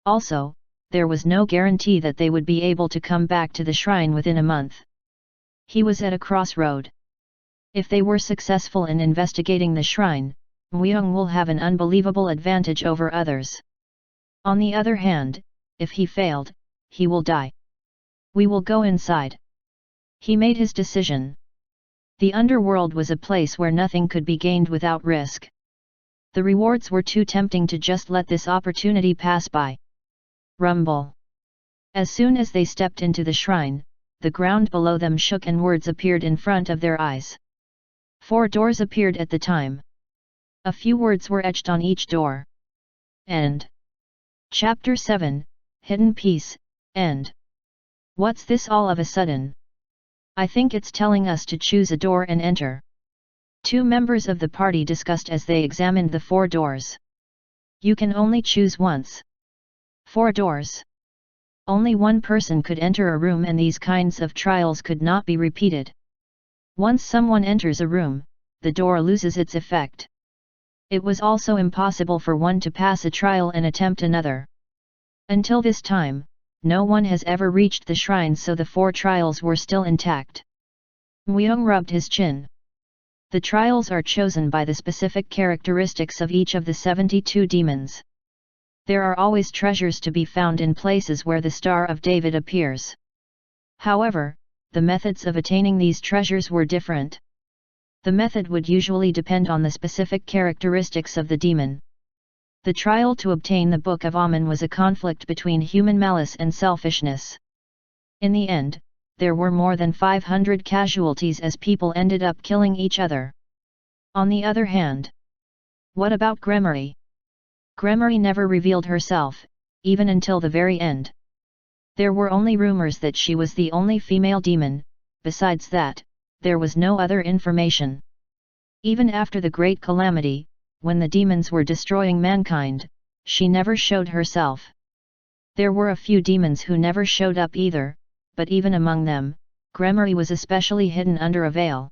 Also, there was no guarantee that they would be able to come back to the shrine within a month. He was at a crossroad. If they were successful in investigating the shrine, Myung will have an unbelievable advantage over others. On the other hand, if he failed, he will die. We will go inside. He made his decision. The underworld was a place where nothing could be gained without risk. The rewards were too tempting to just let this opportunity pass by. Rumble. As soon as they stepped into the shrine, the ground below them shook and words appeared in front of their eyes. 4 doors appeared at the time. A few words were etched on each door. End. Chapter 7, Hidden Peace, End. What's this all of a sudden? I think it's telling us to choose a door and enter. 2 members of the party discussed as they examined the 4 doors. You can only choose once. 4 doors. Only one person could enter a room and these kinds of trials could not be repeated. Once someone enters a room, the door loses its effect. It was also impossible for one to pass a trial and attempt another. Until this time, no one has ever reached the shrine, so the 4 trials were still intact. Myung rubbed his chin. The trials are chosen by the specific characteristics of each of the 72 demons. There are always treasures to be found in places where the Star of David appears. However, the methods of attaining these treasures were different. The method would usually depend on the specific characteristics of the demon. The trial to obtain the Book of Amen was a conflict between human malice and selfishness. In the end, there were more than 500 casualties as people ended up killing each other. On the other hand, what about Gremory? Gremory never revealed herself, even until the very end. There were only rumors that she was the only female demon. Besides that, there was no other information. Even after the Great Calamity, when the demons were destroying mankind, she never showed herself. There were a few demons who never showed up either, but even among them, Gremory was especially hidden under a veil.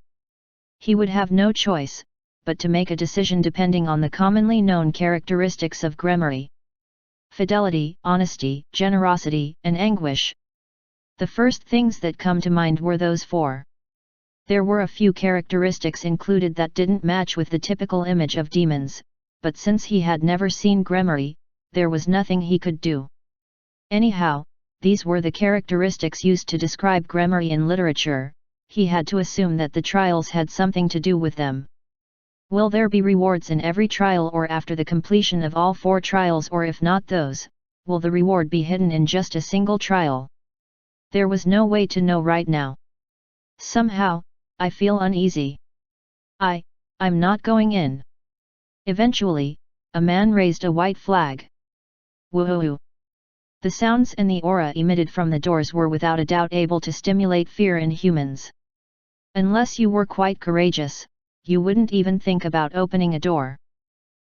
He would have no choice, but to make a decision depending on the commonly known characteristics of Gremory: fidelity, honesty, generosity, and anguish. The first things that come to mind were those 4. There were a few characteristics included that didn't match with the typical image of demons, but since he had never seen Gremory, there was nothing he could do. Anyhow, these were the characteristics used to describe Gremory in literature. He had to assume that the trials had something to do with them. Will there be rewards in every trial or after the completion of all 4 trials, or if not those, will the reward be hidden in just a single trial? There was no way to know right now. Somehow, I feel uneasy. I'm not going in. Eventually, a man raised a white flag. Woohoo! The sounds and the aura emitted from the doors were without a doubt able to stimulate fear in humans. Unless you were quite courageous, you wouldn't even think about opening a door.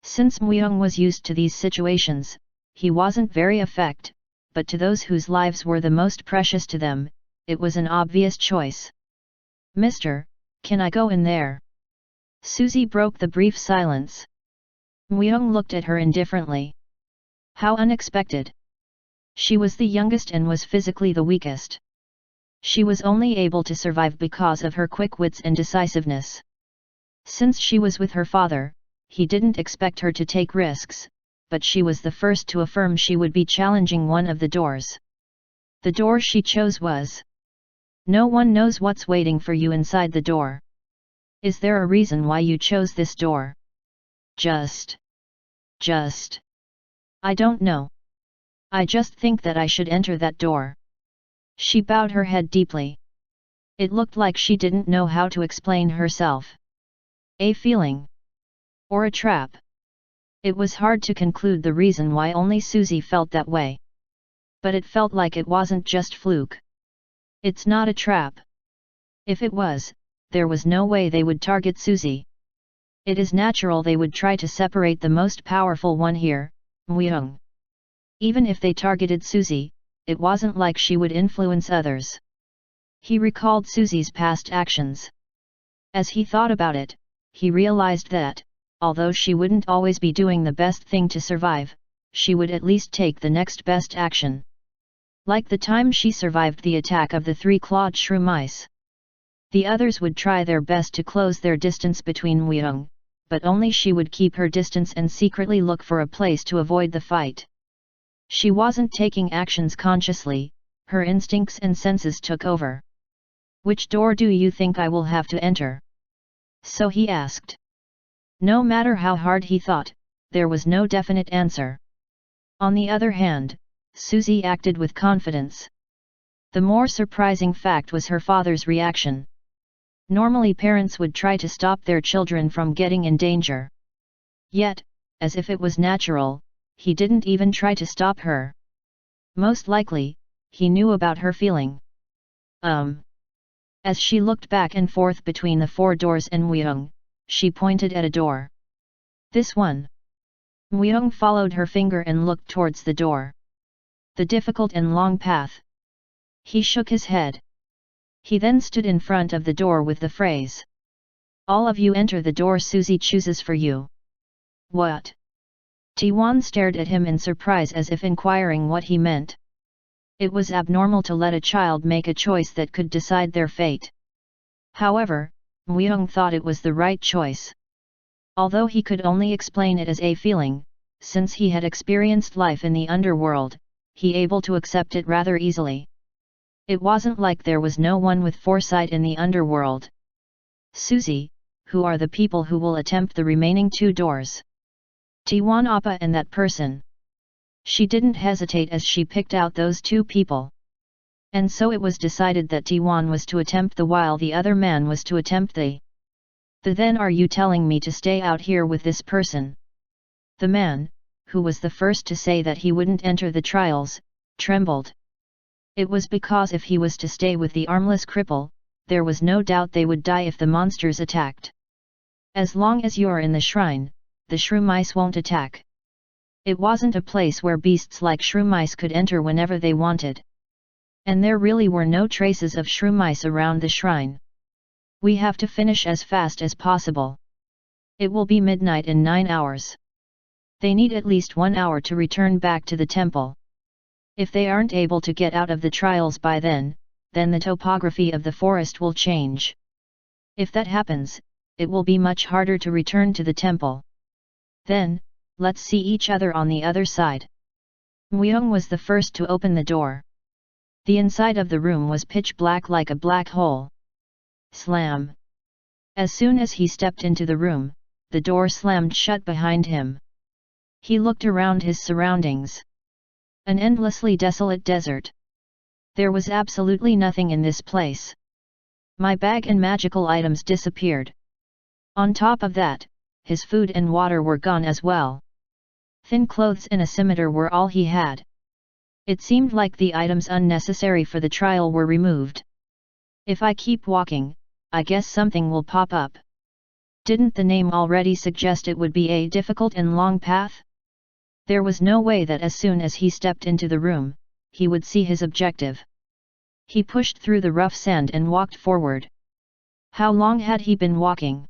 Since Myung was used to these situations, he wasn't very affected, but to those whose lives were the most precious to them, it was an obvious choice. Mister, can I go in there? Susie broke the brief silence. Myung looked at her indifferently. How unexpected. She was the youngest and was physically the weakest. She was only able to survive because of her quick wits and decisiveness. Since she was with her father, he didn't expect her to take risks, but she was the first to affirm she would be challenging one of the doors. The door she chose was: no one knows what's waiting for you inside the door. Is there a reason why you chose this door? Just. I don't know. I just think that I should enter that door. She bowed her head deeply. It looked like she didn't know how to explain herself. A feeling? Or a trap? It was hard to conclude the reason why only Susie felt that way. But it felt like it wasn't just fluke. It's not a trap. If it was, there was no way they would target Susie. It is natural they would try to separate the most powerful one here, Myung. Even if they targeted Susie, it wasn't like she would influence others. He recalled Susie's past actions. As he thought about it, he realized that, although she wouldn't always be doing the best thing to survive, she would at least take the next best action. Like the time she survived the attack of the 3-clawed shrew mice. The others would try their best to close their distance between Weiyang, but only she would keep her distance and secretly look for a place to avoid the fight. She wasn't taking actions consciously, her instincts and senses took over. "Which door do you think I will have to enter?" So he asked. No matter how hard he thought, there was no definite answer. On the other hand, Susie acted with confidence. The more surprising fact was her father's reaction. Normally parents would try to stop their children from getting in danger. Yet, as if it was natural, he didn't even try to stop her. Most likely, he knew about her feeling. As she looked back and forth between the 4 doors and Weiyang, she pointed at a door. "This one." Weiyang followed her finger and looked towards the door. "The difficult and long path." He shook his head. He then stood in front of the door with the phrase, "All of you enter the door Susie chooses for you." "What?" Tiwan stared at him in surprise as if inquiring what he meant. It was abnormal to let a child make a choice that could decide their fate. However, Weiyang thought it was the right choice. Although he could only explain it as a feeling, since he had experienced life in the underworld, he able to accept it rather easily. It wasn't like there was no one with foresight in the underworld. "Susie, who are the people who will attempt the remaining 2 doors?" "Tiwan Appa and that person." She didn't hesitate as she picked out those 2 people. And so it was decided that Tiwan was to attempt the while the other man was to attempt the. "Then are you telling me to stay out here with this person?" The man, who was the first to say that he wouldn't enter the trials, trembled. It was because if he was to stay with the armless cripple, there was no doubt they would die if the monsters attacked. "As long as you're in the shrine, the shrew mice won't attack." It wasn't a place where beasts like shrew mice could enter whenever they wanted. And there really were no traces of shrew mice around the shrine. "We have to finish as fast as possible. It will be midnight in 9 hours. They need at least 1 hour to return back to the temple. If they aren't able to get out of the trials by then the topography of the forest will change. If that happens, it will be much harder to return to the temple. Then, let's see each other on the other side." Weiyang was the first to open the door. The inside of the room was pitch black like a black hole. Slam! As soon as he stepped into the room, the door slammed shut behind him. He looked around his surroundings. An endlessly desolate desert. There was absolutely nothing in this place. My bag and magical items disappeared. On top of that, his food and water were gone as well. Thin clothes and a scimitar were all he had. It seemed like the items unnecessary for the trial were removed. "If I keep walking, I guess something will pop up." Didn't the name already suggest it would be a difficult and long path? There was no way that as soon as he stepped into the room, he would see his objective. He pushed through the rough sand and walked forward. How long had he been walking?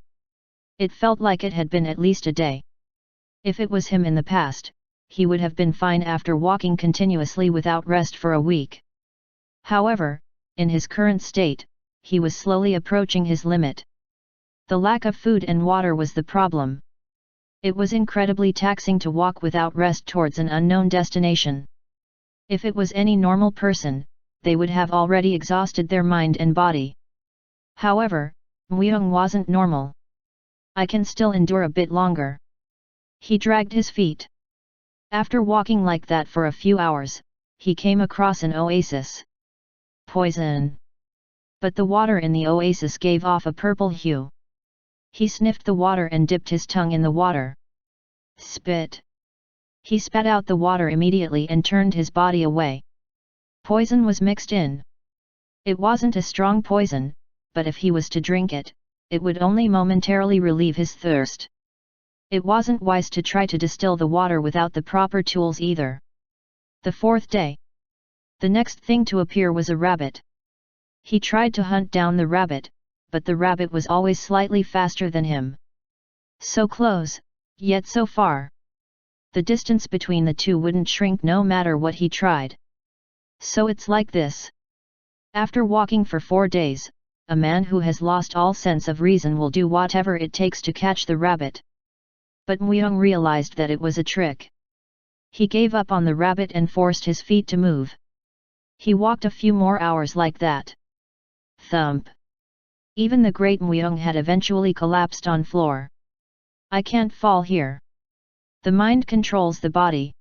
It felt like it had been at least a day. If it was him in the past, he would have been fine after walking continuously without rest for a week. However, in his current state, he was slowly approaching his limit. The lack of food and water was the problem. It was incredibly taxing to walk without rest towards an unknown destination. If it was any normal person, they would have already exhausted their mind and body. However, Weiyang wasn't normal. "I can still endure a bit longer." He dragged his feet. After walking like that for a few hours, he came across an oasis. Poison! But the water in the oasis gave off a purple hue. He sniffed the water and dipped his tongue in the water. Spit! He spat out the water immediately and turned his body away. Poison was mixed in. It wasn't a strong poison, but if he was to drink it, it would only momentarily relieve his thirst. It wasn't wise to try to distill the water without the proper tools either. The 4th day. The next thing to appear was a rabbit. He tried to hunt down the rabbit, but the rabbit was always slightly faster than him. So close, yet so far. The distance between the two wouldn't shrink no matter what he tried. So it's like this. After walking for 4 days, a man who has lost all sense of reason will do whatever it takes to catch the rabbit. But Myung realized that it was a trick. He gave up on the rabbit and forced his feet to move. He walked a few more hours like that. Thump. Even the great Myung had eventually collapsed on floor. I can't fall here. The mind controls the body.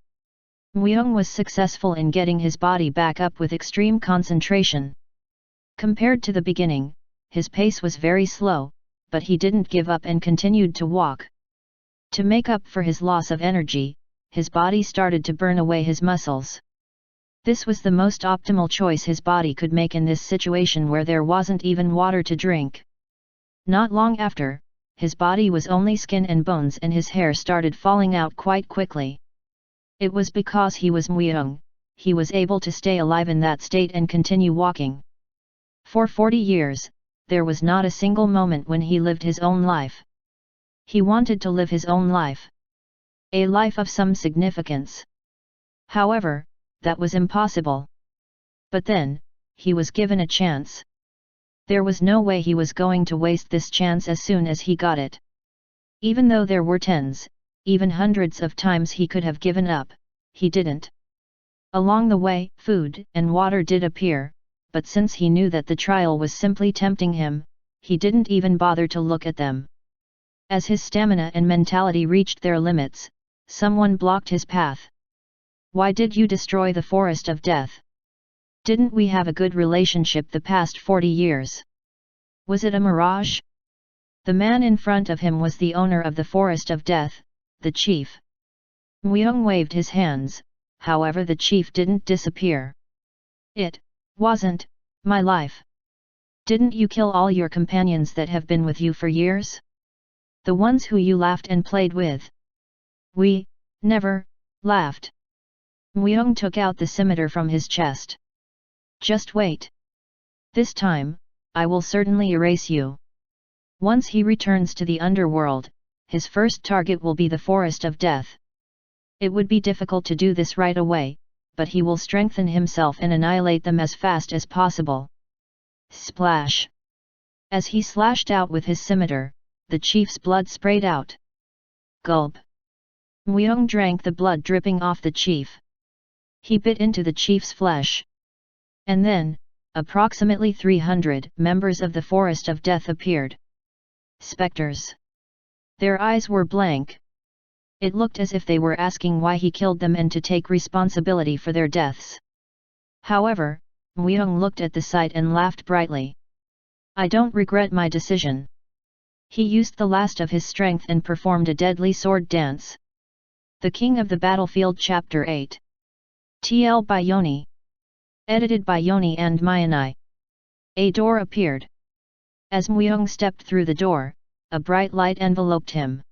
Myung was successful in getting his body back up with extreme concentration. Compared to the beginning, his pace was very slow, but he didn't give up and continued to walk. To make up for his loss of energy, his body started to burn away his muscles. This was the most optimal choice his body could make in this situation where there wasn't even water to drink. Not long after, his body was only skin and bones and his hair started falling out quite quickly. It was because he was Myung, he was able to stay alive in that state and continue walking. For 40 years, there was not a single moment when he lived his own life. He wanted to live his own life. A life of some significance. However, that was impossible. But then, he was given a chance. There was no way he was going to waste this chance as soon as he got it. Even though there were tens, even hundreds of times he could have given up, he didn't. Along the way, food and water did appear, but since he knew that the trial was simply tempting him, he didn't even bother to look at them. As his stamina and mentality reached their limits, someone blocked his path. Why did you destroy the forest of death? Didn't we have a good relationship the past 40 years? Was it a mirage? The man in front of him was the owner of the forest of death, the chief. Myung waved his hands, however the chief didn't disappear. It wasn't my life. Didn't you kill all your companions that have been with you for years? The ones who you laughed and played with? We never laughed. Myung took out the scimitar from his chest. Just wait. This time, I will certainly erase you. Once he returns to the underworld, his first target will be the forest of death. It would be difficult to do this right away, but he will strengthen himself and annihilate them as fast as possible. Splash! As he slashed out with his scimitar, the chief's blood sprayed out. Gulp! Myung drank the blood dripping off the chief. He bit into the chief's flesh. And then, approximately 300 members of the Forest of Death appeared. Specters. Their eyes were blank. It looked as if they were asking why he killed them and to take responsibility for their deaths. However, Myung looked at the sight and laughed brightly. I don't regret my decision. He used the last of his strength and performed a deadly sword dance. The King of the Battlefield Chapter 8. TL by Yoni. Edited by Yoni and Mayanai. A door appeared. As Myung stepped through the door, a bright light enveloped him.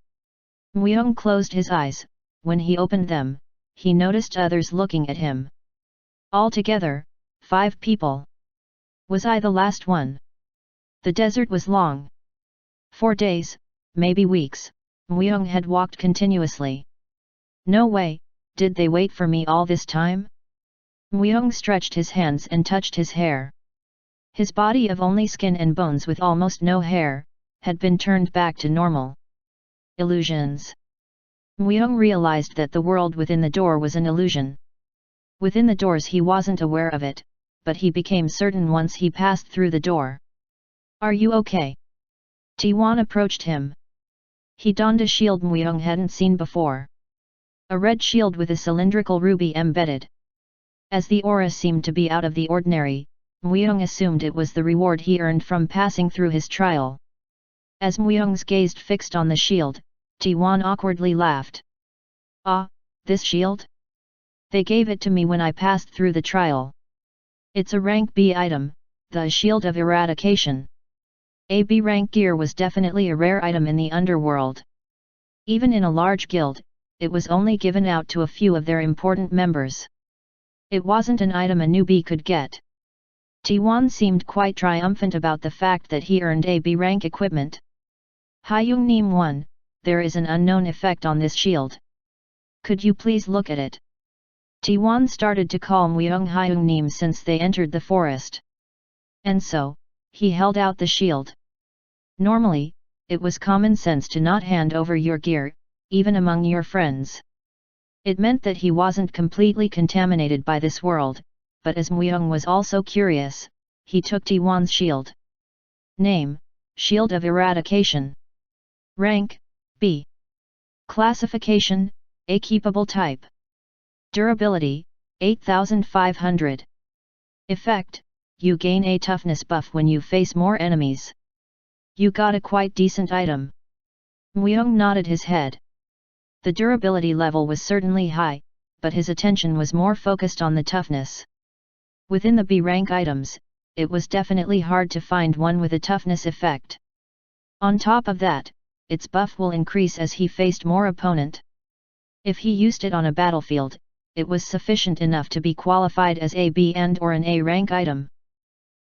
Myung closed his eyes. When he opened them, he noticed others looking at him. Altogether, 5 people. Was I the last one? The desert was long. 4 days, maybe weeks, Myung had walked continuously. No way, did they wait for me all this time? Myung stretched his hands and touched his hair. His body of only skin and bones with almost no hair, had been turned back to normal. Illusions. Myung realized that the world within the door was an illusion. Within the doors he wasn't aware of it, but he became certain once he passed through the door. Are you okay? Taewon approached him. He donned a shield Myung hadn't seen before. A red shield with a cylindrical ruby embedded. As the aura seemed to be out of the ordinary, Myung assumed it was the reward he earned from passing through his trial. As Myung's gaze fixed on the shield, Taewon awkwardly laughed. Ah, this shield? They gave it to me when I passed through the trial. It's a rank B item, the Shield of Eradication. A B rank gear was definitely a rare item in the underworld. Even in a large guild, it was only given out to a few of their important members. It wasn't an item a newbie could get. T1 seemed quite triumphant about the fact that he earned a B rank equipment. Hyung Neem 1, there is an unknown effect on this shield. Could you please look at it? T1 started to call Myung Hyung Neem since they entered the forest. And so, he held out the shield. Normally, it was common sense to not hand over your gear, even among your friends. It meant that he wasn't completely contaminated by this world, but as Myung was also curious, he took T1's shield. Name, Shield of Eradication. Rank, B. Classification, A keepable type. Durability, 8500. Effect, you gain a toughness buff when you face more enemies. You got a quite decent item. Myung nodded his head. The durability level was certainly high, but his attention was more focused on the toughness. Within the B rank items, it was definitely hard to find one with a toughness effect. On top of that, its buff will increase as he faced more opponent. If he used it on a battlefield, it was sufficient enough to be qualified as a B and or an A rank item.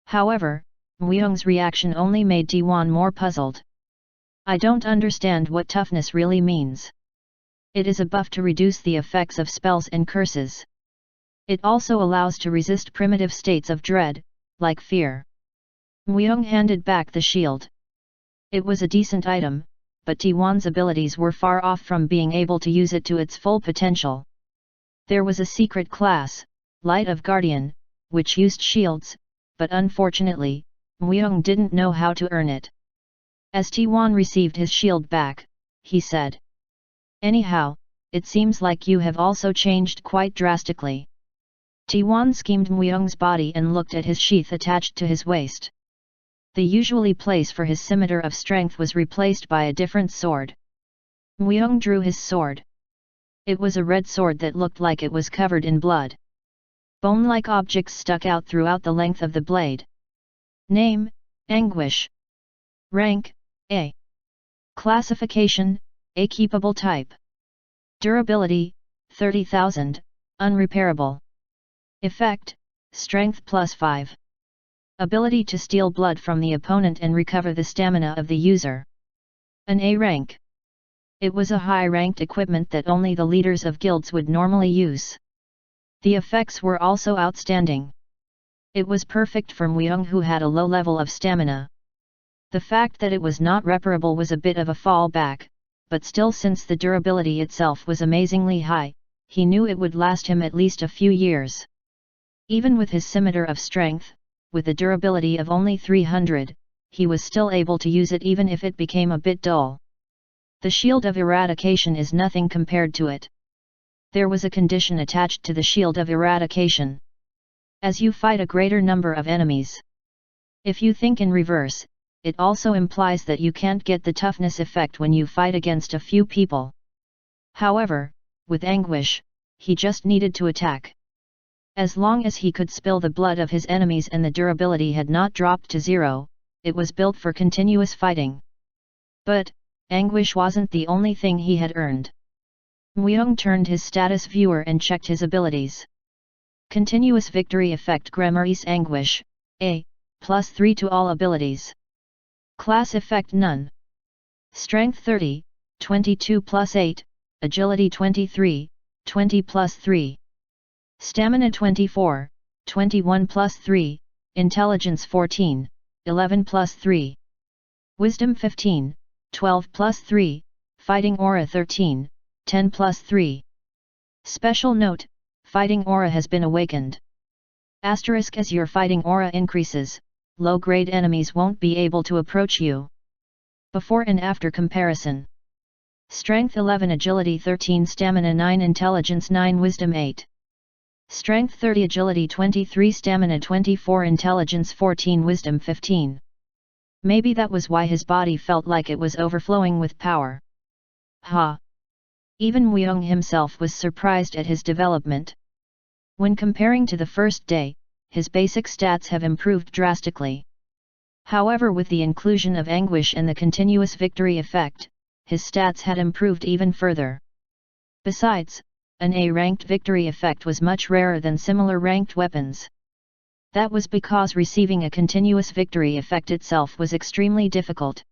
However, Myung's reaction only made T1 more puzzled. I don't understand what toughness really means. It is a buff to reduce the effects of spells and curses. It also allows to resist primitive states of dread, like fear. Myung handed back the shield. It was a decent item, but T1's abilities were far off from being able to use it to its full potential. There was a secret class, Light of Guardian, which used shields, but unfortunately, Myung didn't know how to earn it. As T1 received his shield back, he said. Anyhow, it seems like you have also changed quite drastically. T1 schemed Myung's body and looked at his sheath attached to his waist. The usually place for his scimitar of strength was replaced by a different sword. Myung drew his sword. It was a red sword that looked like it was covered in blood. Bone-like objects stuck out throughout the length of the blade. Name, Anguish. Rank, A. Classification, A keepable type. Durability, 30,000, unrepairable. Effect, Strength plus 5. Ability to steal blood from the opponent and recover the stamina of the user. An A rank. It was a high-ranked equipment that only the leaders of guilds would normally use. The effects were also outstanding. It was perfect for Myung, who had a low level of stamina. The fact that it was not reparable was a bit of a fallback, but still, since the durability itself was amazingly high, he knew it would last him at least a few years. Even with his scimitar of strength, with a durability of only 300, he was still able to use it even if it became a bit dull. The Shield of Eradication is nothing compared to it. There was a condition attached to the Shield of Eradication. As you fight a greater number of enemies. If you think in reverse, it also implies that you can't get the toughness effect when you fight against a few people. However, with Anguish, he just needed to attack. As long as he could spill the blood of his enemies and the durability had not dropped to 0, it was built for continuous fighting. But, Anguish wasn't the only thing he had earned. Myung turned his status viewer and checked his abilities. Continuous Victory Effect Grimoires Anguish, A, plus 3 to all abilities. Class Effect None. Strength 30, 22 plus 8, Agility 23, 20 plus 3. Stamina 24, 21 plus 3, Intelligence 14, 11 plus 3. Wisdom 15, 12 plus 3, Fighting Aura 13, 10 plus 3. Special note, Fighting Aura has been awakened. Asterisk: as your Fighting Aura increases, low-grade enemies won't be able to approach you. Before and after comparison. Strength 11, Agility 13, Stamina 9, Intelligence 9, Wisdom 8. Strength 30, Agility 23, Stamina 24, Intelligence 14, Wisdom 15. Maybe that was why his body felt like it was overflowing with power. Ha! Even Myung himself was surprised at his development. When comparing to the first day, his basic stats have improved drastically. However, with the inclusion of Anguish and the Continuous Victory Effect, his stats had improved even further. Besides, an A-ranked victory effect was much rarer than similar ranked weapons. That was because receiving a continuous victory effect itself was extremely difficult.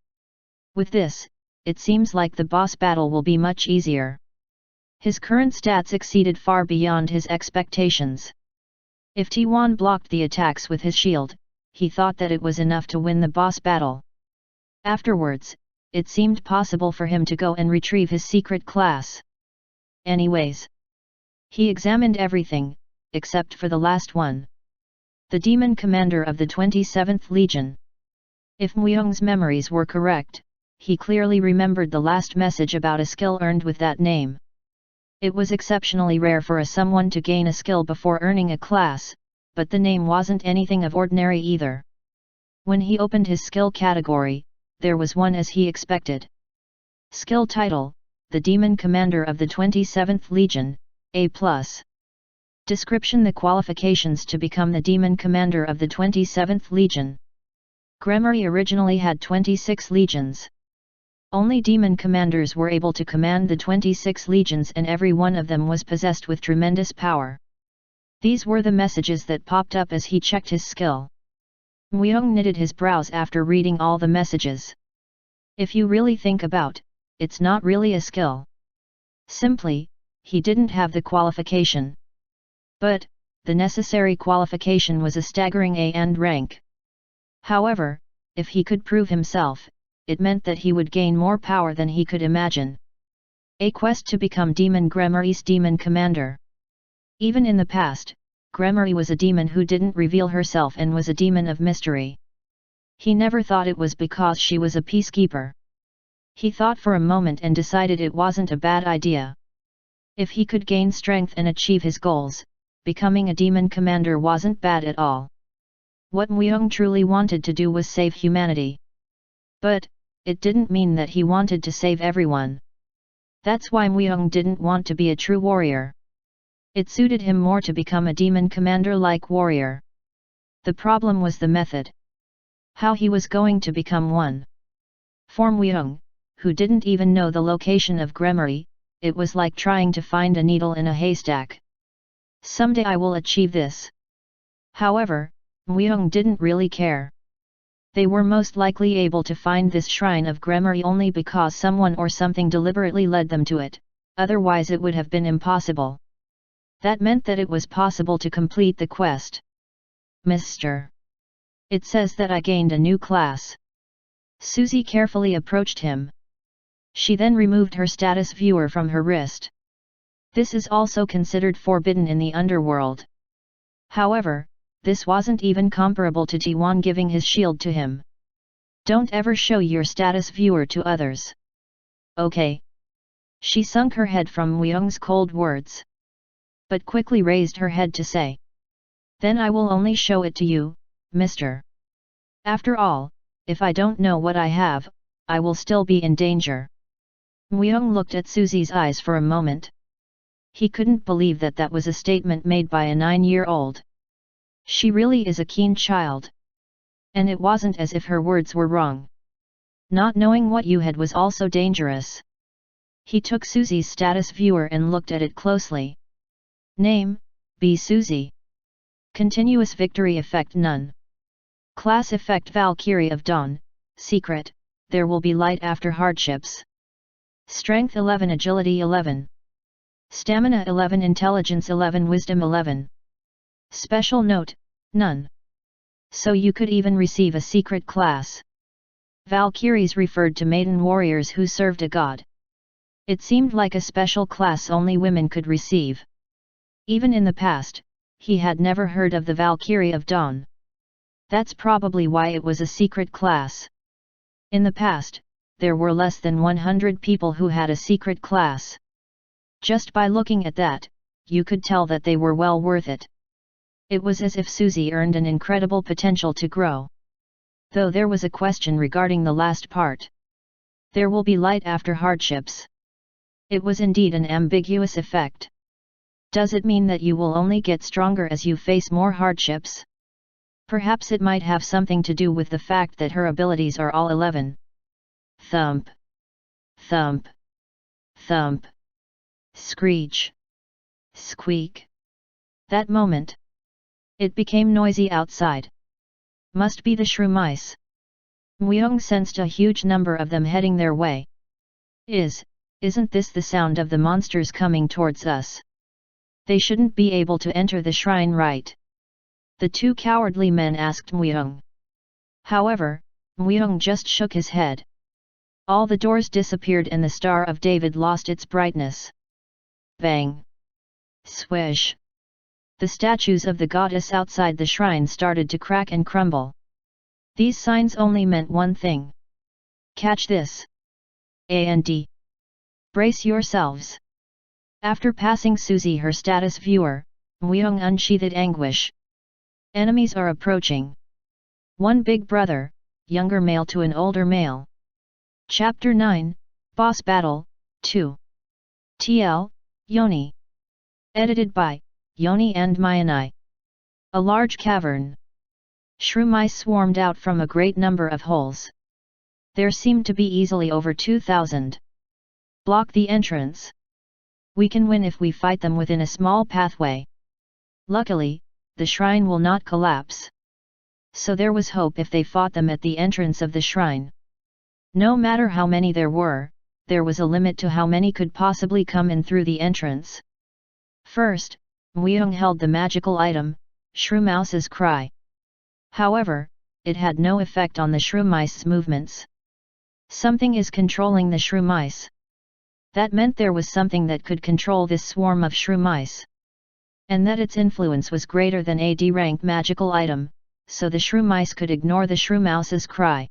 With this, it seems like the boss battle will be much easier. His current stats exceeded far beyond his expectations. If T1 blocked the attacks with his shield, he thought that it was enough to win the boss battle. Afterwards, it seemed possible for him to go and retrieve his secret class. Anyways, he examined everything, except for the last one. The demon commander of the 27th Legion. If Muyoung's memories were correct, he clearly remembered the last message about a skill earned with that name. It was exceptionally rare for someone to gain a skill before earning a class, but the name wasn't anything of ordinary either. When he opened his skill category, there was one as he expected. Skill title, the Demon Commander of the 27th Legion, A+. Description: the qualifications to become the Demon Commander of the 27th Legion. Gremory originally had 26 legions. Only demon commanders were able to command the 26 legions, and every one of them was possessed with tremendous power. These were the messages that popped up as he checked his skill. Muyoung knitted his brows after reading all the messages. If you really think about, it's not really a skill. Simply, he didn't have the qualification. But, the necessary qualification was a staggering A and rank. However, if he could prove himself, it meant that he would gain more power than he could imagine. A quest to become Demon Gremory's Demon Commander. Even in the past, Gremory was a demon who didn't reveal herself and was a demon of mystery. He never thought it was because she was a peacekeeper. He thought for a moment and decided it wasn't a bad idea. If he could gain strength and achieve his goals, becoming a demon commander wasn't bad at all. What Muyoung truly wanted to do was save humanity. But, it didn't mean that he wanted to save everyone. That's why Muyoung didn't want to be a true warrior. It suited him more to become a demon commander-like warrior. The problem was the method. How he was going to become one. For Muyoung, who didn't even know the location of Gremory, it was like trying to find a needle in a haystack. Someday I will achieve this. However, Muyoung didn't really care. They were most likely able to find this shrine of Gremory only because someone or something deliberately led them to it, otherwise it would have been impossible. That meant that it was possible to complete the quest. Mr. It says that I gained a new class. Susie carefully approached him. She then removed her status viewer from her wrist. This is also considered forbidden in the underworld. However, this wasn't even comparable to T1 giving his shield to him. Don't ever show your status viewer to others. Okay. She sunk her head from Muyoung's cold words. But quickly raised her head to say. Then I will only show it to you, mister. After all, if I don't know what I have, I will still be in danger. Muyoung looked at Susie's eyes for a moment. He couldn't believe that that was a statement made by a 9-year-old. She really is a keen child. And it wasn't as if her words were wrong. Not knowing what you had was also dangerous. He took Susie's status viewer and looked at it closely. Name, B. Susie. Continuous victory effect none. Class effect Valkyrie of Dawn, secret, there will be light after hardships. Strength 11, Agility 11. Stamina 11, Intelligence 11, Wisdom 11. Special note, none. So you could even receive a secret class. Valkyries referred to maiden warriors who served a god. It seemed like a special class only women could receive. Even in the past, he had never heard of the Valkyrie of Dawn. That's probably why it was a secret class. In the past, there were less than 100 people who had a secret class. Just by looking at that, you could tell that they were well worth it. It was as if Susie earned an incredible potential to grow. Though there was a question regarding the last part. There will be light after hardships. It was indeed an ambiguous effect. Does it mean that you will only get stronger as you face more hardships? Perhaps it might have something to do with the fact that her abilities are all 11. Thump. Thump. Thump. Screech. Squeak! That moment, it became noisy outside. Must be the shrew mice. Muyong sensed a huge number of them heading their way. Isn't this the sound of the monsters coming towards us? They shouldn't be able to enter the shrine, right? The two cowardly men asked Muyong. However, Muyong just shook his head. All the doors disappeared and the Star of David lost its brightness. Bang! Swish! The statues of the goddess outside the shrine started to crack and crumble. These signs only meant one thing. Catch this! And brace yourselves! After passing Susie her status viewer, Muyong unsheathed anguish. Enemies are approaching. One big brother, younger male to an older male. Chapter 9, Boss Battle, 2. TL, Yoni. Edited by, Yoni and Mayani. A large cavern. Shrew mice swarmed out from a great number of holes. There seemed to be easily over 2,000. Block the entrance. We can win if we fight them within a small pathway. Luckily, the shrine will not collapse. So there was hope if they fought them at the entrance of the shrine. No matter how many there was a limit to how many could possibly come in through the entrance. First, Muyong held the magical item, Shrew Mouse's Cry. However, it had no effect on the shrew mice's movements. Something is controlling the shrew mice. That meant there was something that could control this swarm of shrew mice. And that its influence was greater than a D-rank magical item, so the shrew mice could ignore the shrew mouse's cry.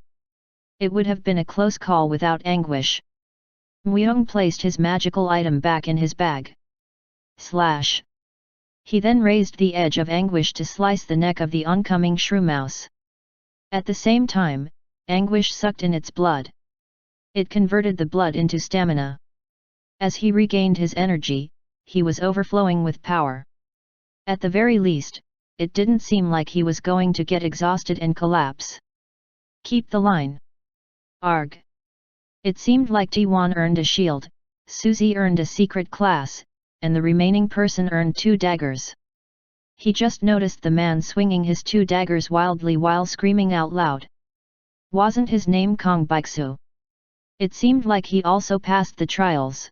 It would have been a close call without anguish. Muyong placed his magical item back in his bag. Slash! He then raised the edge of anguish to slice the neck of the oncoming shrew mouse. At the same time, anguish sucked in its blood. It converted the blood into stamina. As he regained his energy, he was overflowing with power. At the very least, it didn't seem like he was going to get exhausted and collapse. Keep the line. Arg! It seemed like T1 earned a shield, Susie earned a secret class, and the remaining person earned 2 daggers. He just noticed the man swinging his 2 daggers wildly while screaming out loud. Wasn't his name Kong Biksu? It seemed like he also passed the trials.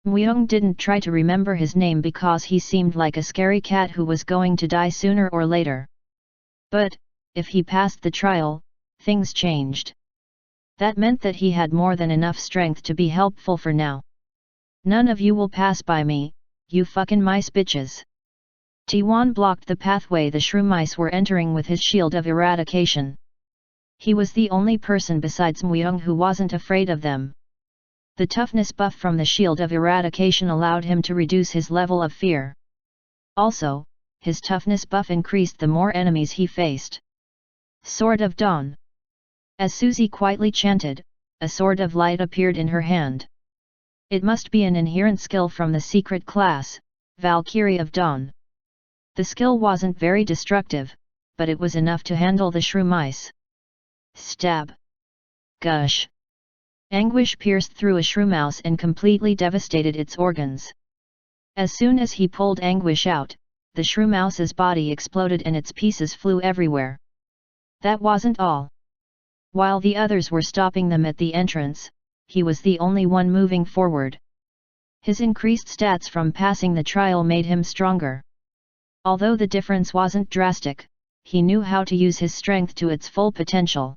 Muyong didn't try to remember his name because he seemed like a scary cat who was going to die sooner or later. But, if he passed the trial, things changed. That meant that he had more than enough strength to be helpful for now. None of you will pass by me, you fucking mice bitches. T1 blocked the pathway the shrew mice were entering with his shield of eradication. He was the only person besides Muyong who wasn't afraid of them. The toughness buff from the shield of eradication allowed him to reduce his level of fear. Also, his toughness buff increased the more enemies he faced. Sword of Dawn. As Susie quietly chanted, a sword of light appeared in her hand. It must be an inherent skill from the secret class, Valkyrie of Dawn. The skill wasn't very destructive, but it was enough to handle the shrew mice. Stab. Gush. Anguish pierced through a shrew mouse and completely devastated its organs. As soon as he pulled anguish out, the shrew mouse's body exploded and its pieces flew everywhere. That wasn't all. While the others were stopping them at the entrance, he was the only one moving forward. His increased stats from passing the trial made him stronger. Although the difference wasn't drastic, he knew how to use his strength to its full potential.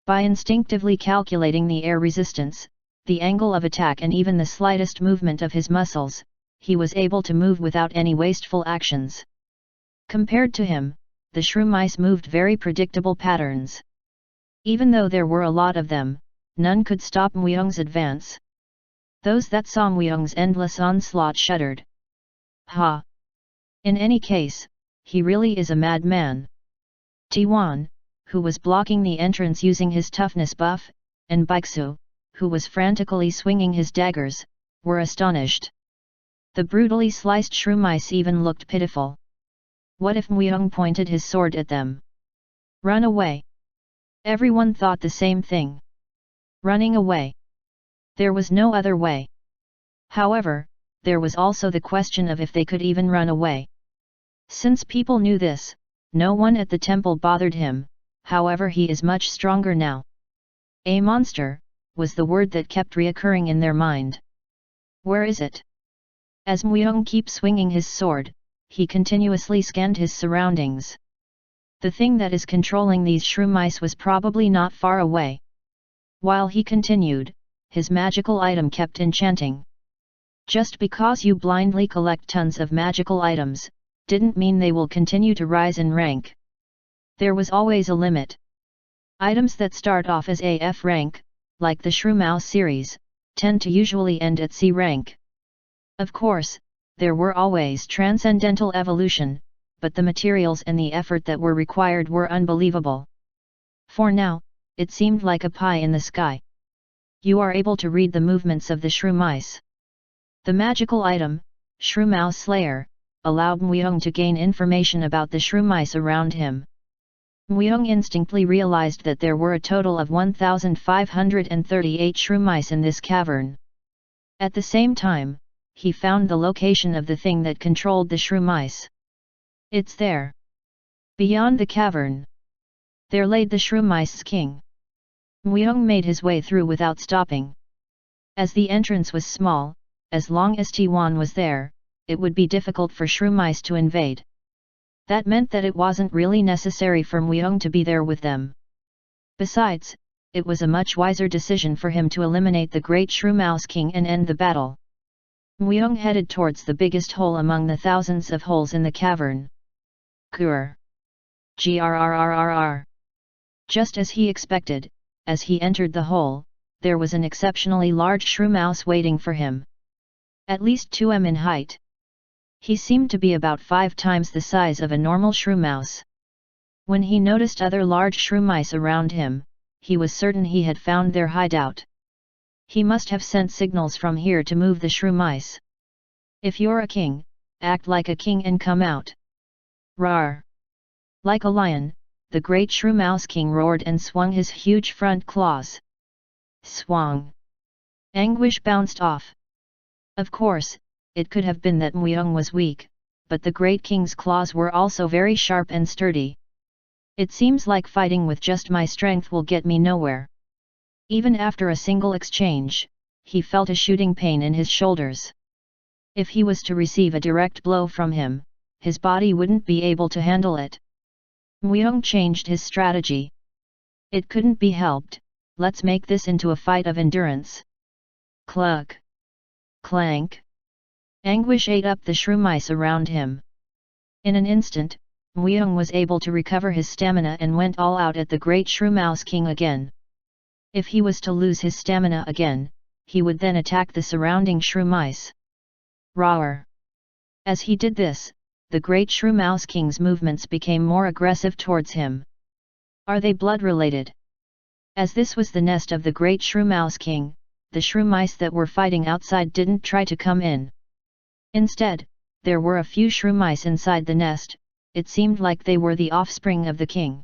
By instinctively calculating the air resistance, the angle of attack and even the slightest movement of his muscles, he was able to move without any wasteful actions. Compared to him, the shrew mice moved very predictable patterns. Even though there were a lot of them, none could stop Muyong's advance. Those that saw Muyong's endless onslaught shuddered. Ha! In any case, he really is a madman. T1, who was blocking the entrance using his toughness buff, and Biksu, who was frantically swinging his daggers, were astonished. The brutally sliced shrew mice even looked pitiful. What if Muyong pointed his sword at them? Run away! Everyone thought the same thing. Running away. There was no other way. However, there was also the question of if they could even run away. Since people knew this, no one at the temple bothered him, however he is much stronger now. A monster, was the word that kept reoccurring in their mind. Where is it? As Muyong kept swinging his sword, he continuously scanned his surroundings. The thing that is controlling these shrew mice was probably not far away. While he continued, his magical item kept enchanting. Just because you blindly collect tons of magical items, didn't mean they will continue to rise in rank. There was always a limit. Items that start off as a F rank, like the Shrew Mouse series, tend to usually end at C rank. Of course, there were always transcendental evolution, but the materials and the effort that were required were unbelievable. For now, it seemed like a pie in the sky. You are able to read the movements of the shrew mice. The magical item, Shrew Mouse Slayer, allowed Muyong to gain information about the shrew mice around him. Muyong instinctively realized that there were a total of 1,538 shrew mice in this cavern. At the same time, he found the location of the thing that controlled the shrew mice. It's there. Beyond the cavern. There laid the shrew mice's king. Muyong made his way through without stopping. As the entrance was small, as long as T1 was there, it would be difficult for shrew mice to invade. That meant that it wasn't really necessary for Muyong to be there with them. Besides, it was a much wiser decision for him to eliminate the great shrew mouse king and end the battle. Muyong headed towards the biggest hole among the thousands of holes in the cavern. Grrr. Grrrrrrr. Just as he expected, as he entered the hole, there was an exceptionally large shrew mouse waiting for him. At least 2 m in height. He seemed to be about 5 times the size of a normal shrew mouse. When he noticed other large shrew mice around him, he was certain he had found their hideout. He must have sent signals from here to move the shrew mice. If you're a king, act like a king and come out. Rawr! Like a lion, the great shrew mouse king roared and swung his huge front claws. Swung! Anguish bounced off. Of course, it could have been that Muyong was weak, but the great king's claws were also very sharp and sturdy. It seems like fighting with just my strength will get me nowhere. Even after a single exchange, he felt a shooting pain in his shoulders. If he was to receive a direct blow from him, his body wouldn't be able to handle it. Muyong changed his strategy. It couldn't be helped, let's make this into a fight of endurance. Cluck! Clank! Anguish ate up the shrew mice around him. In an instant, Muyong was able to recover his stamina and went all out at the great shrew mouse king again. If he was to lose his stamina again, he would then attack the surrounding shrew mice. Rawr! As he did this, the great shrew mouse king's movements became more aggressive towards him. Are they blood-related? As this was the nest of the great shrew mouse king, the shrew mice that were fighting outside didn't try to come in. Instead, there were a few shrew mice inside the nest. It seemed like they were the offspring of the king.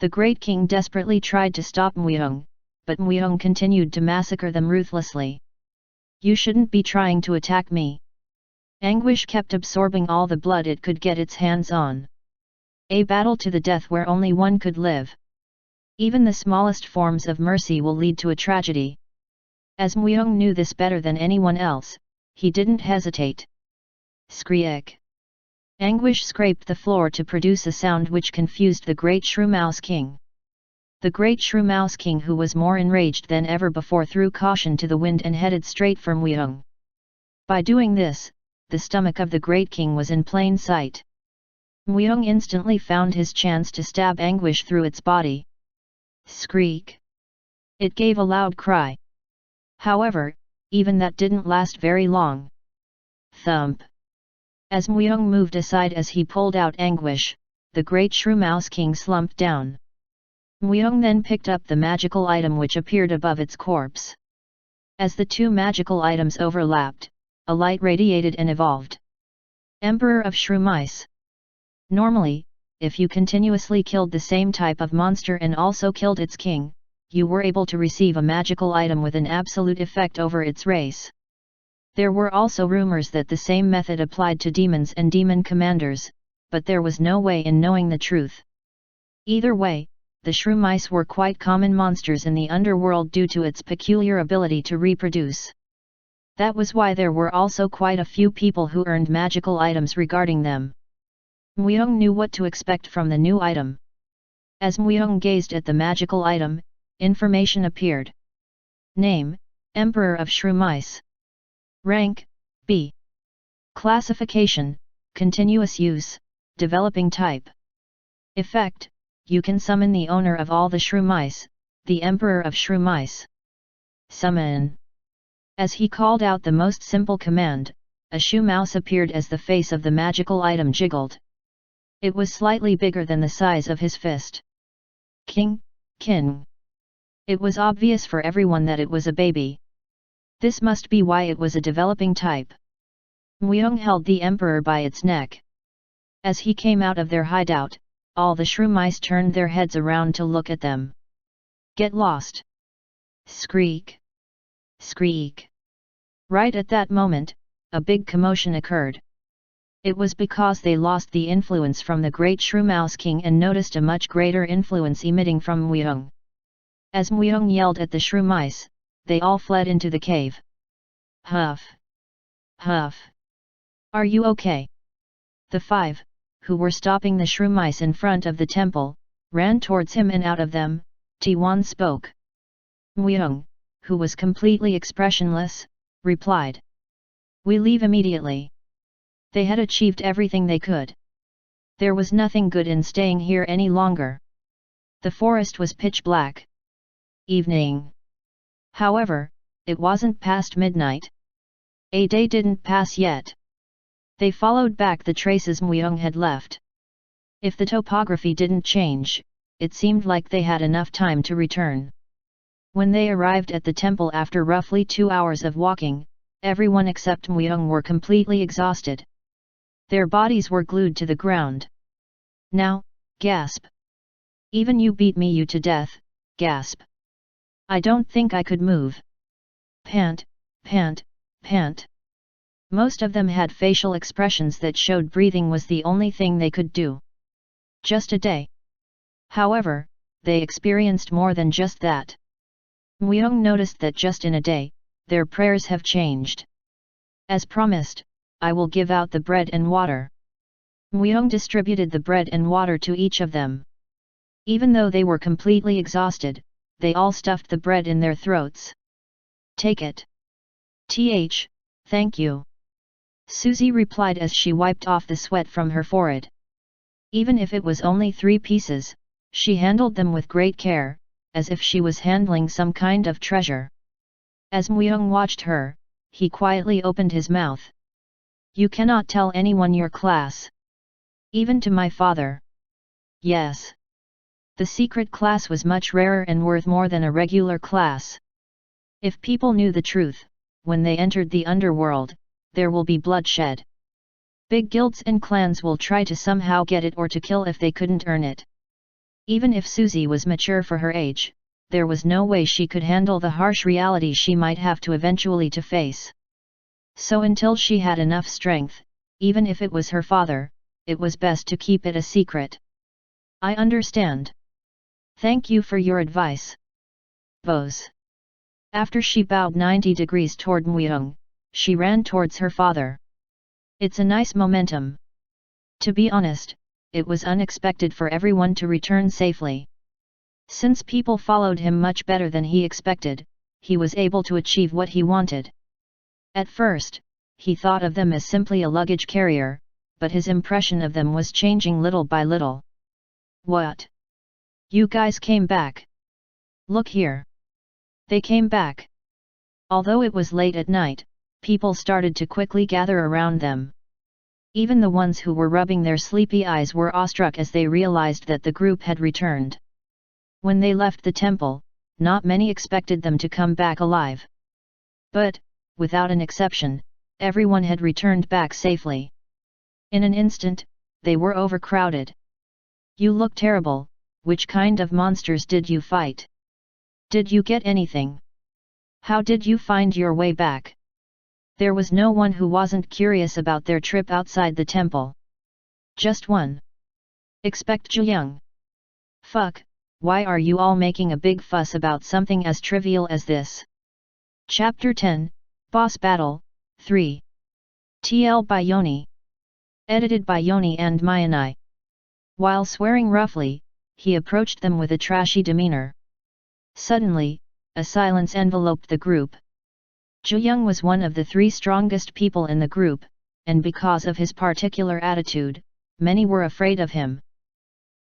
The great king desperately tried to stop Muyong, but Muyong continued to massacre them ruthlessly. You shouldn't be trying to attack me. Anguish kept absorbing all the blood it could get its hands on. A battle to the death where only one could live. Even the smallest forms of mercy will lead to a tragedy. As Muyong knew this better than anyone else, he didn't hesitate. Skreek! Anguish scraped the floor to produce a sound which confused the great shrew mouse king. The great shrew mouse king, who was more enraged than ever before, threw caution to the wind and headed straight for Muyong. By doing this, the stomach of the great king was in plain sight. Muyong instantly found his chance to stab Anguish through its body. Skreek! It gave a loud cry. However, even that didn't last very long. Thump! As Muyong moved aside as he pulled out Anguish, the great shrew mouse king slumped down. Muyong then picked up the magical item which appeared above its corpse. As the two magical items overlapped, a light radiated and evolved. Emperor of Shrew Mice. Normally, if you continuously killed the same type of monster and also killed its king, you were able to receive a magical item with an absolute effect over its race. There were also rumors that the same method applied to demons and demon commanders, but there was no way in knowing the truth. Either way, the shrew mice were quite common monsters in the underworld due to its peculiar ability to reproduce. That was why there were also quite a few people who earned magical items regarding them. Muyong knew what to expect from the new item. As Muyong gazed at the magical item, information appeared. Name: Emperor of Shrew Mice. Rank: B. Classification: Continuous use, Developing type. Effect: you can summon the owner of all the shrew mice, the Emperor of Shrew Mice. Summon. As he called out the most simple command, a shrew mouse appeared as the face of the magical item jiggled. It was slightly bigger than the size of his fist. King. It was obvious for everyone that it was a baby. This must be why it was a developing type. Muyong held the emperor by its neck. As he came out of their hideout, all the shrew mice turned their heads around to look at them. Get lost! Squeak! Squeak! Right at that moment, a big commotion occurred. It was because they lost the influence from the great Shrew Mouse King and noticed a much greater influence emitting from Muyong. As Muyong yelled at the shrew mice, they all fled into the cave. Huff! Huff! Are you okay? The 5, who were stopping the shrew mice in front of the temple, ran towards him, and out of them, T1 spoke. Muyong, who was completely expressionless, replied. We leave immediately. They had achieved everything they could. There was nothing good in staying here any longer. The forest was pitch black. Evening. However, it wasn't past midnight. A day didn't pass yet. They followed back the traces Muyong had left. If the topography didn't change, it seemed like they had enough time to return. When they arrived at the temple after roughly 2 hours of walking, everyone except Muyong were completely exhausted. Their bodies were glued to the ground. Now, gasp. Even you beat me to death, gasp. I don't think I could move. Pant, pant, pant. Most of them had facial expressions that showed breathing was the only thing they could do. Just a day. However, they experienced more than just that. Muyong noticed that just in a day, their prayers have changed. As promised, I will give out the bread and water. Muyong distributed the bread and water to each of them. Even though they were completely exhausted, they all stuffed the bread in their throats. Take it. Thank you. Susie replied as she wiped off the sweat from her forehead. Even if it was only 3 pieces, she handled them with great care, as if she was handling some kind of treasure. As Muyong watched her, he quietly opened his mouth. You cannot tell anyone your class. Even to my father. Yes. The secret class was much rarer and worth more than a regular class. If people knew the truth, when they entered the underworld, there will be bloodshed. Big guilds and clans will try to somehow get it or to kill if they couldn't earn it. Even if Susie was mature for her age, there was no way she could handle the harsh reality she might have to eventually to face. So until she had enough strength, even if it was her father, it was best to keep it a secret. I understand. Thank you for your advice. Bose. After she bowed 90 degrees toward Muyong, she ran towards her father. It's a nice momentum. To be honest, it was unexpected for everyone to return safely. Since people followed him much better than he expected, he was able to achieve what he wanted. At first, he thought of them as simply a luggage carrier, but his impression of them was changing little by little. What? You guys came back? Look here. They came back. Although it was late at night, people started to quickly gather around them. Even the ones who were rubbing their sleepy eyes were awestruck as they realized that the group had returned. When they left the temple, not many expected them to come back alive. But, without an exception, everyone had returned back safely. In an instant, they were overcrowded. You look terrible. Which kind of monsters did you fight? Did you get anything? How did you find your way back? There was no one who wasn't curious about their trip outside the temple. Just one. Expect Zhiyang. Fuck, why are you all making a big fuss about something as trivial as this? Chapter 10, Boss Battle, 3. TL by Yoni. Edited by Yoni and Mayanai. While swearing roughly, he approached them with a trashy demeanor. Suddenly, a silence enveloped the group. Zhiyang was one of the 3 strongest people in the group, and because of his particular attitude, many were afraid of him.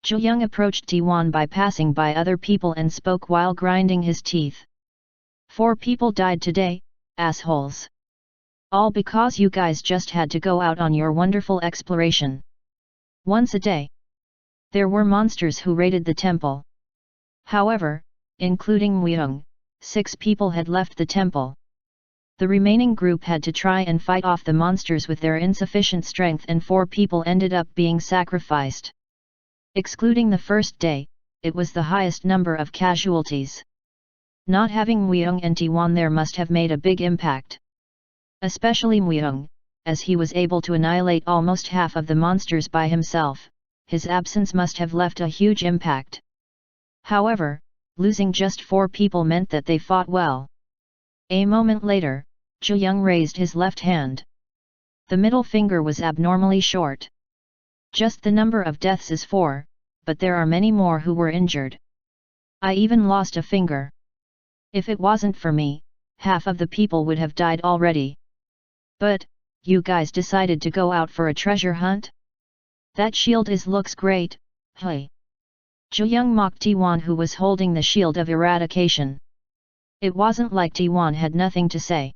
Zhiyang approached T1 by passing by other people and spoke while grinding his teeth. 4 people died today, assholes. All because you guys just had to go out on your wonderful exploration. Once a day. There were monsters who raided the temple. However, including Muyong, 6 people had left the temple. The remaining group had to try and fight off the monsters with their insufficient strength, and 4 people ended up being sacrificed. Excluding the first day, it was the highest number of casualties. Not having Muyong and T1 there must have made a big impact. Especially Muyong, as he was able to annihilate almost half of the monsters by himself, his absence must have left a huge impact. However, losing just 4 people meant that they fought well. A moment later, Zhiyang raised his left hand. The middle finger was abnormally short. Just the number of deaths is 4, but there are many more who were injured. I even lost a finger. If it wasn't for me, half of the people would have died already. But, you guys decided to go out for a treasure hunt? That shield looks great, hey. Zhiyang mocked T1 who was holding the shield of eradication. It wasn't like T1 had nothing to say.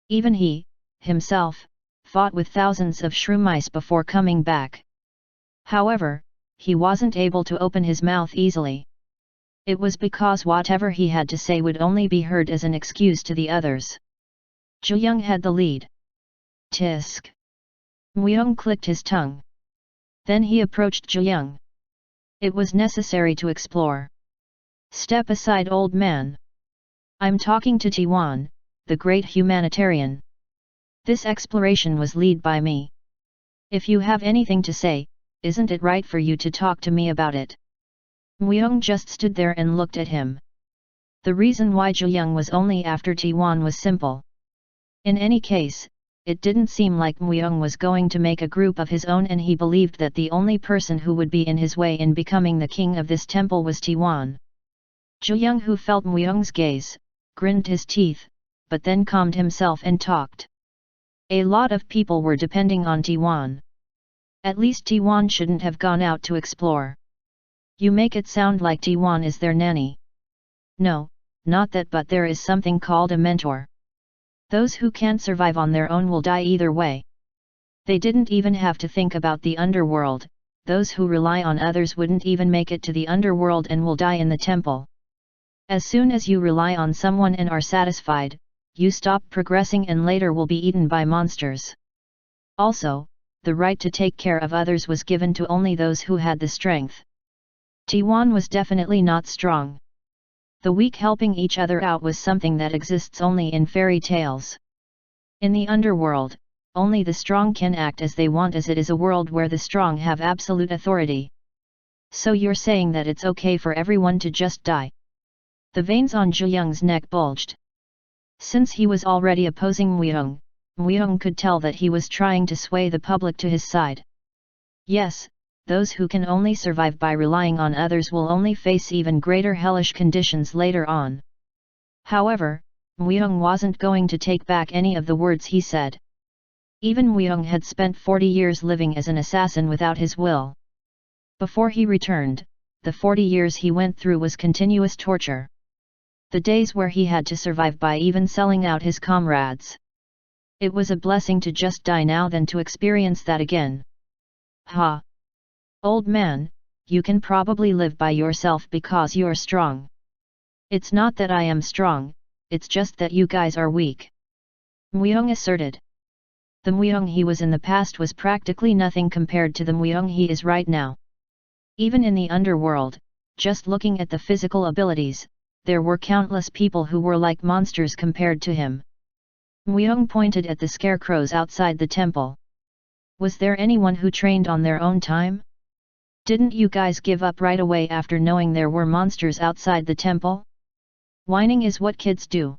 Even he, himself, fought with thousands of shroom mice before coming back. However, he wasn't able to open his mouth easily. It was because whatever he had to say would only be heard as an excuse to the others. Zhiyang had the lead. Tisk. Muyong clicked his tongue. Then he approached Zhiyang. It was necessary to explore. Step aside, old man. I'm talking to T1, the great humanitarian. This exploration was led by me. If you have anything to say, isn't it right for you to talk to me about it? Muyong just stood there and looked at him. The reason why Zhiyang was only after T1 was simple. In any case, it didn't seem like Muyong was going to make a group of his own, and he believed that the only person who would be in his way in becoming the king of this temple was T1. Zhiyang, who felt Muyong's gaze, grinned his teeth, but then calmed himself and talked. A lot of people were depending on T1. At least T1 shouldn't have gone out to explore. You make it sound like T1 is their nanny. No, not that, but there is something called a mentor. Those who can't survive on their own will die either way. They didn't even have to think about the underworld, those who rely on others wouldn't even make it to the underworld and will die in the temple. As soon as you rely on someone and are satisfied, you stop progressing and later will be eaten by monsters. Also, the right to take care of others was given to only those who had the strength. T1 was definitely not strong. The weak helping each other out was something that exists only in fairy tales. In the underworld, only the strong can act as they want, as it is a world where the strong have absolute authority. So you're saying that it's okay for everyone to just die? The veins on Zhiyang's neck bulged. Since he was already opposing Muyong, Muyong could tell that he was trying to sway the public to his side. Yes, those who can only survive by relying on others will only face even greater hellish conditions later on. However, Muyong wasn't going to take back any of the words he said. Even Muyong had spent 40 years living as an assassin without his will. Before he returned, the 40 years he went through was continuous torture. The days where he had to survive by even selling out his comrades. It was a blessing to just die now than to experience that again. Ha! Old man, you can probably live by yourself because you're strong. It's not that I am strong, it's just that you guys are weak. Muyong asserted. The Muyong he was in the past was practically nothing compared to the Muyong he is right now. Even in the underworld, just looking at the physical abilities, there were countless people who were like monsters compared to him. Muyong pointed at the scarecrows outside the temple. Was there anyone who trained on their own time? Didn't you guys give up right away after knowing there were monsters outside the temple? Whining is what kids do.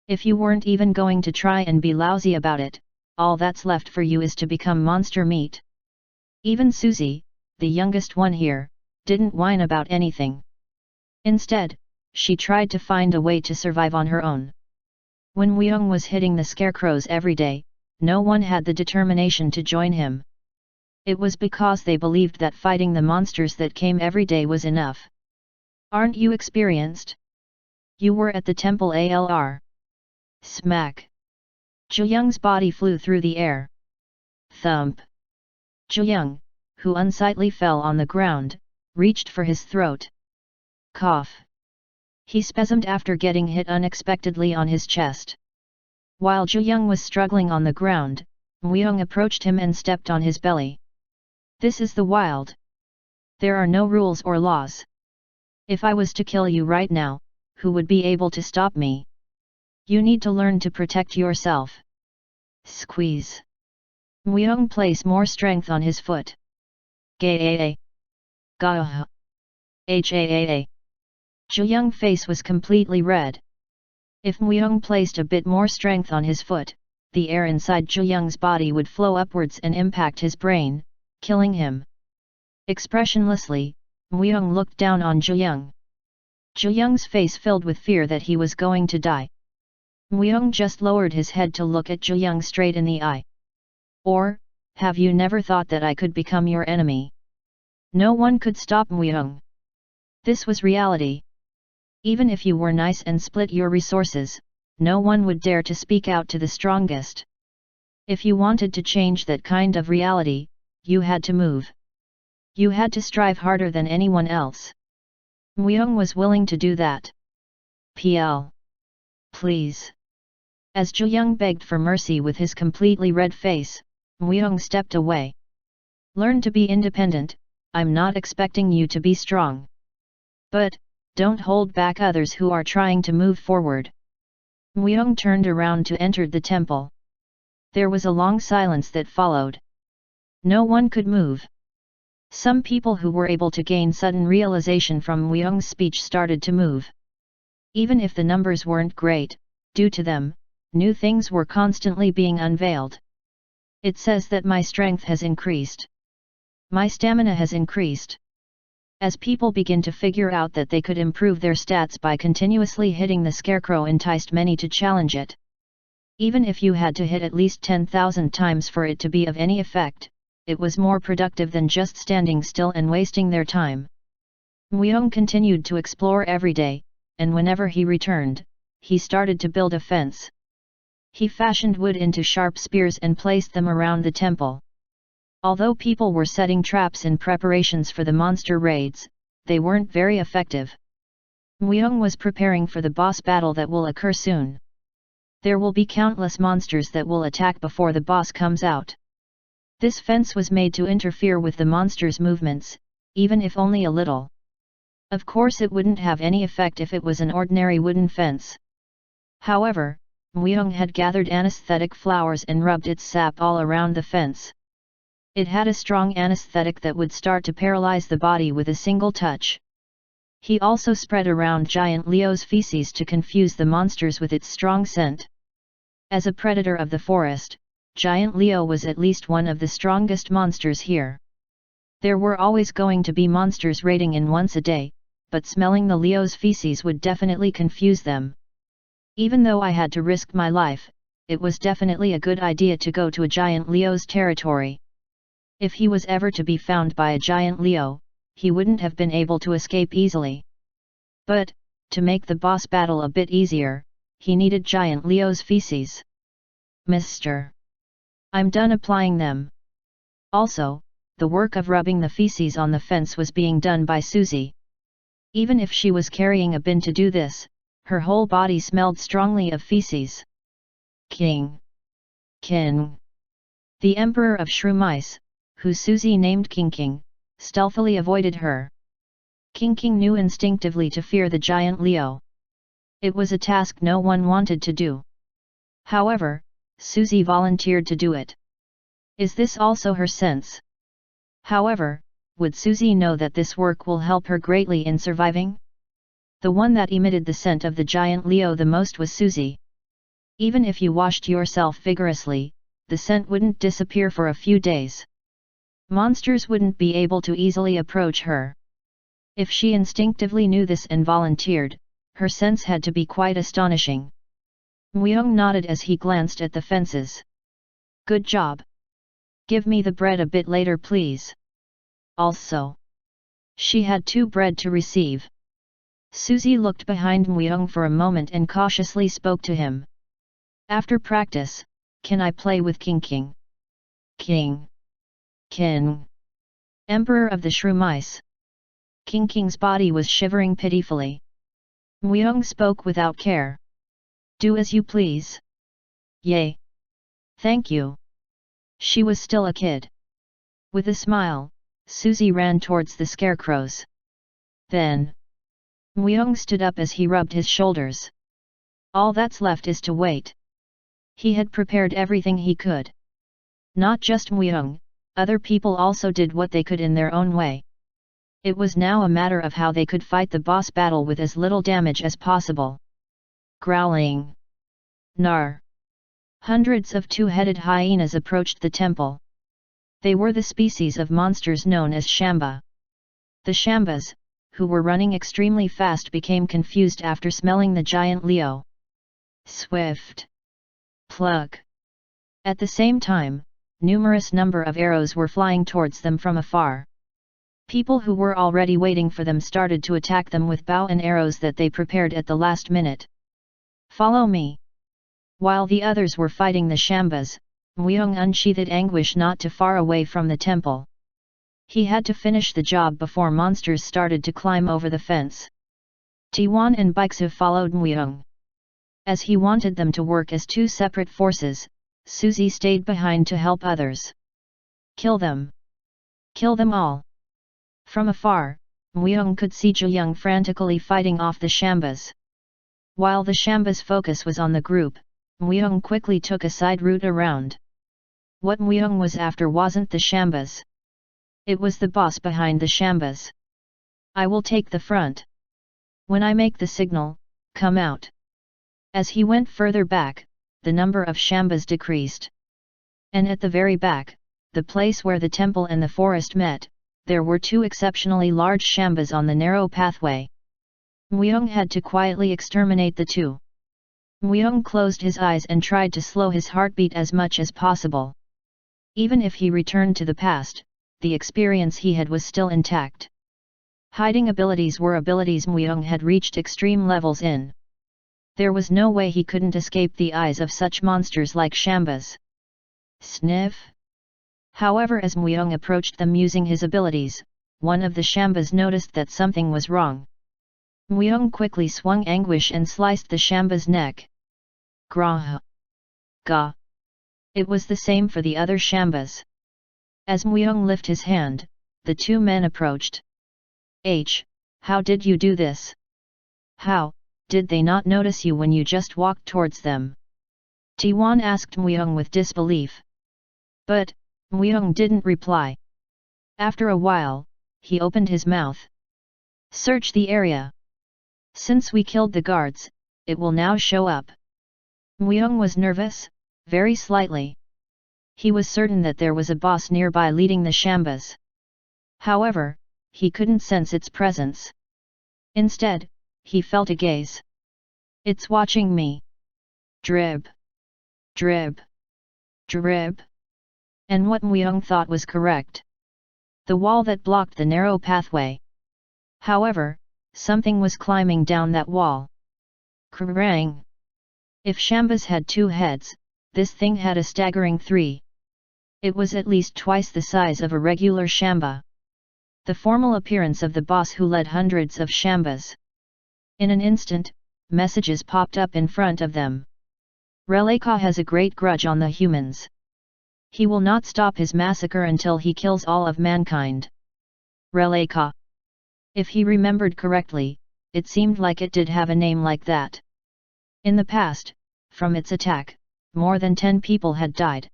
If you weren't even going to try and be lousy about it, all that's left for you is to become monster meat. Even Susie, the youngest one here, didn't whine about anything. Instead, she tried to find a way to survive on her own. When Muyong was hitting the scarecrows every day, no one had the determination to join him. It was because they believed that fighting the monsters that came every day was enough. Aren't you experienced? You were at the temple alr. Smack! Zhuyang's body flew through the air. Thump! Zhuyang, who unsightly fell on the ground, reached for his throat. Cough! He spasmed after getting hit unexpectedly on his chest. While Zhuyang was struggling on the ground, Muyong approached him and stepped on his belly. This is the wild. There are no rules or laws. If I was to kill you right now, who would be able to stop me? You need to learn to protect yourself. Squeeze. Muyong placed more strength on his foot. Gaa. Gah. Haa. Zhuyang's face was completely red. If Muyong placed a bit more strength on his foot, the air inside Zhuyang's body would flow upwards and impact his brain, killing him. Expressionlessly, Muyong looked down on Zhuyang. Zhuyang's face filled with fear that he was going to die. Muyong just lowered his head to look at Zhuyang straight in the eye. Or, have you never thought that I could become your enemy? No one could stop Muyong. This was reality. Even if you were nice and split your resources, no one would dare to speak out to the strongest. If you wanted to change that kind of reality, you had to move. You had to strive harder than anyone else. Muyong was willing to do that. PL. Please. As Zhuyang begged for mercy with his completely red face, Muyong stepped away. Learn to be independent, I'm not expecting you to be strong. But, don't hold back others who are trying to move forward. Muyong turned around to enter the temple. There was a long silence that followed. No one could move. Some people who were able to gain sudden realization from Muyong's speech started to move. Even if the numbers weren't great, due to them, new things were constantly being unveiled. It says that my strength has increased. My stamina has increased. As people begin to figure out that they could improve their stats by continuously hitting the scarecrow, enticed many to challenge it. Even if you had to hit at least 10,000 times for it to be of any effect, it was more productive than just standing still and wasting their time. Muyong continued to explore every day, and whenever he returned, he started to build a fence. He fashioned wood into sharp spears and placed them around the temple. Although people were setting traps in preparations for the monster raids, they weren't very effective. Muyong was preparing for the boss battle that will occur soon. There will be countless monsters that will attack before the boss comes out. This fence was made to interfere with the monsters' movements, even if only a little. Of course it wouldn't have any effect if it was an ordinary wooden fence. However, Muyong had gathered anesthetic flowers and rubbed its sap all around the fence. It had a strong anesthetic that would start to paralyze the body with a single touch. He also spread around Giant Leo's feces to confuse the monsters with its strong scent. As a predator of the forest, Giant Leo was at least one of the strongest monsters here. There were always going to be monsters raiding in once a day, but smelling the Leo's feces would definitely confuse them. Even though I had to risk my life, it was definitely a good idea to go to a Giant Leo's territory. If he was ever to be found by a Giant Leo, he wouldn't have been able to escape easily. But, to make the boss battle a bit easier, he needed Giant Leo's feces. Mr. I'm done applying them. Also, the work of rubbing the feces on the fence was being done by Susie. Even if she was carrying a bin to do this, her whole body smelled strongly of feces. King. The Emperor of Shrew Mice, who Susie named King, stealthily avoided her. King knew instinctively to fear the Giant Leo. It was a task no one wanted to do. However, Susie volunteered to do it. Is this also her sense? However, would Susie know that this work will help her greatly in surviving? The one that emitted the scent of the giant Leo the most was Susie. Even if you washed yourself vigorously, the scent wouldn't disappear for a few days. Monsters wouldn't be able to easily approach her. If she instinctively knew this and volunteered, her sense had to be quite astonishing. Myung nodded as he glanced at the fences. Good job. Give me the bread a bit later please. Also. She had 2 bread to receive. Susie looked behind Myung for a moment and cautiously spoke to him. After practice, can I play with King King? King. King. Emperor of the Shrew Mice. King King's body was shivering pitifully. Myung spoke without care. Do as you please. Yay. Thank you. She was still a kid. With a smile, Susie ran towards the scarecrows. Then, Myung stood up as he rubbed his shoulders. All that's left is to wait. He had prepared everything he could. Not just Myung, other people also did what they could in their own way. It was now a matter of how they could fight the boss battle with as little damage as possible. Growling. Nar. Hundreds of 2-headed hyenas approached the temple. They were the species of monsters known as Shamba. The Shambas, who were running extremely fast, became confused after smelling the giant Leo. Swift. Plug. At the same time, numerous number of arrows were flying towards them from afar. People who were already waiting for them started to attack them with bow and arrows that they prepared at the last minute. Follow me. While the others were fighting the Shambas, Myung unsheathed anguish not too far away from the temple. He had to finish the job before monsters started to climb over the fence. Tiwan and Baeksu followed Myung. As he wanted them to work as 2 separate forces, Susie stayed behind to help others. Kill them! Kill them all! From afar, Myung could see Ji-young frantically fighting off the Shambas. While the Shambas' focus was on the group, Myung quickly took a side route around. What Myung was after wasn't the Shambas. It was the boss behind the Shambas. I will take the front. When I make the signal, come out. As he went further back, the number of Shambas decreased. And at the very back, the place where the temple and the forest met, there were 2 exceptionally large Shambas on the narrow pathway. Myung had to quietly exterminate the 2. Myung closed his eyes and tried to slow his heartbeat as much as possible. Even if he returned to the past, the experience he had was still intact. Hiding abilities were abilities Myung had reached extreme levels in. There was no way he couldn't escape the eyes of such monsters like Shambas. Sniff! However, as Myung approached them using his abilities, one of the Shambas noticed that something was wrong. Myung quickly swung anguish and sliced the Shamba's neck. Grah! Ga! It was the same for the other Shambas. As Myung lifted his hand, the 2 men approached. How did you do this? How, did they not notice you when you just walked towards them? Tiwan asked Myung with disbelief. But, Myung didn't reply. After a while, he opened his mouth. Search the area. Since we killed the guards, it will now show up. Myung was nervous, very slightly. He was certain that there was a boss nearby leading the Shambas. However, he couldn't sense its presence. Instead, he felt a gaze. It's watching me. Drib. Drib. Drib. And what Myung thought was correct. The wall that blocked the narrow pathway. However, something was climbing down that wall. Kerrang! If Shambas had 2 heads, this thing had a staggering 3. It was at least twice the size of a regular Shamba. The formal appearance of the boss who led hundreds of Shambas. In an instant, messages popped up in front of them. Releka has a great grudge on the humans. He will not stop his massacre until he kills all of mankind. Releka. If he remembered correctly, it seemed like it did have a name like that. In the past, from its attack, more than 10 people had died.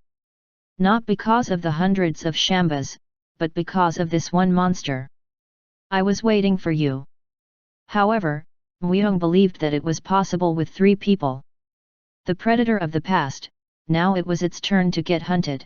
Not because of the hundreds of Shambas, but because of this one monster. I was waiting for you. However, Muyeong believed that it was possible with 3 people. The predator of the past, now it was its turn to get hunted.